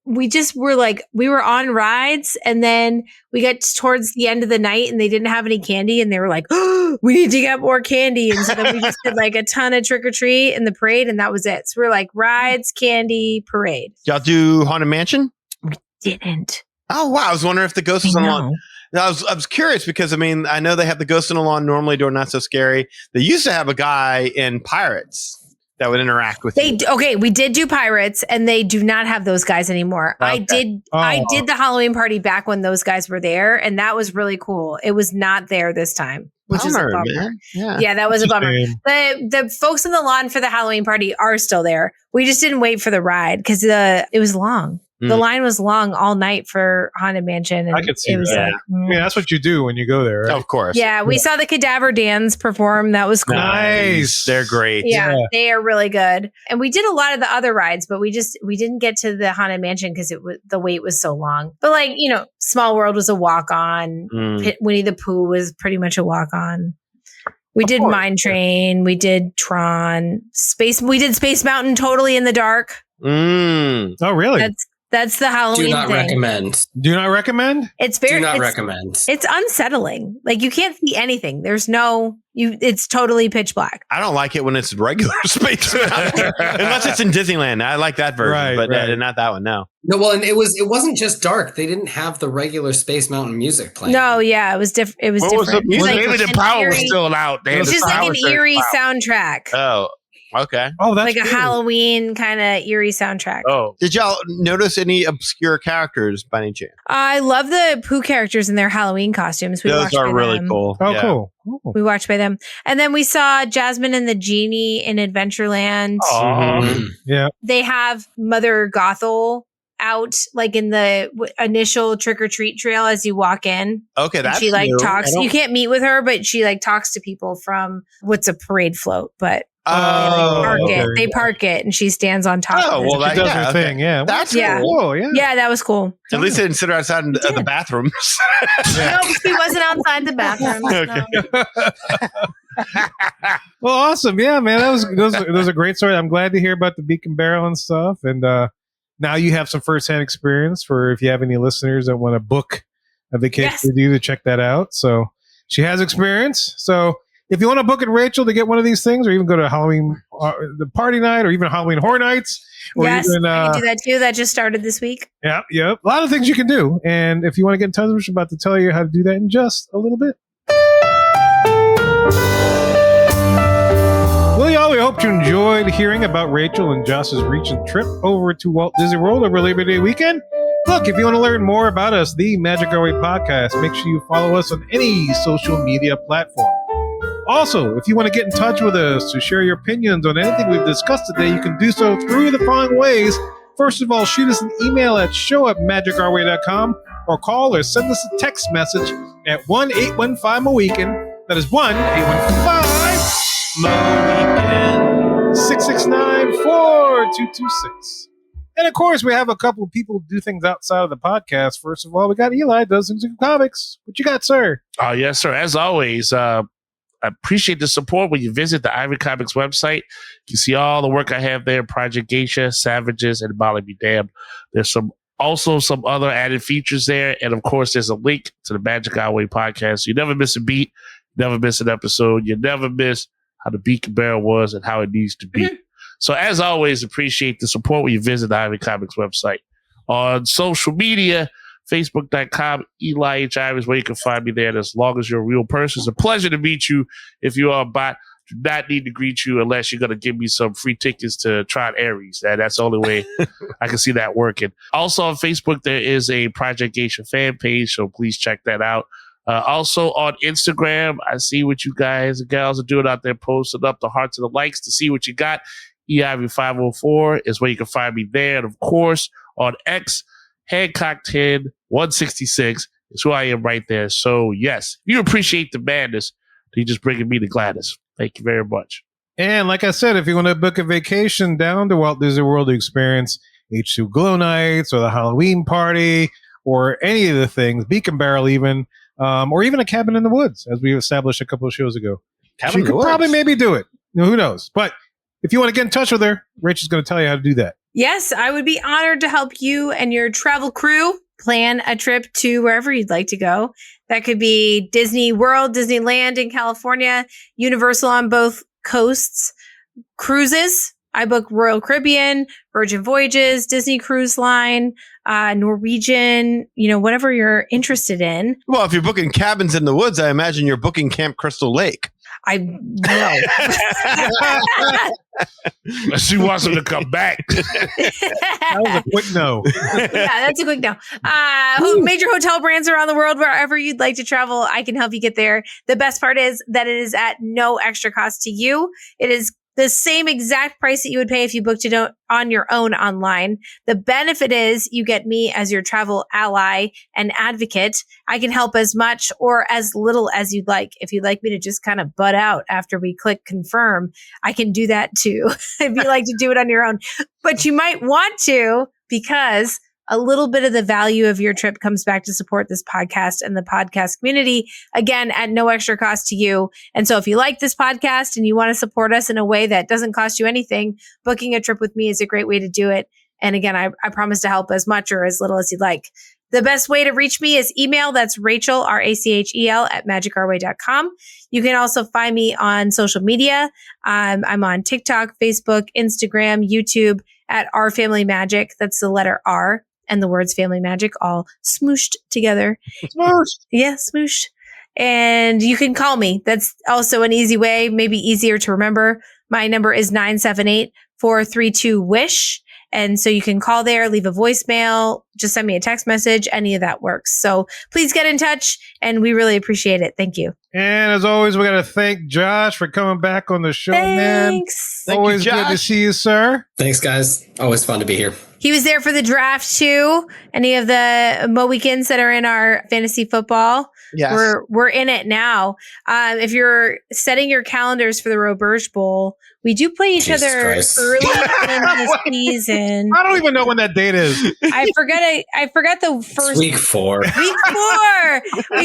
[SPEAKER 2] we just were like we were on rides, and then we got towards the end of the night, and they didn't have any candy, and they were like, "Oh, we need to get more candy," and so then we just did like a ton of trick or treat in the parade, and that was it. So we're like rides, candy, parade.
[SPEAKER 1] Y'all do Haunted Mansion?
[SPEAKER 2] Didn't.
[SPEAKER 1] Oh, wow. I was wondering if the Ghost was on the lawn. I was curious because, I know they have the Ghost in the Lawn normally doing Not So Scary. They used to have a guy in Pirates that would interact with you.
[SPEAKER 2] Okay, we did do Pirates, and they do not have those guys anymore. I
[SPEAKER 1] Okay.
[SPEAKER 2] did the Halloween party back when those guys were there, and that was really cool. It was not there this time, which is a
[SPEAKER 1] Bummer,
[SPEAKER 2] bummer.
[SPEAKER 1] man. Yeah.
[SPEAKER 2] Yeah, that was a bummer.
[SPEAKER 4] Shame.
[SPEAKER 2] The folks in the lawn for the Halloween party are still there. We just didn't wait for the ride because it was long. The
[SPEAKER 1] Mm.
[SPEAKER 2] line was long all night for Haunted Mansion. And
[SPEAKER 4] I could see
[SPEAKER 2] it was
[SPEAKER 4] that.
[SPEAKER 2] like,
[SPEAKER 4] I mean, that's what you do when you go there, right?
[SPEAKER 1] Of course.
[SPEAKER 2] yeah, we saw the Cadaver Dans perform. That was cool.
[SPEAKER 4] Nice.
[SPEAKER 1] They're great.
[SPEAKER 2] Yeah,
[SPEAKER 4] Yeah.
[SPEAKER 2] they are really good. And we did a lot of the other rides, but we didn't get to the Haunted Mansion because the wait was so long. But like, Small World was a walk on.
[SPEAKER 1] Mm.
[SPEAKER 2] Winnie the Pooh was pretty much a walk on. We did
[SPEAKER 4] course,
[SPEAKER 2] Mine Train. We did Tron. We did Space Mountain totally in the dark.
[SPEAKER 1] Mm.
[SPEAKER 4] Oh, really?
[SPEAKER 2] That's the Halloween
[SPEAKER 7] Do not
[SPEAKER 2] thing.
[SPEAKER 7] recommend.
[SPEAKER 4] Do you not recommend?
[SPEAKER 2] It's very
[SPEAKER 7] Do not
[SPEAKER 2] it's,
[SPEAKER 7] recommend.
[SPEAKER 2] It's unsettling. Like you can't see anything. There's it's totally pitch black.
[SPEAKER 1] I don't like it when it's regular Space Mountain. Unless it's in Disneyland. I like that version,
[SPEAKER 4] Right,
[SPEAKER 1] but
[SPEAKER 4] right.
[SPEAKER 1] not that one. No.
[SPEAKER 7] No, well, and it wasn't just dark. They didn't have the regular Space Mountain music playing.
[SPEAKER 2] No, yeah, it was different. It was
[SPEAKER 1] What was
[SPEAKER 2] different.
[SPEAKER 1] the
[SPEAKER 2] It was
[SPEAKER 1] music?
[SPEAKER 2] like
[SPEAKER 3] Maybe the
[SPEAKER 2] an
[SPEAKER 3] power was
[SPEAKER 2] eerie-
[SPEAKER 3] still out. They had
[SPEAKER 2] It's
[SPEAKER 3] the
[SPEAKER 2] just like
[SPEAKER 3] power
[SPEAKER 2] an
[SPEAKER 3] still
[SPEAKER 2] eerie
[SPEAKER 3] out.
[SPEAKER 2] soundtrack.
[SPEAKER 1] Oh, okay.
[SPEAKER 4] Oh, that's
[SPEAKER 2] Like a
[SPEAKER 4] cool.
[SPEAKER 2] Halloween kind of eerie soundtrack.
[SPEAKER 3] Oh,
[SPEAKER 1] Did y'all notice any obscure characters by any chance?
[SPEAKER 2] I love the Pooh characters in their Halloween costumes. We
[SPEAKER 1] Those
[SPEAKER 2] watched
[SPEAKER 1] are
[SPEAKER 2] by
[SPEAKER 1] really
[SPEAKER 2] them.
[SPEAKER 1] cool.
[SPEAKER 4] Oh,
[SPEAKER 1] Yeah.
[SPEAKER 4] cool. Oh.
[SPEAKER 2] We watched by them. And then we saw Jasmine and the Genie in Adventureland.
[SPEAKER 3] Aw.
[SPEAKER 1] Mhm.
[SPEAKER 4] Yeah.
[SPEAKER 2] They have Mother Gothel out like in the initial trick or treat trail as you walk in.
[SPEAKER 1] Okay,
[SPEAKER 2] And
[SPEAKER 1] that's
[SPEAKER 2] she like
[SPEAKER 1] new.
[SPEAKER 2] talks.
[SPEAKER 1] I don't-
[SPEAKER 2] You can't meet with her, but she like talks to people from what's a parade float, but
[SPEAKER 1] Oh,
[SPEAKER 2] park
[SPEAKER 4] okay.
[SPEAKER 2] it. They park it and she stands on top
[SPEAKER 1] Oh,
[SPEAKER 2] of it.
[SPEAKER 1] well,
[SPEAKER 4] She does
[SPEAKER 1] yeah,
[SPEAKER 4] her
[SPEAKER 1] okay.
[SPEAKER 4] thing. Yeah.
[SPEAKER 1] That's
[SPEAKER 2] Yeah.
[SPEAKER 1] cool.
[SPEAKER 4] Cool. Yeah.
[SPEAKER 2] Yeah, that was cool.
[SPEAKER 1] At least they didn't sit her outside of the bathrooms.
[SPEAKER 2] No, she wasn't outside the bathroom.
[SPEAKER 1] Okay.
[SPEAKER 4] Well, awesome. Yeah, man. Those are great stories. I'm glad to hear about the Beak and Barrel and stuff. And now you have some firsthand experience for if you have any listeners that want to book a vacation
[SPEAKER 2] Yes.
[SPEAKER 4] with you to check that out. So she has experience. So if you want to book it, Rachel, to get one of these things, or even go to Halloween, the party night, or even Halloween Horror Nights, or
[SPEAKER 2] Yes,
[SPEAKER 4] even
[SPEAKER 2] I can do that too. That just started this week.
[SPEAKER 4] yeah, a lot of things you can do. And if you want to get in touch with us, we're about to tell you how to do that in just a little bit. Well, y'all, we hope you enjoyed hearing about Rachel and Josh's recent trip over to Walt Disney World over Labor Day weekend. Look, if you want to learn more about us, the Magic Our Way podcast, make sure you follow us on any social media platform. Also, if you want to get in touch with us to share your opinions on anything we've discussed today, you can do so through the following ways. First of all, shoot us an email at show@magicourway.com or call or send us a text message at 1-815-MOWEEKEND. That is 1-815-MOWEEKEND 669-4226. And of course, we have a couple of people who do things outside of the podcast. First of all, we got Eli, does things in comics. What you got, sir?
[SPEAKER 3] Oh, yes, sir. As always, I appreciate the support when you visit the Ivory Comics website. You see all the work I have there, Project Geisha, Savages, and Molly Be Damned. There's also some other added features there. And of course, there's a link to the Magic Our Way podcast. So you never miss a beat, never miss an episode. You never miss how the Beak and Barrel was and how it needs to be. So as always, appreciate the support when you visit the Ivy Comics website. On social media, Facebook.com, Eli H. Ivy is where you can find me there. And as long as you're a real person, it's a pleasure to meet you. If you are a bot, do not need to greet you unless you're going to give me some free tickets to try out Aries. That's the only way I can see that working. Also on Facebook, there is a Project Geisha fan page, so please check that out. Also on Instagram, I see what you guys and gals are doing out there, posting up the hearts and the likes to see what you got. EIV504 is where you can find me there. And of course, on X, Hancock10-166 is who I am right there. So yes, if you appreciate the madness, you're just bringing me the gladness. Thank you very much.
[SPEAKER 4] And like I said, if you want to book a vacation down to Walt Disney World to experience H2 Glow Nights or the Halloween party or any of the things, Beak and Barrel even, or even a cabin in the woods, as we established a couple of shows ago. She could probably maybe do it. Who knows? But if you want to get in touch with her, Rachel's going to tell you how to do that.
[SPEAKER 2] Yes, I would be honored to help you and your travel crew plan a trip to wherever you'd like to go. That could be Disney World, Disneyland in California, Universal on both coasts, cruises. I book Royal Caribbean, Virgin Voyages, Disney Cruise Line, Norwegian, whatever you're interested in.
[SPEAKER 1] Well, if you're booking cabins in the woods, I imagine you're booking Camp Crystal Lake.
[SPEAKER 2] I know.
[SPEAKER 3] She wants him to come back.
[SPEAKER 4] That was a quick no.
[SPEAKER 2] Yeah, that's a quick no. Major hotel brands around the world, wherever you'd like to travel, I can help you get there. The best part is that it is at no extra cost to you. It is the same exact price that you would pay if you booked it on your own online. The benefit is you get me as your travel ally and advocate. I can help as much or as little as you'd like. If you'd like me to just kind of butt out after we click confirm, I can do that too. If you like to do it on your own, but you might want to, because a little bit of the value of your trip comes back to support this podcast and the podcast community, again, at no extra cost to you. And so if you like this podcast and you want to support us in a way that doesn't cost you anything, booking a trip with me is a great way to do it. And again, I promise to help as much or as little as you'd like. The best way to reach me is email. That's Rachel, RACHEL @magicourway.com. You can also find me on social media. I'm on TikTok, Facebook, Instagram, YouTube at Our Family Magic. That's the letter R. And the words Family Magic all smooshed together.
[SPEAKER 4] Smooshed.
[SPEAKER 2] Yeah, smooshed. And you can call me. That's also an easy way, maybe easier to remember. My number is 978-432-WISH. And so you can call there, leave a voicemail, just send me a text message. Any of that works. So please get in touch and we really appreciate it. Thank you.
[SPEAKER 4] And as always, we got to thank Josh for coming back on the show,
[SPEAKER 2] Thanks.
[SPEAKER 4] man. Always good to see you, sir.
[SPEAKER 7] Thanks, guys. Always fun to be here.
[SPEAKER 2] He was there for the draft too. Any of the MOW weekends that are in our fantasy football.
[SPEAKER 1] Yes.
[SPEAKER 2] We're in it now. If you're setting your calendars for the Roberge Bowl, we do play each
[SPEAKER 7] Jesus
[SPEAKER 2] other
[SPEAKER 7] Christ.
[SPEAKER 2] early in the season.
[SPEAKER 4] I don't even know when that date is.
[SPEAKER 2] I forgot the
[SPEAKER 7] It's
[SPEAKER 2] first
[SPEAKER 7] week 4.
[SPEAKER 2] week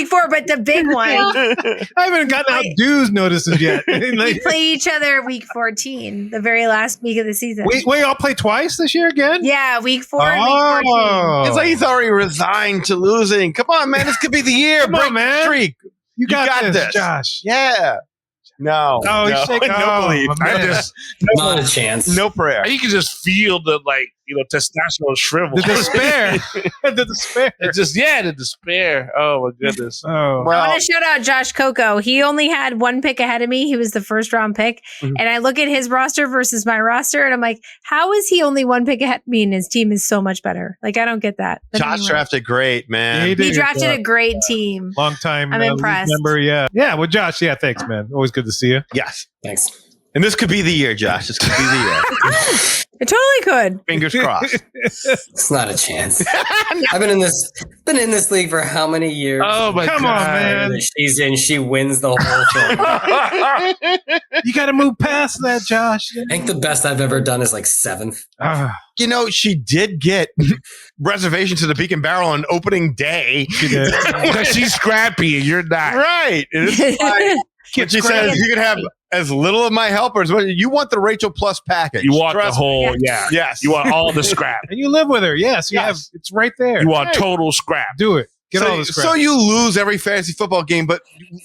[SPEAKER 2] 4, but the big one.
[SPEAKER 4] I haven't gotten out dues notices yet.
[SPEAKER 2] We play each other week 14, the very last week of the season.
[SPEAKER 4] Wait, y'all play twice this year again?
[SPEAKER 2] Yeah, week 4 and week 14.
[SPEAKER 1] It's like he's already resigned to losing. Come on, man. This could be the year.
[SPEAKER 4] Come on,
[SPEAKER 1] Break
[SPEAKER 4] man.
[SPEAKER 1] the streak.
[SPEAKER 4] You got this, Josh.
[SPEAKER 1] Yeah. No.
[SPEAKER 4] Oh, he's shaking.
[SPEAKER 1] No belief.
[SPEAKER 4] Man.
[SPEAKER 3] I just
[SPEAKER 7] Not a chance.
[SPEAKER 1] No prayer.
[SPEAKER 3] you can just feel the testosterone shrivel.
[SPEAKER 4] The despair. The despair.
[SPEAKER 3] It's just the despair. Oh my goodness.
[SPEAKER 4] Oh.
[SPEAKER 2] I
[SPEAKER 1] Well,
[SPEAKER 2] want to shout out Josh Coco. He only had one pick ahead of me. He was the first round pick.
[SPEAKER 1] Mhm.
[SPEAKER 2] And I look at his roster versus my roster and I'm like, how is he only one pick ahead of me and his team is so much better? Like, I don't get that. But
[SPEAKER 1] Josh
[SPEAKER 2] anyway.
[SPEAKER 1] drafted great, man.
[SPEAKER 4] He did.
[SPEAKER 2] He drafted a great team.
[SPEAKER 4] Long time
[SPEAKER 2] I'm impressed.
[SPEAKER 4] member, yeah. Yeah, well, Josh, thanks, man. Always good to see you.
[SPEAKER 1] Yes.
[SPEAKER 7] Thanks.
[SPEAKER 1] And this could be the year, Josh. This could be the year.
[SPEAKER 2] It totally could.
[SPEAKER 1] Fingers crossed.
[SPEAKER 7] It's not a chance. I've been in this league for how many years?
[SPEAKER 3] Oh my
[SPEAKER 4] Come
[SPEAKER 3] god.
[SPEAKER 4] on, man.
[SPEAKER 7] She wins the whole thing.
[SPEAKER 4] You got to move past that, Josh.
[SPEAKER 7] I think the best I've ever done is like 7th.
[SPEAKER 4] Ah,
[SPEAKER 1] You know, she did get reservation to the Beak and Barrel on opening day.
[SPEAKER 4] she did.
[SPEAKER 3] Because she's scrappy and you're not.
[SPEAKER 1] Right. And it's like, when she says you can have as little of my helpers. You want the Rachel Plus package.
[SPEAKER 3] You want the
[SPEAKER 1] Trust me.
[SPEAKER 3] whole,
[SPEAKER 1] Yes.
[SPEAKER 3] You want all the scrap.
[SPEAKER 4] And you live with her. Yes, you have.
[SPEAKER 1] Yes.
[SPEAKER 4] It's right there.
[SPEAKER 3] You want
[SPEAKER 1] Right.
[SPEAKER 3] total scrap.
[SPEAKER 4] Do it. Get all the scratch.
[SPEAKER 1] So you lose every fantasy football game, but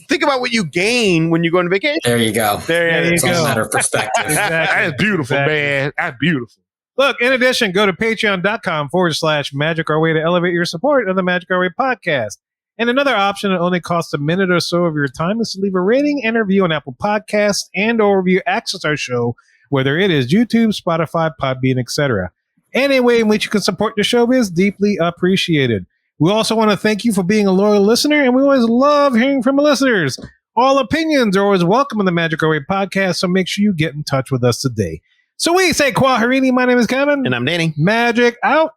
[SPEAKER 1] think about what you gain when you go on vacation.
[SPEAKER 7] There you go.
[SPEAKER 4] There you
[SPEAKER 7] It's all a
[SPEAKER 4] go.
[SPEAKER 7] matter of perspective.
[SPEAKER 3] That is beautiful, man. That's beautiful.
[SPEAKER 4] Look, in addition, go to patreon.com/magic our way to elevate your support of the Magic Our Way podcast. And another option that only costs a minute or so of your time is to leave a rating and review on Apple Podcasts and or review access our show, whether it is YouTube, Spotify, Podbean, etc. Any way in which you can support the show is deeply appreciated. We also want to thank you for being a loyal listener, and we always love hearing from the listeners. All opinions are always welcome on the Magic Our Way podcast, so make sure you get in touch with us today. So we say Kwaharini, my name is Kevin.
[SPEAKER 1] And I'm Danny.
[SPEAKER 4] Magic out.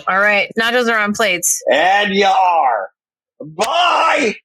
[SPEAKER 2] All right. Nachos are on plates.
[SPEAKER 6] And you are. Bye.